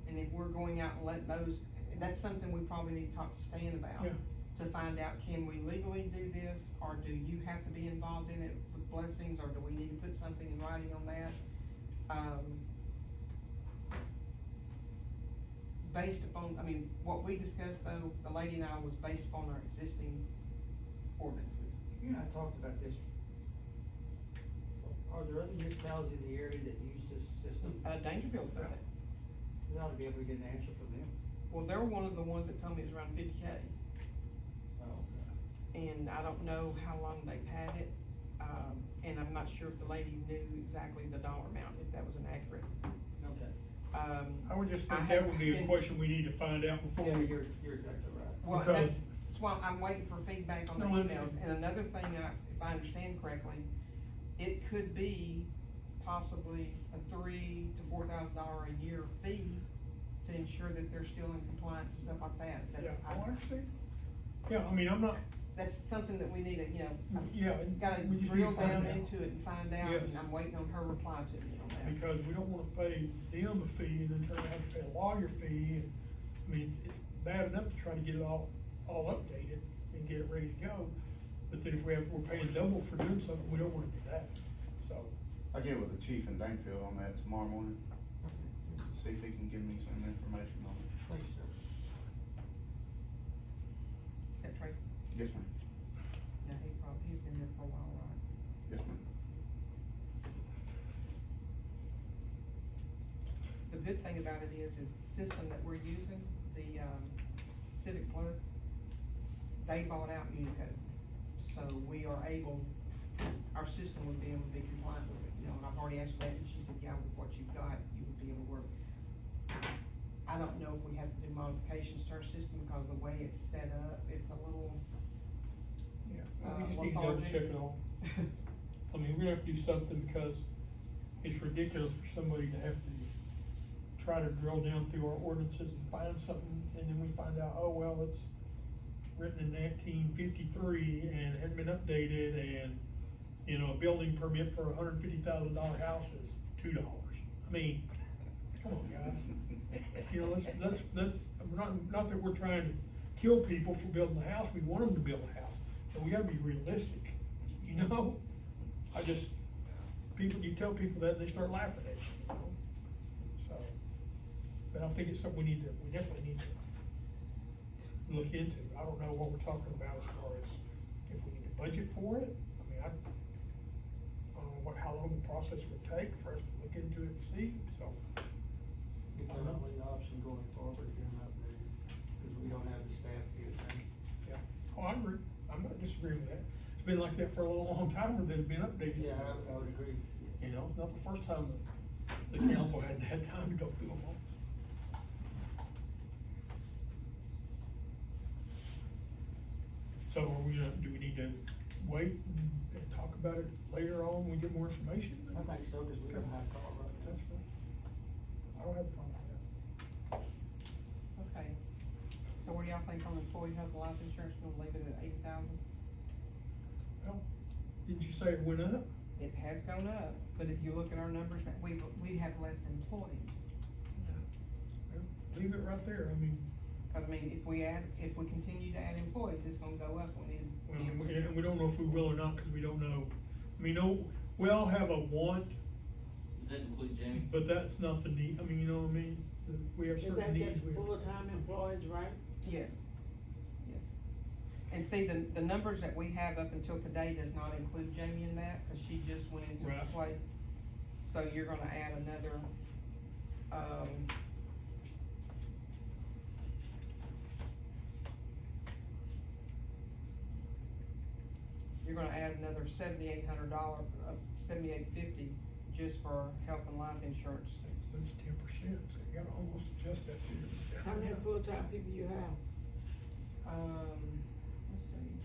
and if we're going out and letting those, that's something we probably need to talk to Stan about. Yeah. To find out, can we legally do this, or do you have to be involved in it with blessings, or do we need to put something in writing on that? Based upon, I mean, what we discussed though, the lady and I, was based upon our existing ordinances. You and I talked about this. Are there other municipalities in the area that use this system? Dangerfield does it. We ought to be able to get an answer from them. Well, they're one of the ones that told me it's around 50K. And I don't know how long they've had it, and I'm not sure if the lady knew exactly the dollar amount, if that was inaccurate. Okay. I would just I think that have would be a been- question we need to find out before Yeah, we. you're exactly right. Well, Because- that's why I'm waiting for feedback on the No, emails, and another thing, if I understand correctly, it could be possibly a $3,000 to $4,000 a year fee to ensure that they're still in compliance and stuff like that. Yeah, well, I see. Yeah, I mean, I'm not, That's something that we need to, yeah. gotta we just need drill to find down out. into it and find out, Yes. and I'm waiting on her reply to me on that. Because we don't wanna pay them a fee and then turn around and pay a lawyer fee, and, I mean, it's bad enough to try to get it all updated and get it ready to go. But then if we're paying double for doing something, we don't wanna do that, so. I'll get with the chief in Dankfield on that tomorrow morning, see if he can give me some information on it. Thanks, sir. That's right. Yes, ma'am. Yeah, he's been there for a while, right? Yes, ma'am. The good thing about it is the system that we're using, the, Civic Plus, they bought out Unicode. So we are able, our system would be able to be compliant with it, and I've already asked her that, and she said, yeah, with what you've got, you would be able to work. I don't know if we have to do modifications to our system, because the way it's set up, it's a little, Yeah, we just need to double check it all. I mean, we're gonna have to do something, because it's ridiculous for somebody to have to try to drill down through our ordinances and find something, and then we find out, oh, well, it's written in 1953 and it hasn't been updated, and, a building permit for $150,000 house is $2. I mean, come on, guys. Let's, not that we're trying to kill people for building a house, we want them to build a house, but we gotta be realistic, you tell people that, and they start laughing at you, so. But I think it's something we definitely need to look into. I don't know what we're talking about as far as if we need to budget for it. I mean, I don't know how long the process would take for us to look into it and see, so. It's our only option going forward here in update, because we don't have the staff here. Yeah, I agree. I'm not disagreeing with that. It's been like that for a long time where they've been updated. Yeah, I would agree. It's not the first time the council has had time to go through them all. So do we need to wait and talk about it later on when we get more information? I think so, because we don't have a call right now. That's fine. I don't have a problem with that. Okay. So what do y'all think on employee health and life insurance, gonna leave it at 80,000? Well, didn't you say it went up? It has gone up, but if you look at our numbers, we have less employees. Well, leave it right there, I mean. Cause I mean, if we continue to add employees, it's gonna go up, we need. Well, and we don't know if we will or not, because we don't know. I mean, we all have a want, Does that include Jamie? but that's not the need, I mean, you know what I mean? We have Is certain that needs. just we have- full-time employees, right? Yes, yes. And see, the numbers that we have up until today does not include Jamie in that, cause she just went into Right. place. So you're gonna add another, gonna add another $7,800, $7,850 just for health and life insurance. That's 10%, so you gotta almost adjust that figure. How many full-time people you have? Let's see.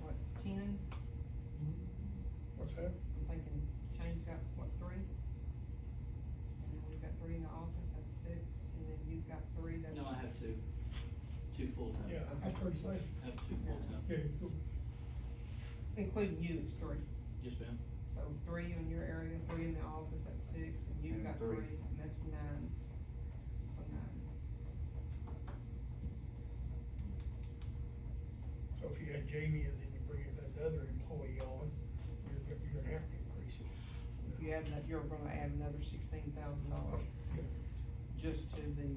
What, 10? What's that? I'm thinking Shane's got, what, 3? And then we've got 3 in the office, that's 6, and then you've got 3, that's. No, I have two full-time. Yeah, that's pretty safe. I have two full-time. Yeah, cool. Including you, it's 3. Yes, ma'am. So 3 in your area, 3 in the office, that's 6, and you've And got three. 3, and that's 9. So 9. So if you had Jamie and then you bring another employee on, you're gonna have to increase it. If you add that, you're gonna add another $16,000 Yeah, just to the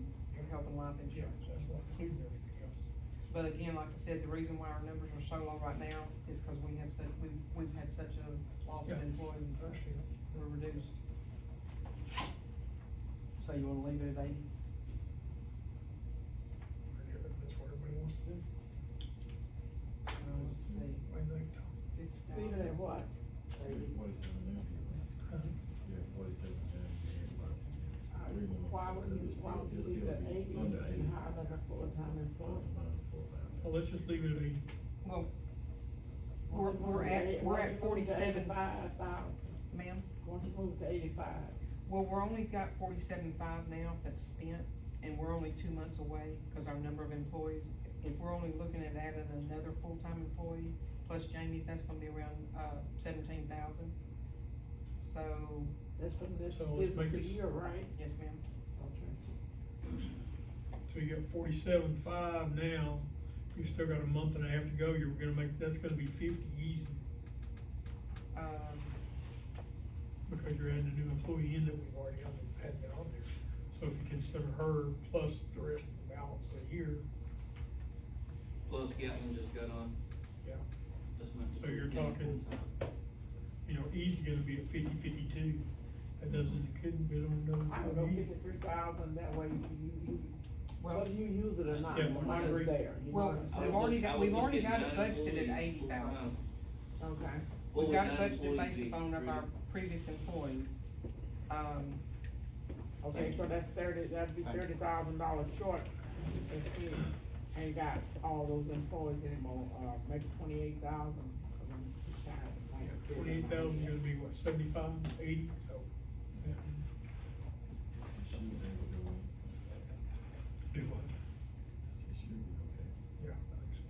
health and life yeah, insurance. that's not including everything else. But again, like I said, the reason why our numbers are so low right now is because we have such, we've had such a loss of Yeah, employees. I understand. We're reduced. So you wanna leave it at 80? That's what everybody wants to do. Let's see, What do you think, Tom? Leave it at what? Why wouldn't you leave it at 80 and hire like a full-time employee? Well, let's just leave it at 80. Well, we're at Why you move to 47, 85,000? ma'am. Why don't you move to 85? Well, we're only got 47.5 now that's spent, and we're only 2 months away, cause our number of employees, if we're only looking at adding another full-time employee, plus Jamie, that's gonna be around, 17,000. So, That's from this So let's fiscal make it- year, right? yes, ma'am. Okay. So you got 47.5 now, you still got a month and a half to go, you're gonna make, that's gonna be 50 easy, because you're adding a new employee in that we've already had been on there. So if you consider her plus the rest of the balance of the year, Plus Gatlin just got on yeah, this month. so you're talking, you know, easy gonna be at 50-52. That doesn't, it couldn't be on another. I don't know, 53,000, that way you, Well- whether you use it or not, Yeah, the I money's agree. there, you know Well, what I'm I saying? we've already got it was looking budgeted at nine 80,000. Okay. We've Fully got it nine budgeted employees based each, on of our Rudy. previous employees. Okay, so that's that'd be $30,000 short, that's it. Ain't got all those employees anymore, make it 28,000. 28,000 is gonna be what, 75, 80, so. yeah. Do what? Yeah, I think so.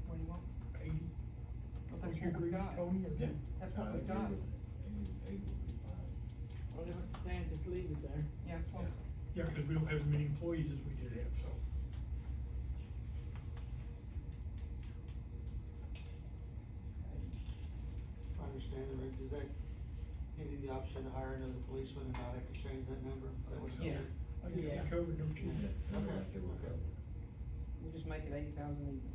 What do you want? 80. Well, Would that's you what agree, we've got. Tony, or? Yeah. That's what we've got. Well, then I'm saying just leave it there. Yeah, well, Yeah, because we don't have as many employees as we did have, so. If I understand it right, does that give you the option to hire another policeman and not have to change that number? Is that what you're Yeah. saying? I guess we covered number 2. Okay. we'll just make it 80,000 even.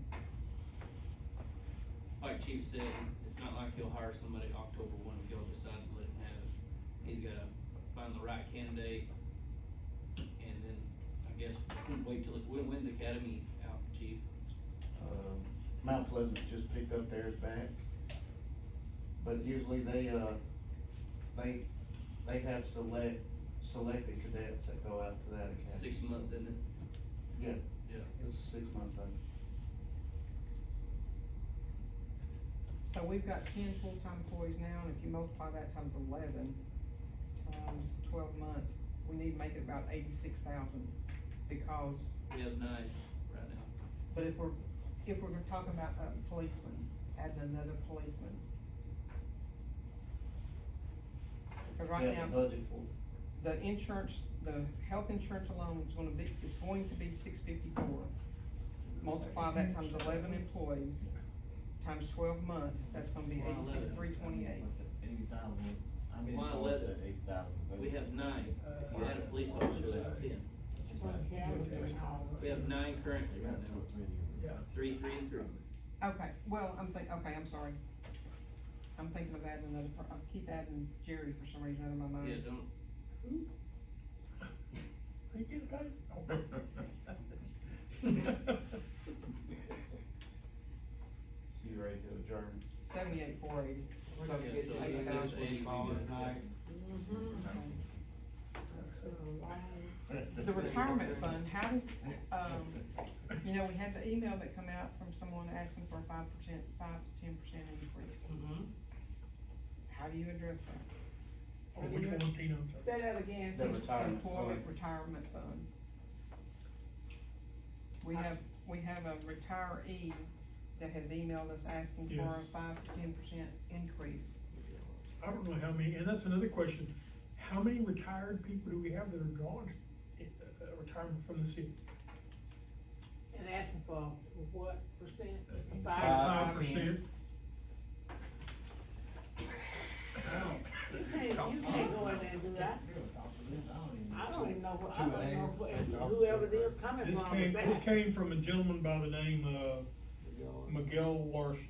Like Chief said, it's not like he'll hire somebody October 1 if y'all decide to let him have it. He's gotta find the right candidate, and then, I guess, wait till, when's the academy out, Chief? Mount Pleasant just picked up theirs back. But usually they have selected cadets that go out to that academy. 6 months, isn't it? Yeah, Yeah. it's a 6-month thing. So we've got 10 full-time employees now, and if you multiply that times 11, 12 months, we need to make it about 86,000, because, We have 9 right now. but if we're talking about a policeman, adding another policeman. Cause right Yeah, now, the budget for it. the insurance, the health insurance alone is going to be $654. Multiply that times 11 employees, times 12 months, that's gonna be Why 11? 8328. 80,000, I mean, Why it's 11? 80,000. We have 9. If you add a police officer, that's 10. We have 9 currently right now. Yeah. 3, 3, and 3. Okay, well, I'm sorry. I'm thinking of adding another, I keep adding Jerry for some reason out of my mind. Yeah, don't, They get paid. You ready to adjourn? 78,480. We're gonna get to $8,000 tonight. The retirement fund, how does, you know, we had the email that come out from someone asking for a 5% to 10% increase. How do you address that? Oh, which one, Tina? I'm sorry. Say that again. The retirement Employment fund. retirement fund. We have a retiree that has emailed us asking for a Yes. 5 to 10% increase. I don't know how many, and that's another question, how many retired people do we have that are drawing retirement from the city? And asking for what percent? 5%. You can't go in there and do that. I don't even know whoever it is coming This from. came, this came from a gentleman by the name of Miguel Larson.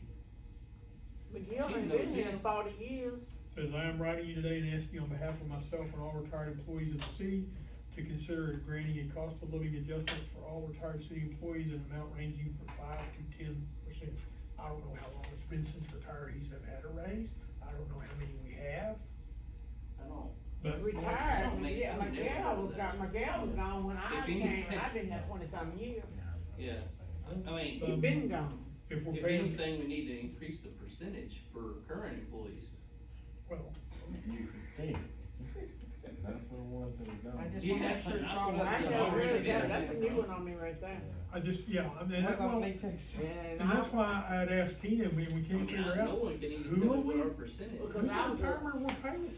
McGill ain't been here in 40 years. Says, I am writing you today and asking on behalf of myself and all retired employees of the city to consider granting a cost of living adjustment for all retired city employees in an amount ranging from 5 to 10%. I don't know how long it's been since retirees have had a raise. I don't know how many we have. But Retired, Miguel was gone when I came, and I've been there 20-something years. Yeah, I mean. He been gone. if we're If paying, anything, we need to increase the percentage for current employees. well, You can think. Not for the ones that are gone. I just Yeah, wanna make sure it's all I up I to never heard of date. that, that's a new one on me right there. I just, yeah, I mean, that's Well, why, me too. And and that's why I had asked Tina, we can't figure out, No one can even who tell are me what we? our percentage. Because Who's I was a- retirement we're paying?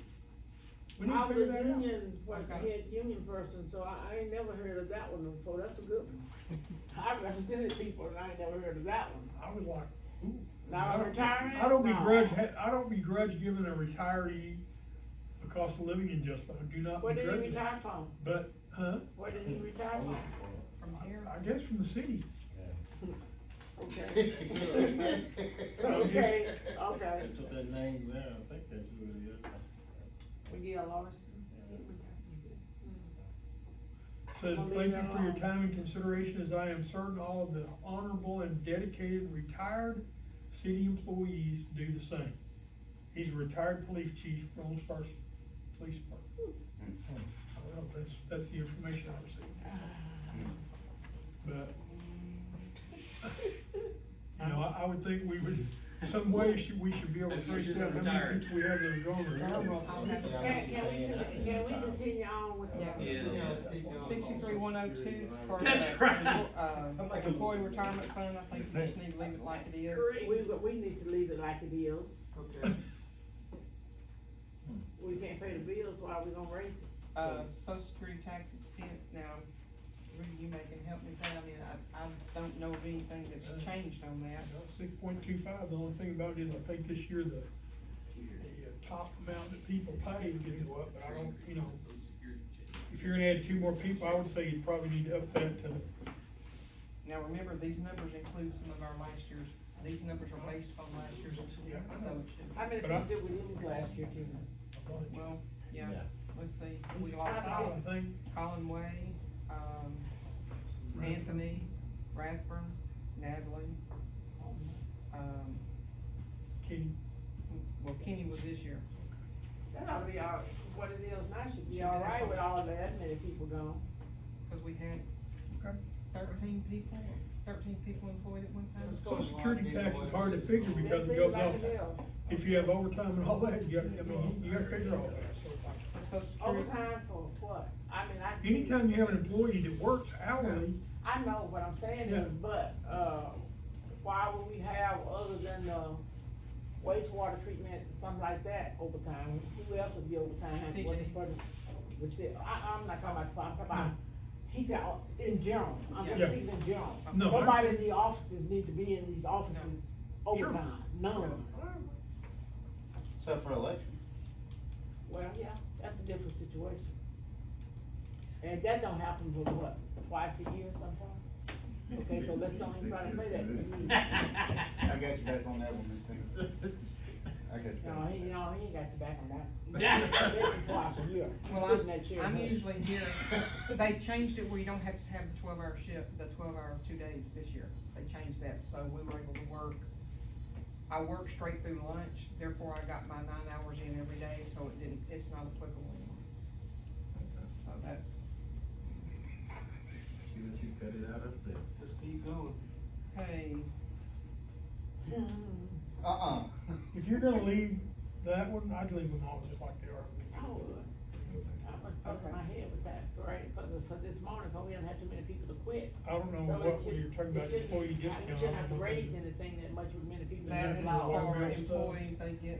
We need I to was figure a that out. union, Okay. head union person, so I ain't never heard of that one before, that's a good one. I represented people and I ain't never heard of that one. I was like, ooh. Now, I don't- retirement? I don't No. begrudge giving a retiree a cost of living adjustment, I do not Where did begrudge he it. retire from? But, Where did he retire from? From here. I guess from the city. Okay. Okay, Okay. That's what that name there, I think that's who it is. McGill Larson. Says, thank you for your time and consideration, as I am certain all of the honorable and dedicated retired city employees do the same. He's a retired police chief, Lone Star Police Department. I don't know, that's the information I received. But, you know, I would think we would, some way we should be able to trace down how many people we have that are going to retirement. Can we continue on with that? Yeah. 63,102 for That's right. employee retirement fund, I think we just need to leave it like it is. We need to leave it like it is. Okay. We can't pay the bills, why are we gonna raise it? Social security tax expense, now, Rudy, you may can help me with that, I mean, I don't know of anything that's changed on that. 6.25, the only thing about it is I think this year the top amount that people pay is gonna go up, but I don't, you know, if you're gonna add 2 more people, I would say you probably need to up that to, Now, remember, these numbers include some of our last year's, these numbers are based on last year's, so it should. How many But I- people did we lose last year, Tina? Well, yeah, let's see, we I lost think, Colin Way, Anthony, Rathburn, Natalie, Kenny, well, Kenny was this year. That ought to be all, what it is now should be all right with all that many people gone. Cause we had okay. 13 people employed at one time. Social security tax is hard to figure because it It goes seems like up. it is. If you have overtime and all that, you gotta figure all that, so. Social security, Overtime for what? I mean, Anytime you have an employee that works hourly, I know, what I'm saying Yeah. is, but, why would we have, other than, wastewater treatment, something like that, overtime? Who else would be overtime? TJ. What is for the, I'm not talking about, I'm talking about, he said, in general, I'm just Yeah. speaking in general. No, Nobody in the offices need to be in these offices Sure. overtime, none. Except for election. Well, yeah, that's a different situation. And that don't happen but what, twice a year sometimes? Okay, so let's don't even try to say that. I got you back on that one, Miss Tina. I got you. No, he ain't got to back him down. That's twice a year. Well, Sitting in that chair. I'm usually here, they changed it where you don't have to have the 12-hour shift, the 12-hour 2 days this year. They changed that, so we were able to work, I worked straight through lunch, therefore I got my 9 hours in every day, so it's not applicable anymore. So that's, See what you cut it out up there. Just keep going. hey, If you're gonna leave that one, I'd leave them all just like they are. I would. I was buzzing my head with that, right, for this morning, so we don't have too many people to quit. I don't know So what it you're talking about, shouldn't- employee We discount. shouldn't have to raise anything that much with many people. that is is water for bill stuff. employees, they get,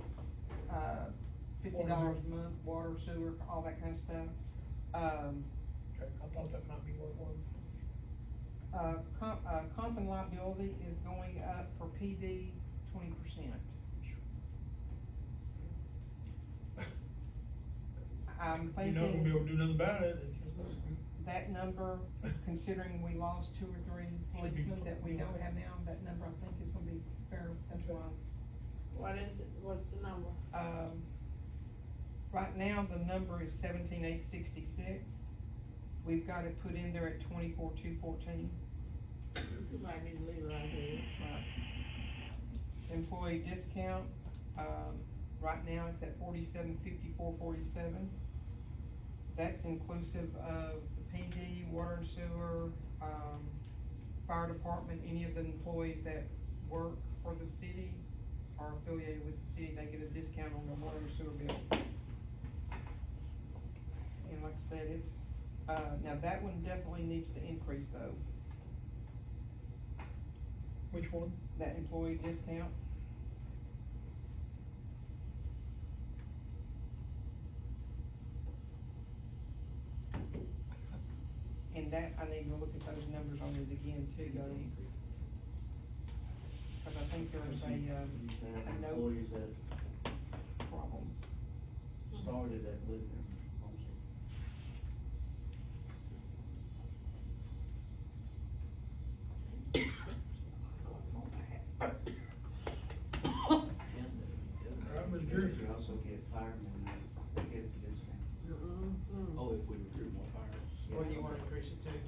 $50 a month, water, sewer, all that kind of stuff. Okay, I thought that might be what it was. Comp and liability is going up for PD 20%. I'm You're not gonna be able to do nothing about it, it's just. that number, considering we lost 2 or 3 policemen that we don't have now, that number I think is gonna be fair, that's why. What is it, what's the number? Right now, the number is 17,866. We've got it put in there at 24,214. You might need to leave it right here. Right. Employee discount, right now it's at 47,5447. That's inclusive of the PD, water and sewer, fire department, any of the employees that work for the city are affiliated with the city, they get a discount on their water and sewer bill. And like I said, it's, now that one definitely needs to increase though, Which one? that employee discount. And that, I need to look at those numbers on it again too, though. Cause I think there's a note Employees that problem. started at Livingston. You also get firemen, they get the discount. Oh, if we recruit more fire. Or you wanna increase it too?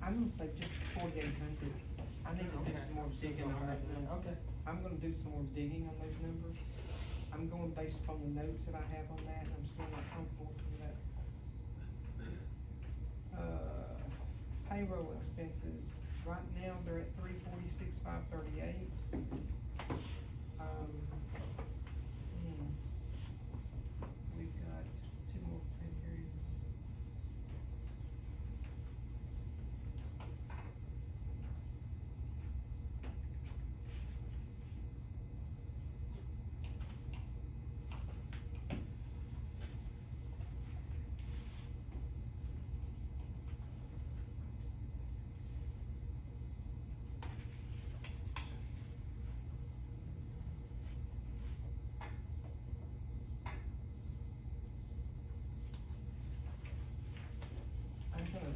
I'm gonna say just 4,800. I need to do some more digging on that number. Okay. I'm gonna do some more digging on those numbers. I'm going based upon the notes that I have on that, and I'm still not comfortable with that. Payroll expenses, right now, they're at 346,538. We've got 2 more pay periods. I'm gonna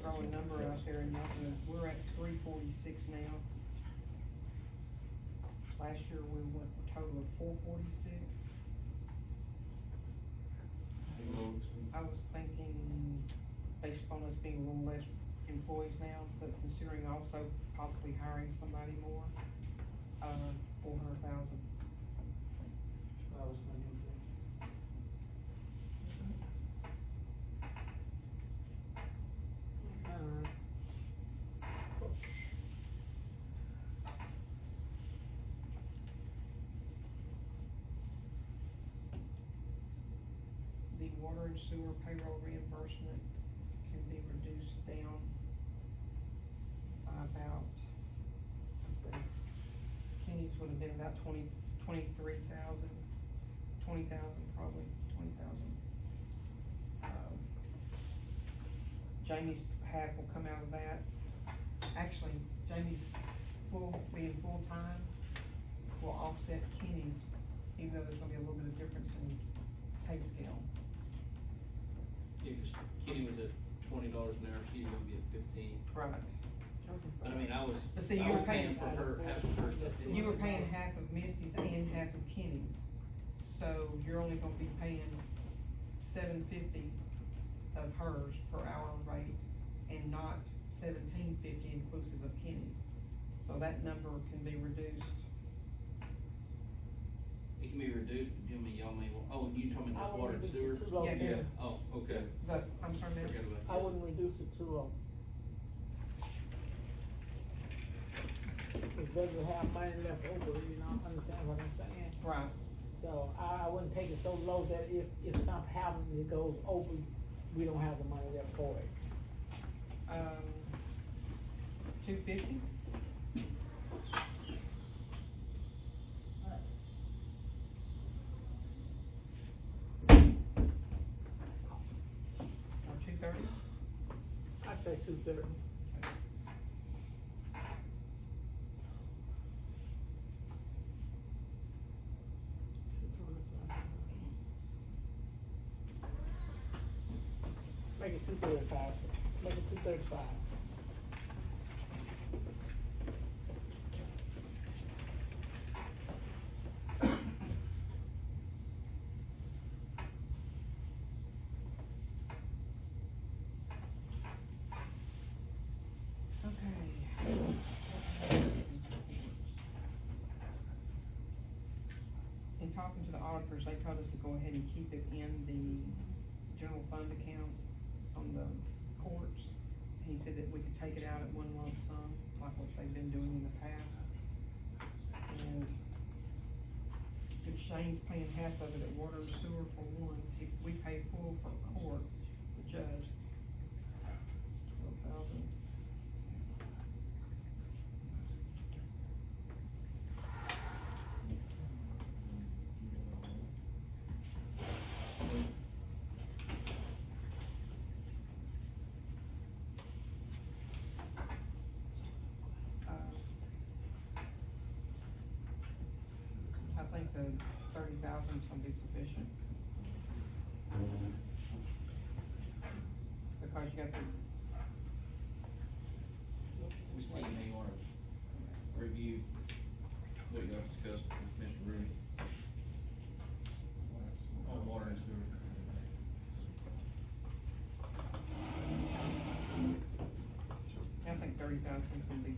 throw a number out there and we're at 346 now. Last year we went a total of 446. I was thinking, based upon us being a little less employees now, but considering also possibly hiring somebody more, 400,000. I was thinking too. The water and sewer payroll reimbursement can be reduced down by about, let's see, Kenny's would have been about 20,000 probably, 20,000. Jamie's half will come out of that. Actually, Jamie's being full-time will offset Kenny's, even though there's gonna be a little bit of difference in pay scale. Yeah, 'cause Kenny was at $20 an hour, he's gonna be at 15. Right. Okay, But I mean, I was But see, you were paying paying- for her, half of her stuff. anyway. You were paying half of Misty's and half of Kenny's, so you're only gonna be paying $7.50 of hers per hour rate, and not $17.50 inclusive of Kenny's. So that number can be reduced. It can be reduced, but Jimmy, y'all may, oh, you talking I about would water and reduce sewer? it too low. Yeah. Oh, okay. But, I'm sorry, ma'am? Forgot about I that. wouldn't reduce it too low. If they would have money left over, you know, understand what I'm saying? Right. So I wouldn't take it so low that if something happens, it goes over, we don't have the money left for it. $2.50? Or $2.30? I'd say 230. Make it 235, make it 235. In talking to the auditors, they told us to go ahead and keep it in the general fund account on the courts. He said that we could take it out at one lump sum, like what they've been doing in the past. And if Shane's paying half of it at water and sewer for one, if we pay full for court, the judge, 12,000. I think the 30,000 is gonna be sufficient. Because you got the, Steve, may you wanna review what y'all discussed with Mr. Rooney? On water and sewer. I think 30,000 is gonna be,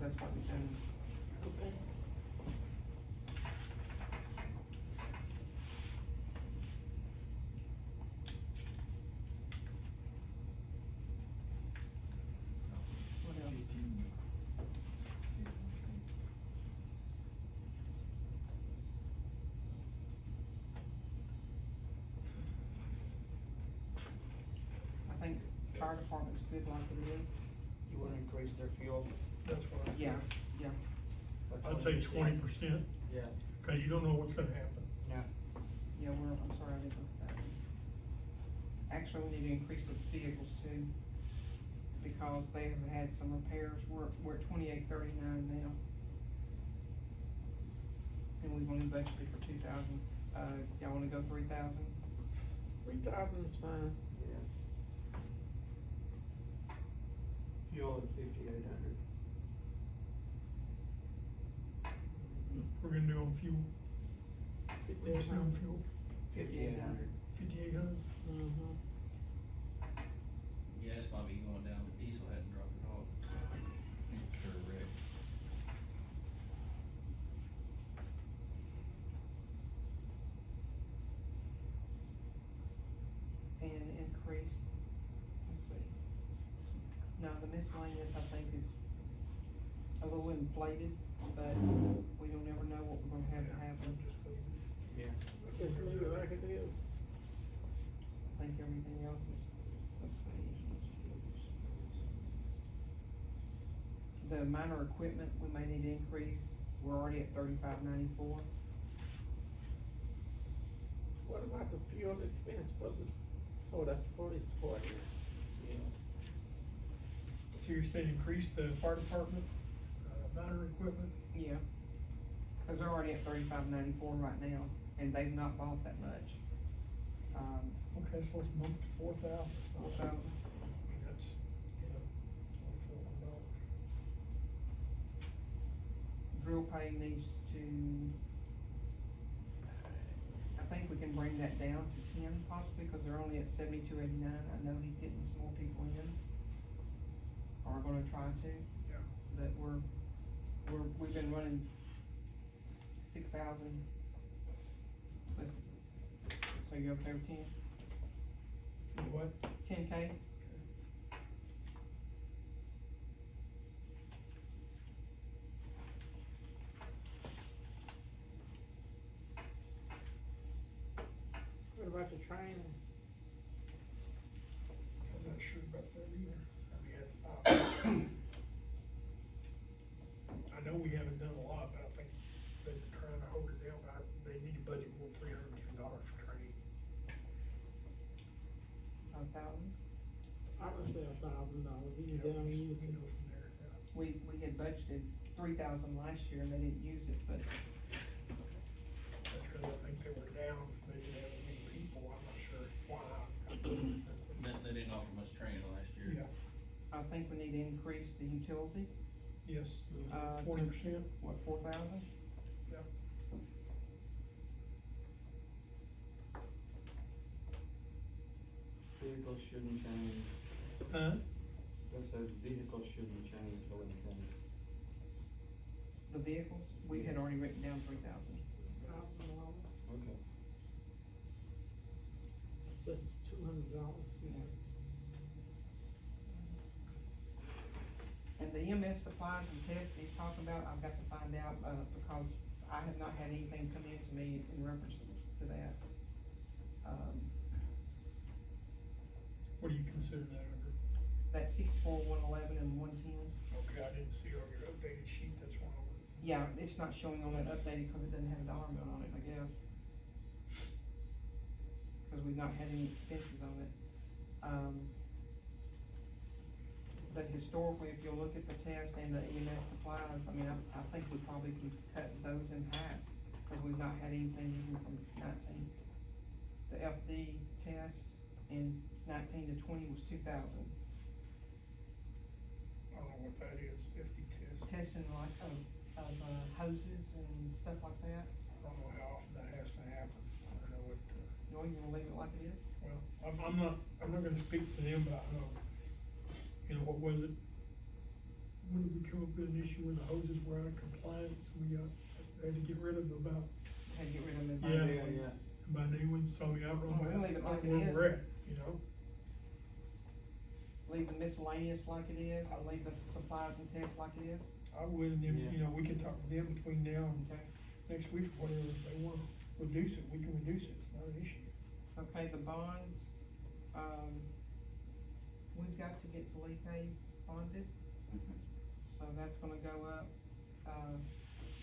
that's what we're doing. Okay. What else? I think fire department's good like it is. You wanna increase their fuel? That's what I Yeah, yeah. by I'd say 20%, Yeah, cause you don't know what's gonna happen. yeah. Yeah, I'm sorry, I didn't look at that one. Actually, we need to increase those vehicles too, because they have had some repairs, we're at 2839 now. And we've only budgeted for 2,000, y'all wanna go 3,000? 3,000 is fine. Yeah. Fuel at 5,800. We're gonna do on fuel. We're just doing fuel, 5,800. 5,800. Mm-hmm. Gas might be going down, but diesel hadn't dropped at all. Correct. And increase, let's see. No, the miscellaneous, I think, is a little inflated, but we don't ever know what we're gonna have to happen. Yeah. Just leave it like it is. I think everything else is, let's see. The minor equipment, we may need to increase, we're already at 3594. What about the fuel expense for the, oh, that's police department. Yeah. So you're saying increase the fire department, minor equipment? Yeah. Cause they're already at 3594 right now, and they've not bought that much. Okay, so let's bump to 4,000. $4,000. That's, you know, $24. drill pay needs to, I think we can bring that down to 10 possibly, cause they're only at 72.89. I know he's getting some more people in, or are gonna try to. Yeah. But we've been running 6,000. So you okay with 10? What? 10K? What about the training? I'm not sure about that either. I mean, I know we haven't done a lot, but I think they've been trying to hold it down, but they need to budget more than $310 for training. 5,000? I would say $1,000, you Yeah, don't we use can it. go from there, yeah. We had budgeted 3,000 last year and they didn't use it, but That's because I think they were down, they didn't have as many people, I'm not sure why. They didn't offer much training last year. Yeah, I think we need to increase the utility, yes, to, 20%, what, 4,000? yeah. Vehicles shouldn't change. Huh? That says vehicles shouldn't change or anything. The vehicles, we had already written down 3,000. Okay. Just $200, Yeah. And the EMS supplies and tests he's talking about, I've got to find out, because I have not had anything come in to me in reference to that. What do you consider that under? That 64, 111 and 110. Okay, I didn't see it on your updated sheet, that's why I was. Yeah, it's not showing on that updated because it doesn't have a dollar amount on it, I guess. Cause we've not had any expenses on it. But historically, if you look at the test and the EMS supplies, I mean, I think we probably can cut those in half, cause we've not had anything even from 19. The FD test in 19 to 20 was 2,000. I don't know what that is, 50 test. Testing like of hoses and stuff like that. I don't know how often that has to happen. I know what, You know, you gonna leave it like it is? well, I'm not gonna speak for them, but I know, you know, what was it? When did we come up with an issue when the hoses were out of compliance, we, had to get rid of about. Had to get rid of them. Yeah. Buy new ones, so I don't know Well, we'll leave it like it where is. we're at, you know? Leave the miscellaneous like it is, or leave the supplies and tests like it is? I would, and then, Yeah. you know, we can talk to them between now and Okay. next week, or whatever, if they wanna reduce it, we can reduce it, it's not an issue. Okay, the bonds, we've got to get Felipe bonded, so that's gonna go up,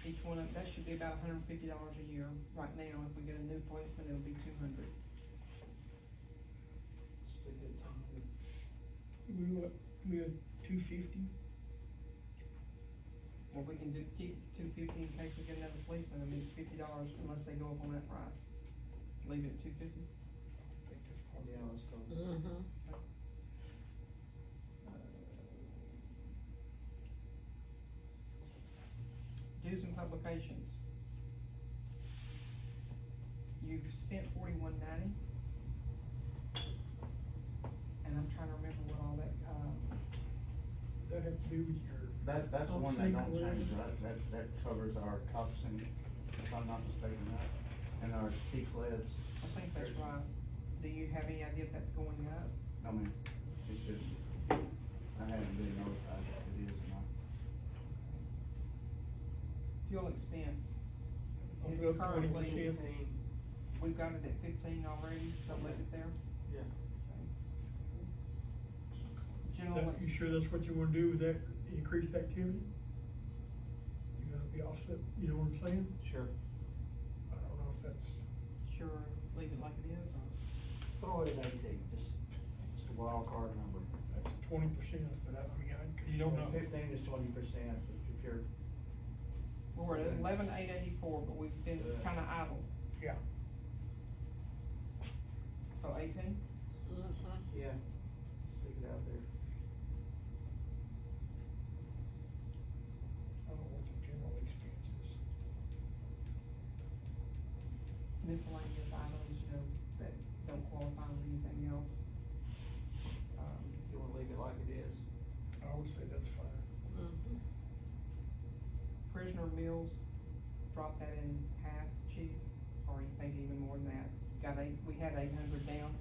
each one of, that should be about $150 a year. Right now, if we get a new policeman, it'll be 200. Stick it to We had 250, Well, we can keep 250 in case we get another policeman, I mean, it's $50 unless they go up on that price. Leave it at 250. I think that's probably. Yeah, let's go. Dues and publications. You've spent $41.90. And I'm trying to remember what all that, That have to do with your. That's the one that don't change, Right. right? That covers our copsing, if I'm not mistaken, right? And our key sleds. I think that's right. Do you have any idea if that's going up? I mean, it's just, I haven't been notified if it is or not. Fuel expense. I'll It's go up currently, 20%. we've got it at 15 already, so leave it there. Yeah. General, You sure that's what you wanna do with that increased activity? You gotta be offset, you know what I'm saying? Sure. I don't know if that's. sure, leave it like it is, or? Throw it at 18, just a wild card number. That's 20%, but I mean, cause you don't know. 15 to 20%, if you're. We're at 11,884, but we've been kinda idle, Yeah. so 18? Yeah. Stick it out there. I don't know what the general expense miscellaneous items, you know, that don't qualify with anything else. You wanna leave it like it is? I would say that's fine. Mhm. Prisoner meals, drop that in half, chief, or you think even more than that? We had 800 down,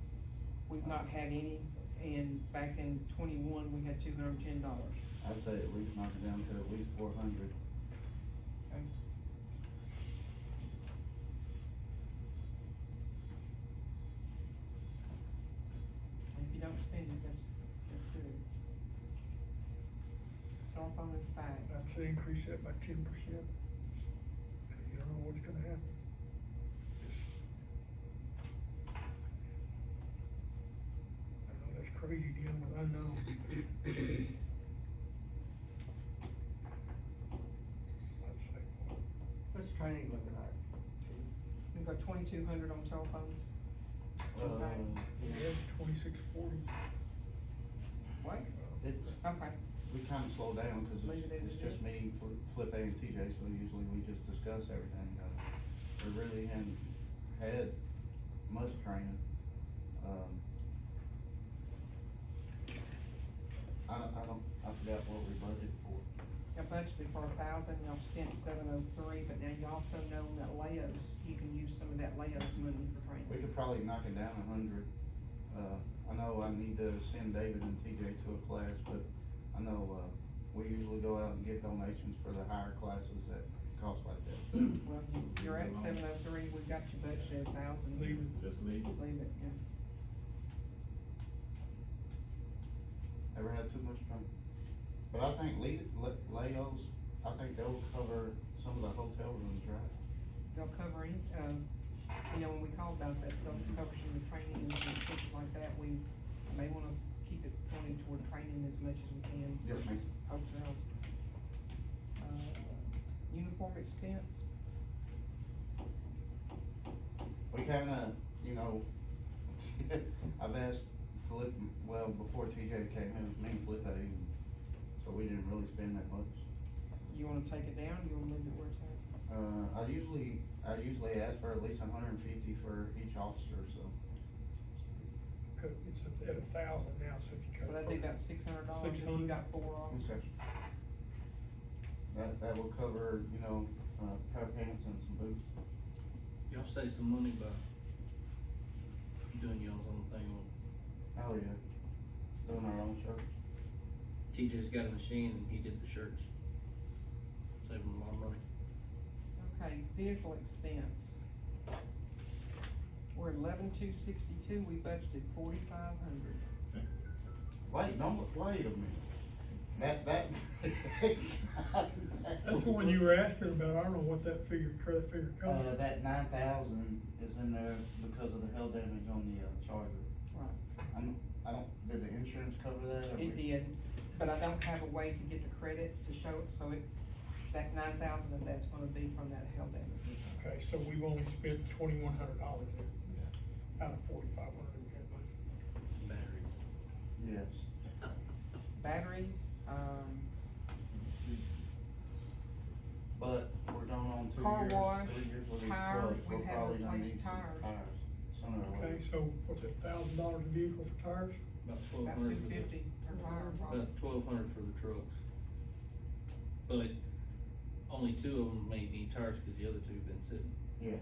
we've not had any, and back in 21, we had $210. I'd say at least knock it down to at least 400. Okay. If you don't spend it, that's good. Cell phone is back. I'd say increase that by 10%. You don't know what's gonna happen. I know that's crazy dealing with unknown. I'd say, What's training looking like? We've got 2,200 on cell phones. yeah, 2640. What? It's, Okay. we kinda slow down, cause Leave it as it's it just is. me, Flip A and TJ, so usually we just discuss everything. We really haven't had much training. I forgot what we budgeted for. Y'all budgeted for 1,000, y'all spent 703, but now you also know that Leo's, you can use some of that Leo's money for training. We could probably knock it down 100. I know I need to send David and TJ to a class, but I know, we usually go out and get donations for the higher classes that cost like that. Well, you're at 703, we've got you budgeted 1,000. Leave it. Just leave it. Leave it, yeah. Ever had too much fun? But I think Leo's, I think they'll cover some of the hotel rooms, right? They'll cover any, you know, when we call about that, they'll cover some of the training and things like that. We may wanna keep it pointed toward training as much as we can. Yes, ma'am. Hotels. Uniform expense, We kinda, you know, I've asked Flip, well, before TJ came, it was me and Flip A, and so we didn't really spend that much. you wanna take it down, you wanna leave it where it's at? I usually ask for at least 150 for each officer, so. It's at 1,000 now, so if you cut. So that'd be about $600 if you got 4 officers. Okay. That will cover, you know, pair of pants and some boots. Y'all save some money by doing y'all's own thing on. Oh, yeah. Doing our own shirts. TJ's got a machine and he did the shirts. Saving a lot of money. Okay, vehicle expense. We're at 11,262, we budgeted 4,500. Wait a minute. That. That's the one you were asking about, I don't know what that figure covers. That 9,000 is in there because of the hail damage on the, Charger. Right. Did the insurance cover that? or It we- did, but I don't have a way to get the credit to show it, so that 9,000 of that's gonna be from that hail damage. Okay, so we've only spent $2,100 there, out of 4,500 we had budgeted. Batteries. Yes. Batteries, But we're going on 2 Car years, wash, 3 years with these tires, trucks, we've we're had to probably gonna replace need some tires. tires sooner or Okay, later. so what's it, $1,000 a vehicle for tires? About about 1,200 for the. 250 per tire, probably. About 1,200 for the trucks. But only 2 of them may need tires cause the other 2 been sitting. Yeah.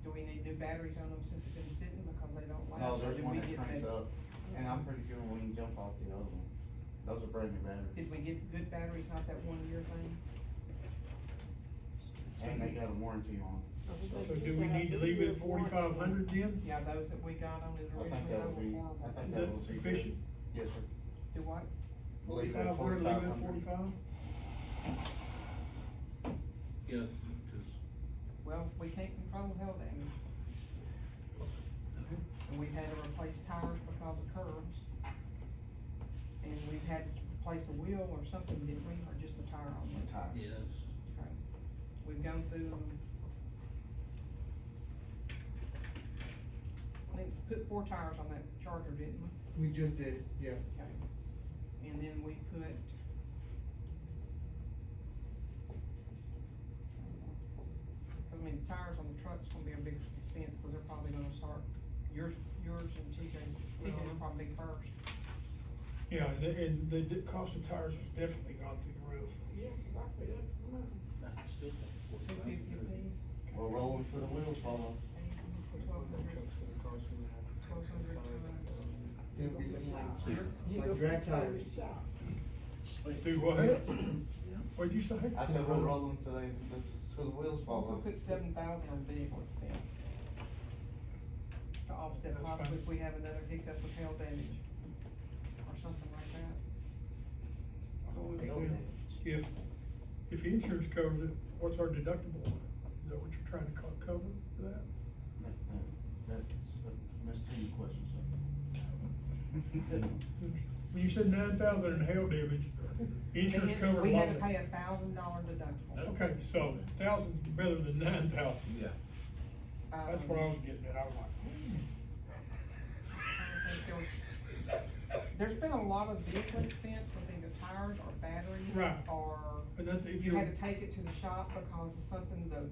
Do we need new batteries on them since they've been sitting because they don't last? No, or there's did one we that get cranks that- up, and I'm pretty sure we can jump off the other one. Those are brand new batteries. Did we get good batteries, not that 1-year thing? And they got a warranty on them. So do we need to leave it at 4,500 then? Yeah, those that we got on his I think original, that they would were be, horrible. I think Is that that would be good. sufficient? Yes, sir. Do what? Leave it at 4,500, leave it at 4,500. 45? Yeah, cause Well, we can't control hail damage. And we've had to replace tires because of curves. And we've had to replace a wheel or something, didn't we, or just a tire on it? Tires. yes. Okay. We've gone through, I think, put 4 tires on that Charger, didn't we? We just did, yeah. Okay. And then we put, I mean, tires on the truck's gonna be a big expense, cause they're probably gonna start, yours and TJ's will probably be first. Yeah, and the cost of tires has definitely gone through the roof. Yeah, 'cause I paid up for mine. That's still $250 a piece. We're rolling for the wheels fall off. For $1,200 It'll be You go drag to tires. the shop. Do what? What'd you say? I said we're rolling till the wheels fall We'll off. put 7,000 on vehicle expense. To offset That's possibly fine. if we have another hiccup with hail damage, or something like that. If the insurance covers it, what's our deductible? Is that what you're trying to cover for that? That's two questions, When you said 9,000 in hail damage, insurance Then covered a we lot had of to pay that. $1,000 deductible. Okay, so 1,000 is better than 9,000. Yeah. That's what I was getting at, I was like, I think there's been a lot of vehicle expense with either tires or batteries. Right. Or But that's if you you're. had to take it to the shop because of something, the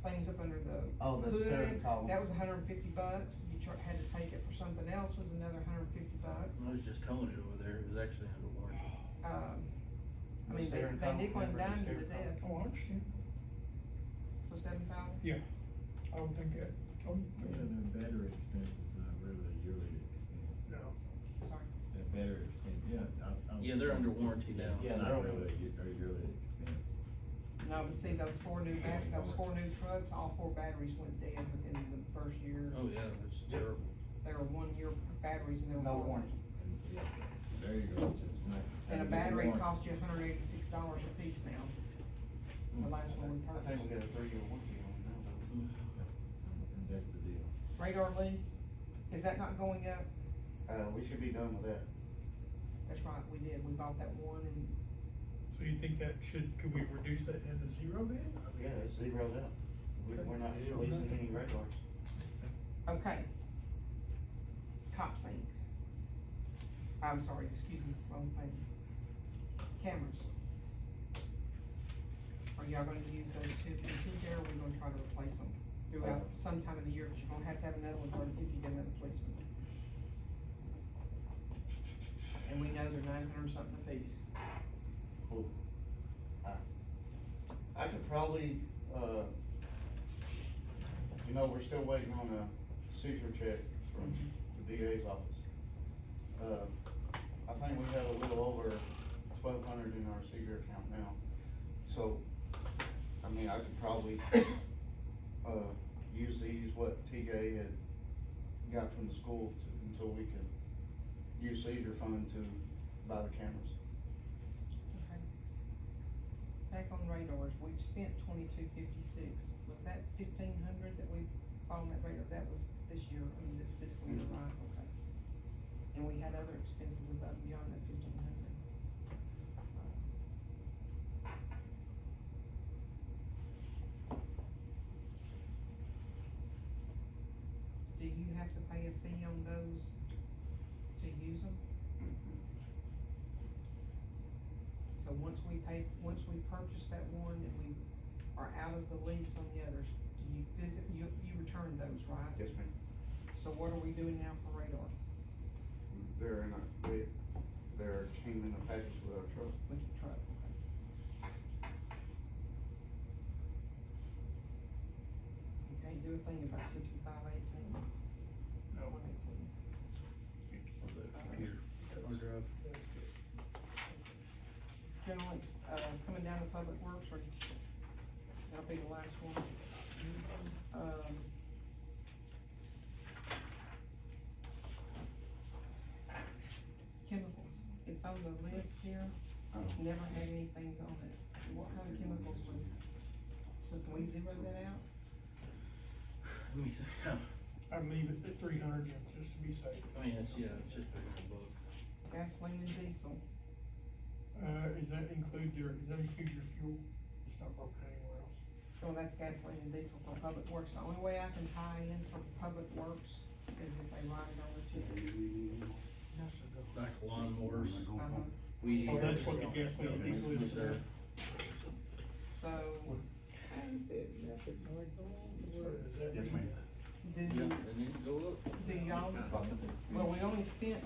things up under the Oh, the hood, steering column. that was $150. You had to take it for something else, was another $150. I was just towing it over there, it was actually under warranty. I The mean, they steering column, nickel and remember the dime you to steering death. Oh, I understand. So 7,000? Yeah, I would think that. That battery expense is not really a yearly expense. No. Sorry. That battery expense, Yeah, they're under warranty now. Yeah, Not they're really a yearly expense. No, but see, those four new trucks, all four batteries went dead within the first year. Oh, yeah, that's terrible. They were 1 year batteries and they were. No warranty. Yeah, there you go. It's not- And a battery costs you $186 a piece now. The last one we I purchased. think we got a 3-year warranty on it now, though. And that's the deal. Radar leak, is that not going up? We should be done with that. That's right, we did, we bought that one and, So you think that could we reduce that down to zero then? Yeah, it's zeroed out. We're not leasing any radars. okay. Cop sync. I'm sorry, excuse me, wrong page. Cameras. Are y'all gonna use those two in TJ, or are we gonna try to replace them throughout some time of the year, because you're gonna have to have another one for if you get another policeman? And we know they're 900 something a piece. Cool. I could probably, we're still waiting on a seizure check from the DA's office. I think we have a little over 1,200 in our seizure account now. So, I mean, I could probably, use what TJ had got from the school until we could use seizure fund to buy the cameras. Okay. Back on radars, we've spent $22.56, was that 1,500 that we bought on that radar, that was this year, this fiscal year, right, okay. And we had other expenses above and beyond that 1,500. Do you have to pay a fee on those to use them? So once we purchase that one and we are out of the lease on the others, you return those, right? Yes, ma'am. So what are we doing now for radar? They're came in a package with our truck. With the truck, okay. You can't do a thing about 6518. No. 118. Here, hard drive. General, coming down to Public Works, or that'll be the last one. Chemicals, it's on the list here, never had anything on it. What kind of chemicals so can we zero that out? Let me see, I'd leave it at 300 just to be safe. I mean, it's just $300. Gasoline and diesel. Does that include your fuel? It's not broken anywhere else. So that's gasoline and diesel for Public Works. The only way I can tie in for Public Works is if they write it on the ticket. Like lawnmowers, Uh-huh. weed Oh, eaters. that's what the gasoline and diesel is. Yes, sir. So, I said, nothing going on. Yes, ma'am. Do, Yeah, they need to go up. do y'all, well, we only spent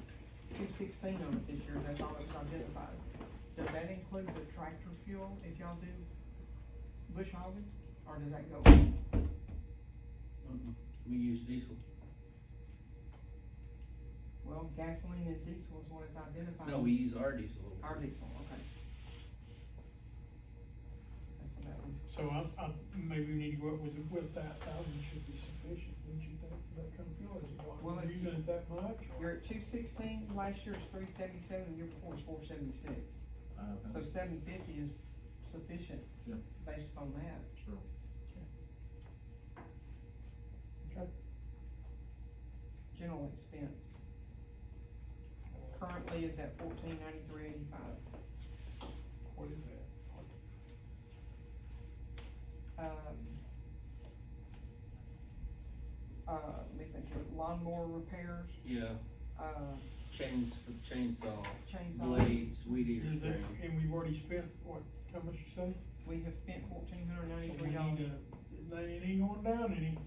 216 on it this year, that's all that's identified. Does that include the tractor fuel if y'all do bush hogging, or does that go? We use diesel. Well, gasoline and diesel is what is identified. No, we use our diesel. Our diesel, okay. That's what that was. So maybe we need to go up with that thousand should be sufficient, wouldn't you think, for that kind of fuel, is it, Well, are you using it that much? or- You're at 216, last year's 377, the year before was 476. So 750 is sufficient Yeah. based on that. Sure. Okay. General expense currently is at 1493.85. What is that? Let me think here, lawnmower repairs, Yeah, chainsaw, chainsaw. blades, weed eater Is that, string. and we've already spent, what, how much you say? We have spent So we $1,493. need to, it ain't going down any.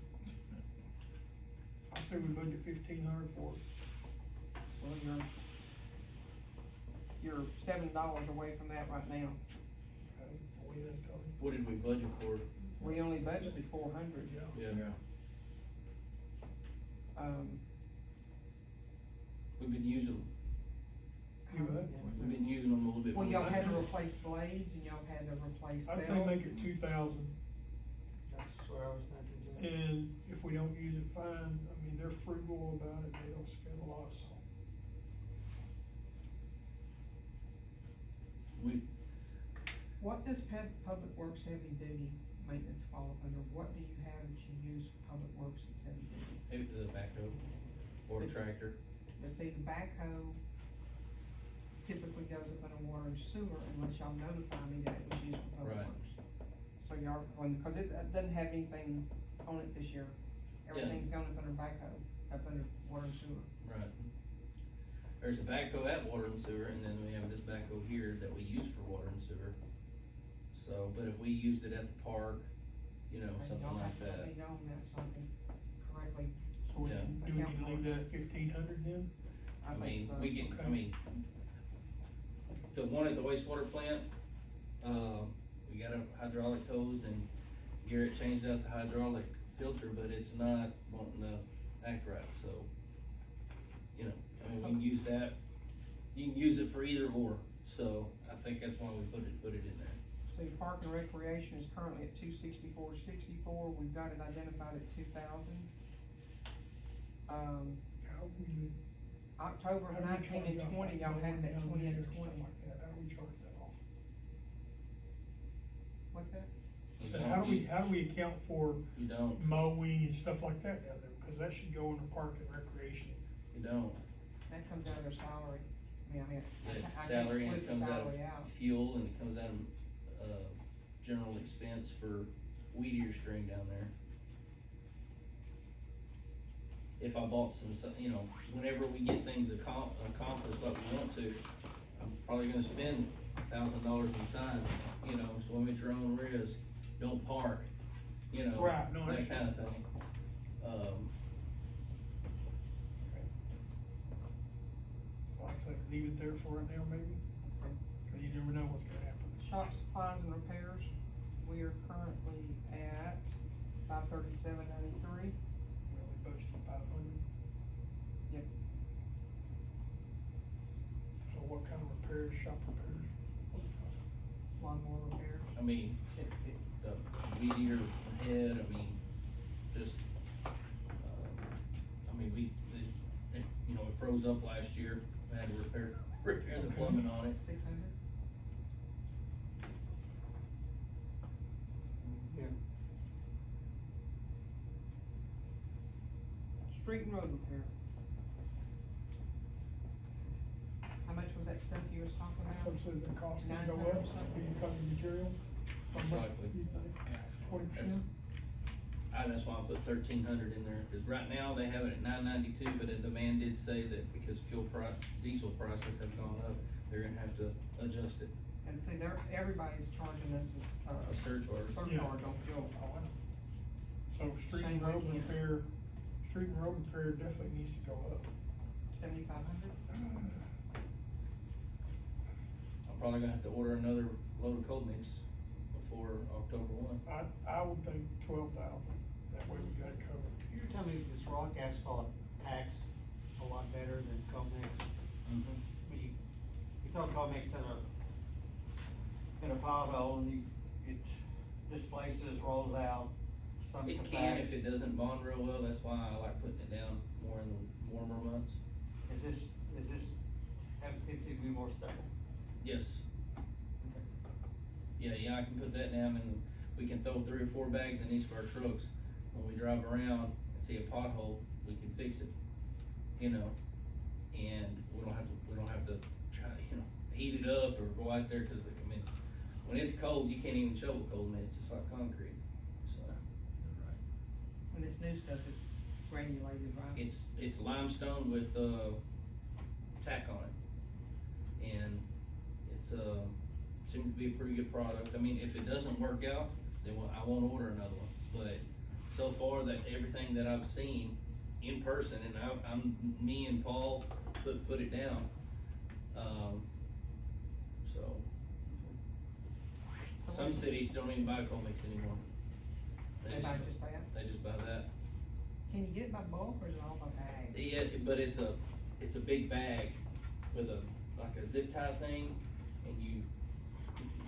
I say we budget 1,500 for it. Well, you're $7 away from that right now. Okay, we didn't tell you. What did we budget for? We only budgeted 400. Yeah. Um, We've been using them. You what? We've been using them a little bit more. well, y'all had to than- replace blades and y'all had to replace I'd say belts. make it 2,000, That's where I was thinking too. and if we don't use it, fine, I mean, they're frugal about it, they don't spend a lot, so. We, What does Public Works heavy duty maintenance fall under? What do you have that you use for Public Works that's heavy duty? maybe the backhoe or the tractor. But see, the backhoe typically goes up under water and sewer unless y'all notify me that it was used for Public Right. Works. So y'all, cause it doesn't have anything on it this year. Everything's going up under backhoe, up under water and sewer. Right. There's a backhoe at water and sewer, and then we have this backhoe here that we use for water and sewer. So, but if we used it at the park, you know, Okay, something y'all like have to let that. me know on that so I can correctly. So we Yeah. can, do we need to leave that at 1,500 then? I think mean, so. we can, I Okay. mean, the one at the wastewater plant, we got a hydraulic hose and Garrett changed out the hydraulic filter, but it's not wanting to act right, so, you know, I mean, we can use that, you can use it for either or, so I think that's why we put it in there. See, Park and Recreation is currently at 264.64, we've got it identified at 2,000. How we, October how do we 19 charge and off 20, like y'all had mowing that down 20 there and or 20. something like that, how do we charge that off? What's that? You So don't how get- do we account for You don't, mowing and stuff like that down there, because that should go into Park and Recreation. you don't. That comes out of their salary. I can't That split salary, and the it comes out salary of out. fuel, and it comes out of, general expense for weed eater string down there. If I bought some, you know, whenever we get things accomplished like we want to, I'm probably gonna spend $1,000 in signs, you know, swim at your own risk, don't park, you know, Right, no, I that kind of understand. thing. So I say leave it there for right now, maybe, Okay. because you never know what's gonna happen. Shop supplies and repairs, we are currently at 537.93. We only budgeted 500. Yep. So what kind of repairs, shop repairs? Lawnmower repairs. I mean, the weed eater head, I mean, just, I mean, you know, it froze up last year, I had to repair the plumbing on it. 600. Yeah. Street and road repair. How much was that stuff you was talking about? Some said the cost would go 900 up, something? do you cover material? How much Likely. do you think? 20%? That's why I put 1,300 in there, cause right now they have it at $9.92, but the man did say that because diesel prices have gone up, they're gonna have to adjust it. And see, everybody's charging us A surcharge. surcharge on fuel. So street and Same road weekend. repair, street and road repair definitely needs to go up. 7,500? I'm probably gonna have to order another load of cold mix before October 1. I would think 12,000, that way we got it covered. You're telling me this rock asphalt packs a lot better than Comex? When you throw Comex in a pothole and it displaces, rolls out, some It comes can back. if it doesn't bond real well, that's why I like putting it down more in the warmer months. Is this, have the to be more stable? Yes. Yeah, I can put that down and we can throw 3 or 4 bags in each of our trucks. When we drive around and see a pothole, we can fix it, you know, and we don't have to try to, heat it up or go out there, cause I mean, when it's cold, you can't even shovel cold mix, it's like concrete, so. And this new stuff is granulated, right? It's limestone with, tack on it. And it's, seems to be a pretty good product. I mean, if it doesn't work out, then I won't order another one. But so far, that everything that I've seen in person, and me and Paul put it down. So. Some cities don't even buy cold mix anymore. They buy just that? They just buy that. Can you get it by bulk or is it all by bag? Yeah, but it's a big bag with like a zip tie thing, and you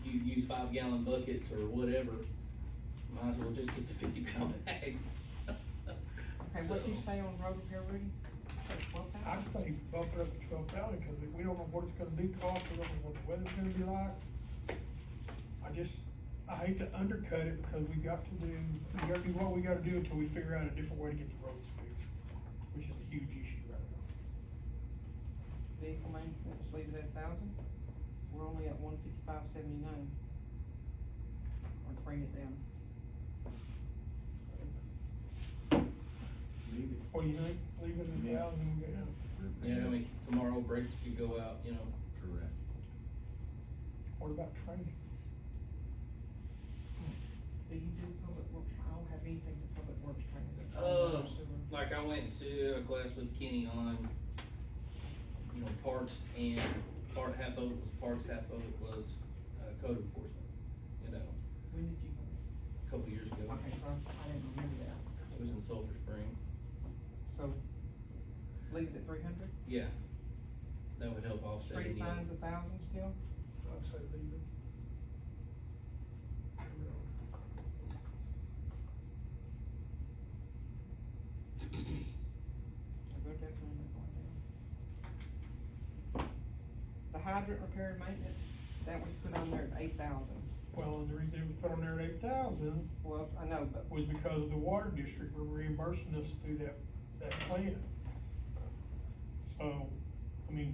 use 5-gallon buckets or whatever, might as well just get the 50-pound bag. Okay, what you say on road repair, Rudy? I say bump it up to 12,000, cause we don't know what it's gonna be cost, we don't know what the weather's gonna be like. I hate to undercut it, because we gotta do what we gotta do until we figure out a different way to get the roads fixed, which is a huge issue right now. Vehicle maintenance, leave it at 1,000? We're only at 155.79. Or bring it down. Leave it. What do you think? Leave it at 1,000 and go down? Yeah, I mean, tomorrow brakes could go out, Correct. What about training? Do you do public works? I don't have anything for public works training. Like I went to a class with Kenny on, parks, and half of it was parks, half of it was, code enforcement, When did you go? a couple years ago. Okay, so I didn't remember that. It was in Sulphur Spring. So, leave it at 300? Yeah. That would help offset any. Street signs 1,000 still? I'd say leave it. We're definitely not going down. The hydrant repair and maintenance, that was put on there at 8,000. Well, and the reason it was put on there at 8,000 Well, I know, but. was because of the water district were reimbursing us through that plan. So, I mean,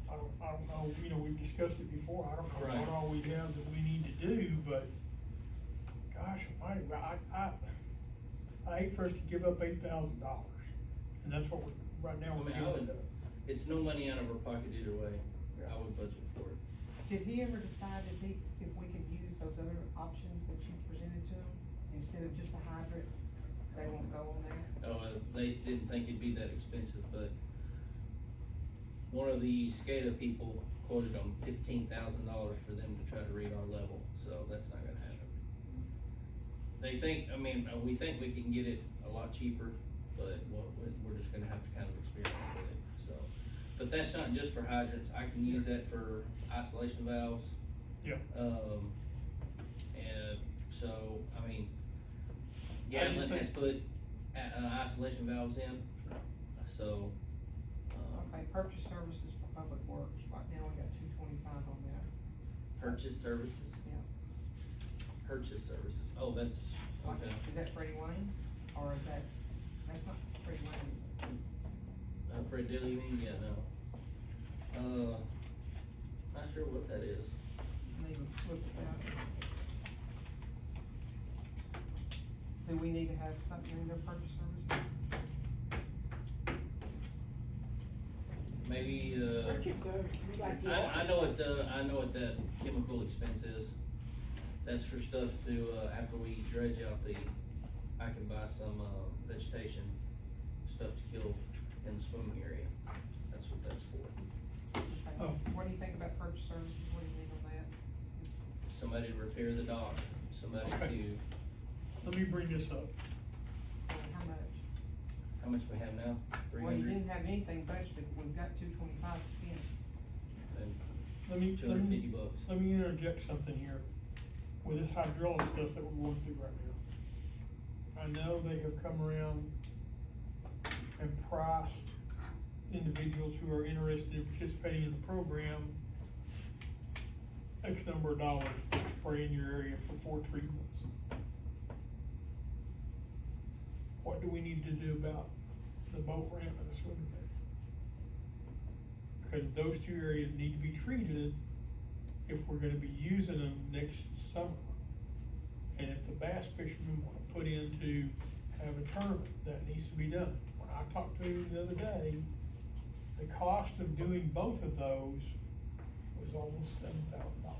I don't know, we've discussed it before, I don't know Right. what all we have that we need to do, but gosh, I hate for us to give up $8,000, and that's what right now we're giving up. It's no money out of our pocket either way. I would budget for it. Did he ever decide if we could use those other options that you presented to him, instead of just a hydrant? They won't go on that? They didn't think it'd be that expensive, but one of the SCADA people quoted them $15,000 for them to try to read our level, so that's not gonna happen. They think, we think we can get it a lot cheaper, but we're just gonna have to kind of experiment with it, so. But that's not just for hydrants, I can use that for isolation valves. Yeah. And so, Gatlin has put, isolation valves in, so. Okay, purchase services for public works, right now we got 225 on that. Purchase services? Yeah. Purchase services, oh, that's, Like, okay. is that Freddie Wayne, or is that's not Freddie Wayne, is it? Fred Daly, you mean? Yeah, no. Not sure what that is. Need to look at that. Do we need to have something in their purchase services? Maybe, budget, sir, we like to. I know what the chemical expense is. That's for stuff to, after we dredge out I can buy some, vegetation, stuff to kill in the swimming area. That's what that's for. Okay. Oh. What do you think about purchase services, what do you think on that? Somebody to repair the dock, somebody Okay. to, Let me bring this up. How much? how much we have now? Well, you 300? didn't have anything budgeted, we've got $225 to spend. And Let me $250. let me interject something here with this hydraulic stuff that we're going through right now. I know they have come around and priced individuals who are interested in participating in the program X number of dollars to spray in your area for 4 treatments. What do we need to do about the boat ramp and the swimming area? Because those 2 areas need to be treated if we're gonna be using them next summer. And if the bass fishermen wanna put in to have a tournament, that needs to be done. When I talked to him the other day, the cost of doing both of those was almost $7,000.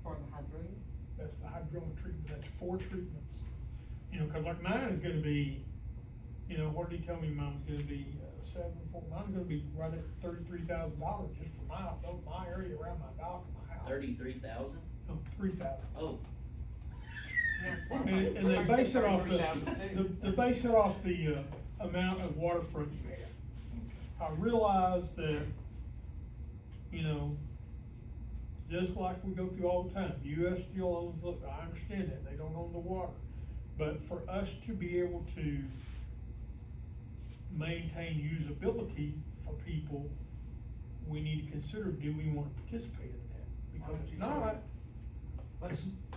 For the hydraulic? That's the hydraulic treatment, that's 4 treatments. You know, 'cause like mine is gonna be, you know, what did he tell me mine was gonna be, mine's gonna be right at $33,000 just for my area around my dock and my house. 33,000? No, 3,000. Oh. And they base it off they base it off the, amount of waterfront you have. I realize that, you know, just like we go through all the time, US still owns, look, I understand that, they don't own the water. But for us to be able to maintain usability for people, we need to consider, do we wanna participate in that? Because if not,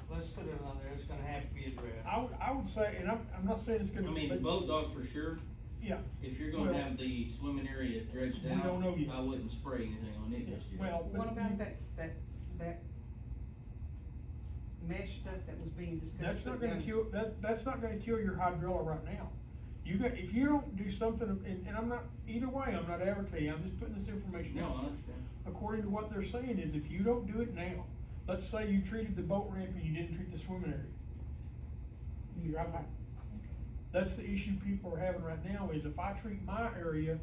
Let's put it on there, it's gonna have to be addressed. I would say, and I'm not saying it's I gonna. mean, the boat dock for sure. Yeah. If you're gonna Well, have the swimming area dredged we out, don't know yet. I wouldn't spray anything on it this year. Well, What but about you- that mesh stuff that was being discussed? That's not put gonna down? kill, that's not gonna kill your hydrilla right now. If you don't do something, and I'm not, either way, I'm not advocating, I'm just putting this information No, out. I understand. According to what they're saying is, if you don't do it now, let's say you treated the boat ramp and you didn't treat the swimming area, you're out. That's the issue people are having right now, is if I treat my area,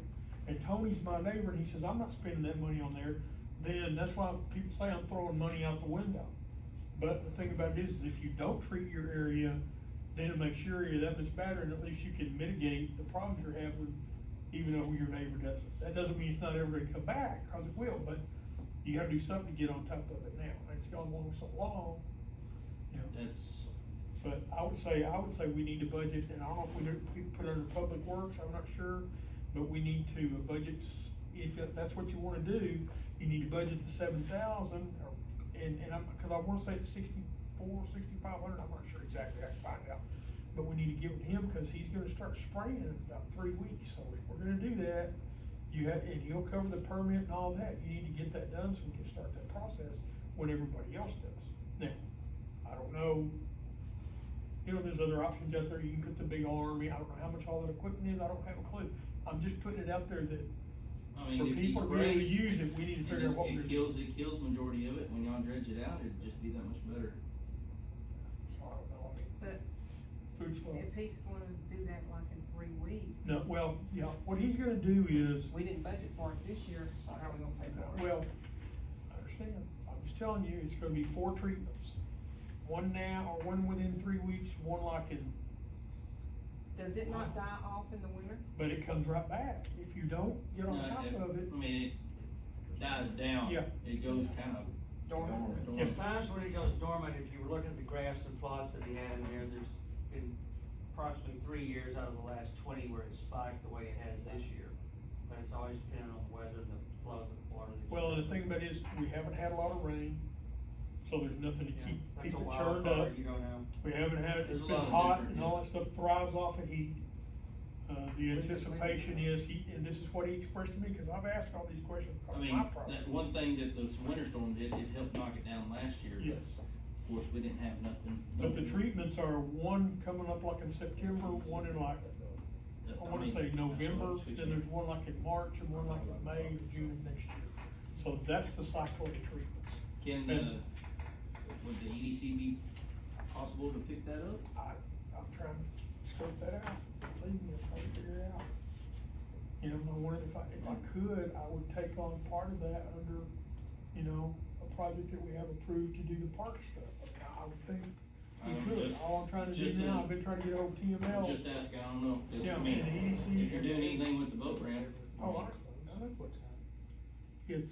and Tony's my neighbor, and he says, I'm not spending that money on there, then that's why people say I'm throwing money out the window. But the thing about it is if you don't treat your area, then it makes your area that much better, and at least you can mitigate the problems you're having, even though your neighbor doesn't. That doesn't mean it's not ever gonna come back, cause it will, but you gotta do something to get on top of it now, it's gone along so long, you know. But I would say we need to budget, and I don't know if we put it under Public Works, I'm not sure, but we need to budget, if that's what you wanna do, you need to budget the 7,000, and cause I wanna say it's 6,500, I'm not sure exactly, I can find out. But we need to give it to him, cause he's gonna start spraying in about 3 weeks, so if we're gonna do that, and he'll cover the permit and all that, you need to get that done so we can start that process when everybody else does. Now, I don't know, you know, there's other options out there, you can put the big army, I don't know how much all that equipment is, I don't have a clue. I'm just putting it out there that, I mean, for if he people to be able to sprays, use it, we need to figure out what we're doing. It kills majority of it, when y'all dredge it out, it'd just be that much better. So I don't know, I mean, But food stuff. if he's gonna do that like in 3 weeks. No, well, yeah, what he's gonna do is, We didn't budget for it this year, so how are we gonna pay for it? well, I understand, I'm just telling you, it's gonna be 4 treatments. One now, or one within 3 weeks, one like in, Does it not die off in the winter? but it comes right back, if you don't get on No, top of it. I mean, it dies down. Yeah. It goes kind of Dormant. dormant. There's times when it goes dormant, if you were looking at the graphs and plots that he had in there, there's been approximately 3 years out of the last 20 where it spiked the way it has this year. But it's always depending on the weather and the flow of the water. that you Well, and the have. thing about it is, we haven't had a lot of rain, so there's nothing to Yeah, keep that's a it wild churned up. card, you don't know. We haven't had, There's it's a lot been of hot different, and all yeah. that stuff thrives off of heat. The anticipation is, and this is what he expressed to me, cause I've asked all these questions I about mean, my property. that one thing that those winter storms did, it helped knock it down last year. Yes. Of course, we didn't have nothing. But the treatments are one coming up like in September, one in like I wanna say November, then there's one like in March, and one like in May, or June of next year. So that's the cycle of the treatments. Can, would the EDC be possible to pick that up? I'm trying to scope that out, believe me, I'm trying to figure it out. You know, I wanted, if I could, I would take on part of that under, you know, a project that we have approved to do the park stuff. I would think we could, all I'm trying to do now, I've been trying to get over TML. Just ask, I don't know. Yeah, I mean, and the EDC. if you're doing anything with the boat ramp. Oh, I know what's it's,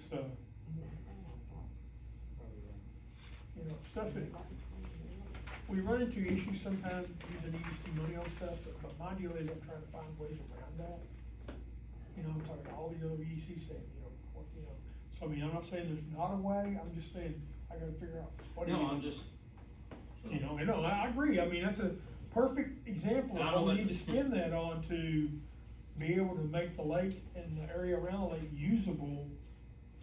you know, stuff that, we run into issues sometimes using EDC money on stuff, but my deal is I'm trying to find ways around that. You know, I'm talking all the other EDC stuff, you know, so I mean, I'm not saying there's not a way, I'm just saying, I gotta figure out what it is. No, I'm just. You know, and no, I agree, I mean, that's a perfect example of what we need to spend that on to be able to make the lake and the area around the lake usable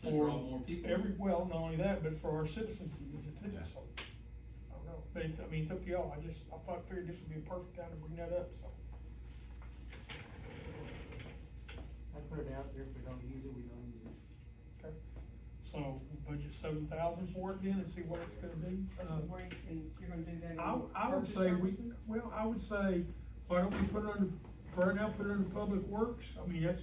To for draw more people. well, not only that, but for our citizens to use it too, so. I don't know, but it's, I mean, it's up to y'all, I figured this would be a perfect time to bring that up, so. I put it out there, if we don't use it, we don't use it. Okay, so we'll budget 7,000 for it then and see what it's gonna be, And you're gonna do that in I would purchase say services? I would say, why don't we put it under, for right now, put it under Public Works, I mean, that's,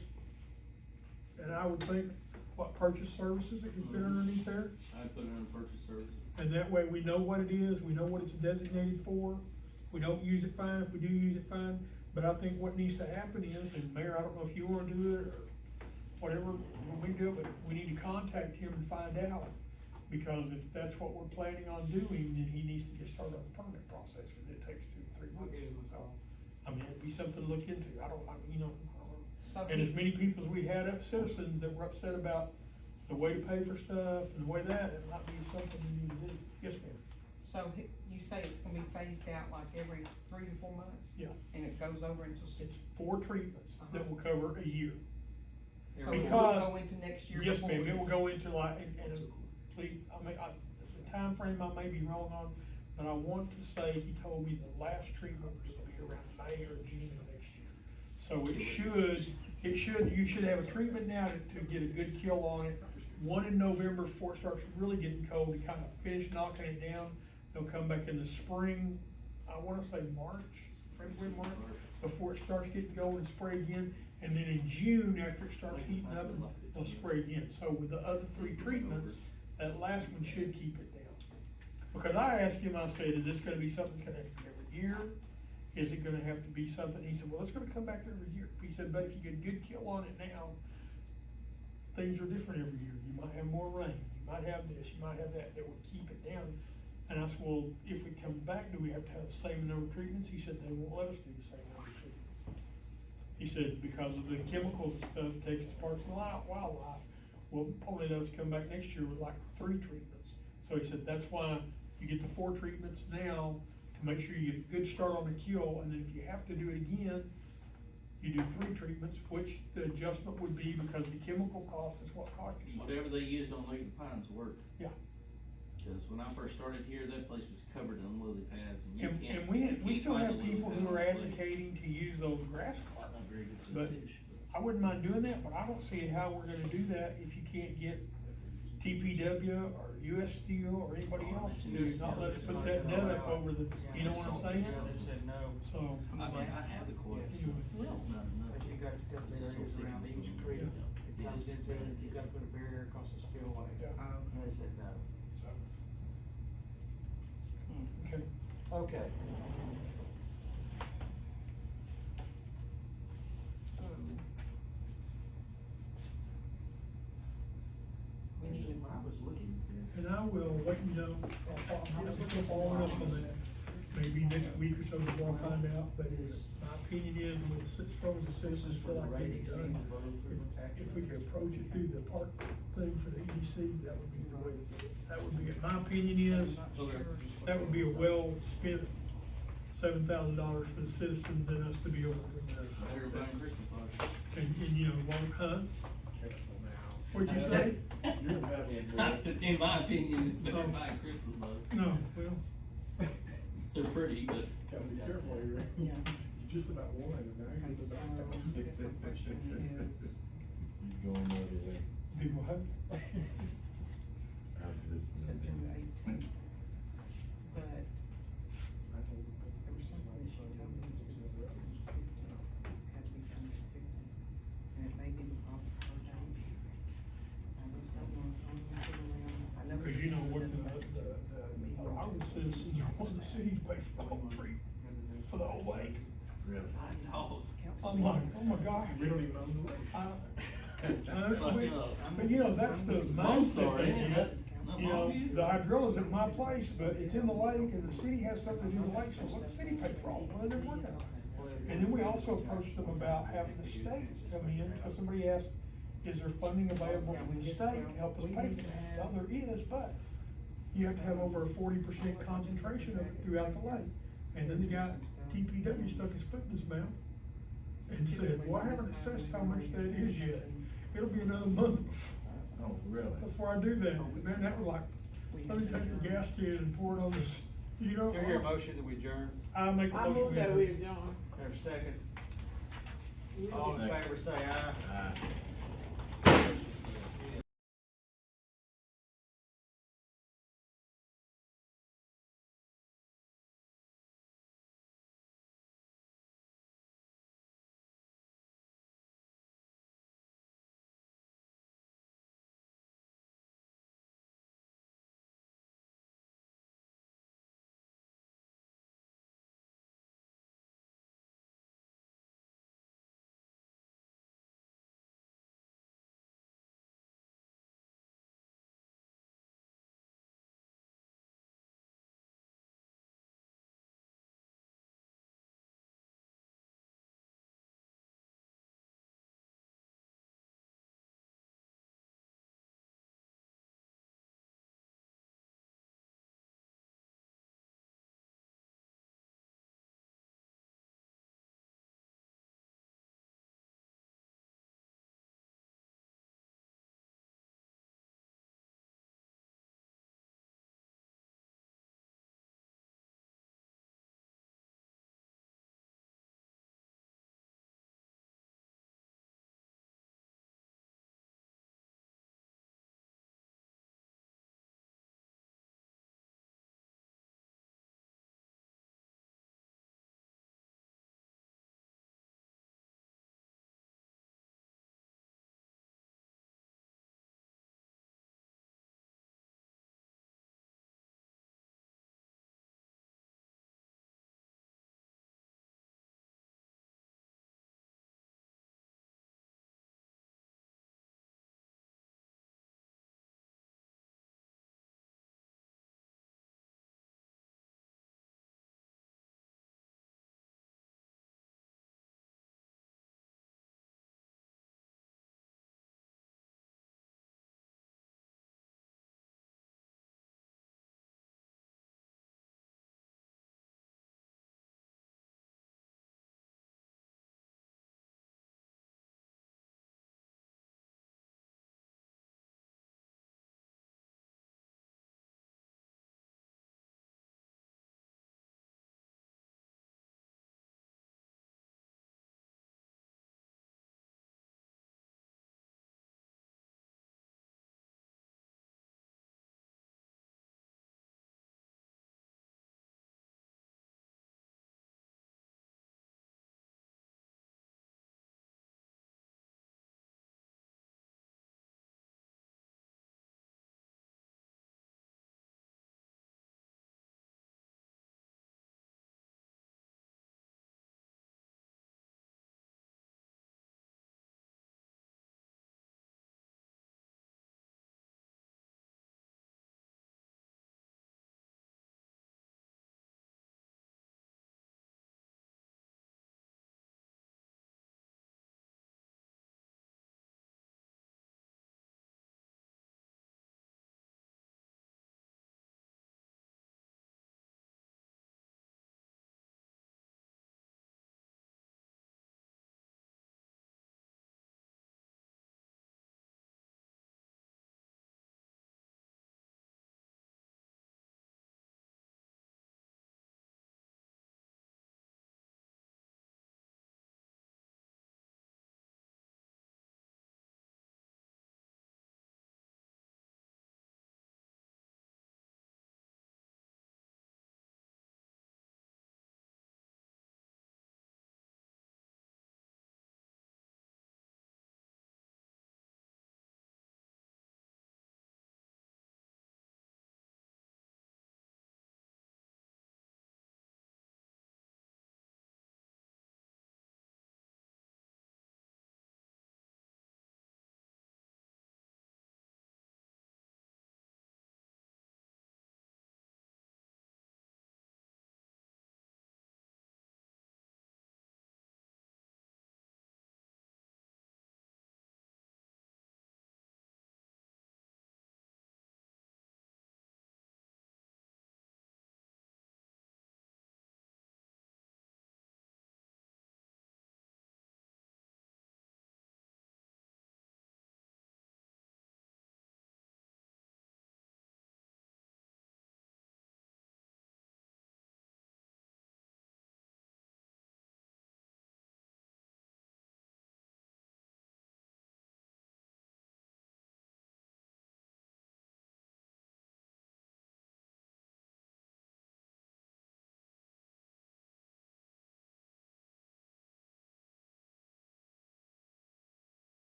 and I would think, what, purchase services that could fit underneath there? I'd put it on purchase services. And that way we know what it is, we know what it's designated for, if we don't use it, fine, if we do use it, fine. But I think what needs to happen is, and Mayor, I don't know if you wanna do it, or whatever, when we do it, but we need to contact him and find out. Because if that's what we're planning on doing, then he needs to get started on the permit process, cause it takes 2 to 3 I'll months. give him a call. I mean, it'd be something to look into, I don't, you know, So and as many people as we had citizens that were upset about the way to pay for stuff and the way that, it might be something we need to do. Yes, ma'am? So you say it's gonna be phased out like every 3 to 4 months? Yeah. And it goes over into It's 4 treatments that will cover a year. So it will Because- go into next year? Yes, before ma'am, we- it will go into like, and please, I mean, the timeframe I may be wrong on, but I want to say, he told me the last treatment was gonna be around May or June of next year. So you should have a treatment now to get a good kill on it. One in November before it starts really getting cold, to kind of finish knocking it down. They'll come back in the spring, I wanna say March, February, March, before it starts getting cold and spray again. And then in June, after it starts heating up, they'll spray again. So with the other 3 treatments, that last one should keep it down. Because I asked him, I said, is this gonna be something that's gonna have to be every year? Is it gonna have to be something, he said, well, it's gonna come back every year. He said, but if you get a good kill on it now, things are different every year. You might have more rain, you might have this, you might have that will keep it down. And I said, well, if it comes back, do we have to have the same number of treatments? He said, they won't let us do the same number of treatments. He said, because of the chemicals and stuff, Texas Parks and Wildlife, will only let us come back next year with like 3 treatments. So he said, that's why you get the 4 treatments now, to make sure you get a good start on the kill, and then if you have to do it again, you do 3 treatments, which the adjustment would be because the chemical cost is what cost you. Whatever they used on Lake of Pines worked. Yeah. Cause when I first started here, that place was covered in lily pads and you can't. And we you still can't have find a lily people pad who on are that place. advocating to use those grass carp. Not very good to But fish. I wouldn't mind doing that, but I don't see how we're gonna do that if you can't get TPW or US Steel or anybody else to not let us put that net up over the, you know what I'm saying? Yeah, they said no. So. I mean, I have the quote. Anyway. It's not enough. But you got to cut the areas around each creek, it comes into it, you gotta put a barrier across the spillway. Yeah. And they said no. Okay. Okay. I was looking. And I will let you know, I'll still following up on that, maybe next week or so before I find out, but my opinion is, with as far as the citizens feel like they need done, if we could approach it through the park thing for the EDC, that would be the way to do it. That would be, my opinion is, that would be a well-spent $7,000 for the citizens and us to be able to, Better buying Christmas lights. and you know, huh? What'd you say? In my opinion, it's better buy Christmas lights. No, well. They're pretty, but. Gotta be careful here. Yeah. You just about one, and now you're just about. So, I guess my question is, You going over there Do what? after this? September 18th. But there was something that she told me that had to be done at 50, and it may be because of her age. I just don't know if I'm gonna put around, I know. Cause you know what our citizens are wanting the city to pay for the whole tree, for the whole lake. Really? I know. I'm like, oh my gosh. We don't even own the lake. But you know, that's the mindset they get. You know, the hydrolla's at my place, but it's in the lake, and the city has something to do with the lake, so let the city pay for all the money they're working on. And then we also approached them about having the state come in, because somebody asked, is there funding available from the state to help us pay for that? Well, there is, but you have to have over a 40% concentration of it throughout the lake. And then the guy, TPW, stuck his foot in his mouth and said, well, I haven't assessed how much that is yet. It'll be another month Oh, really? before I do that. Man, that was like, let me take the gas can and pour it on this, you know? Do you hear a motion that we adjourn? I'll make a I motion. move that we adjourn. Have a second? All in favor, say aye. Aye.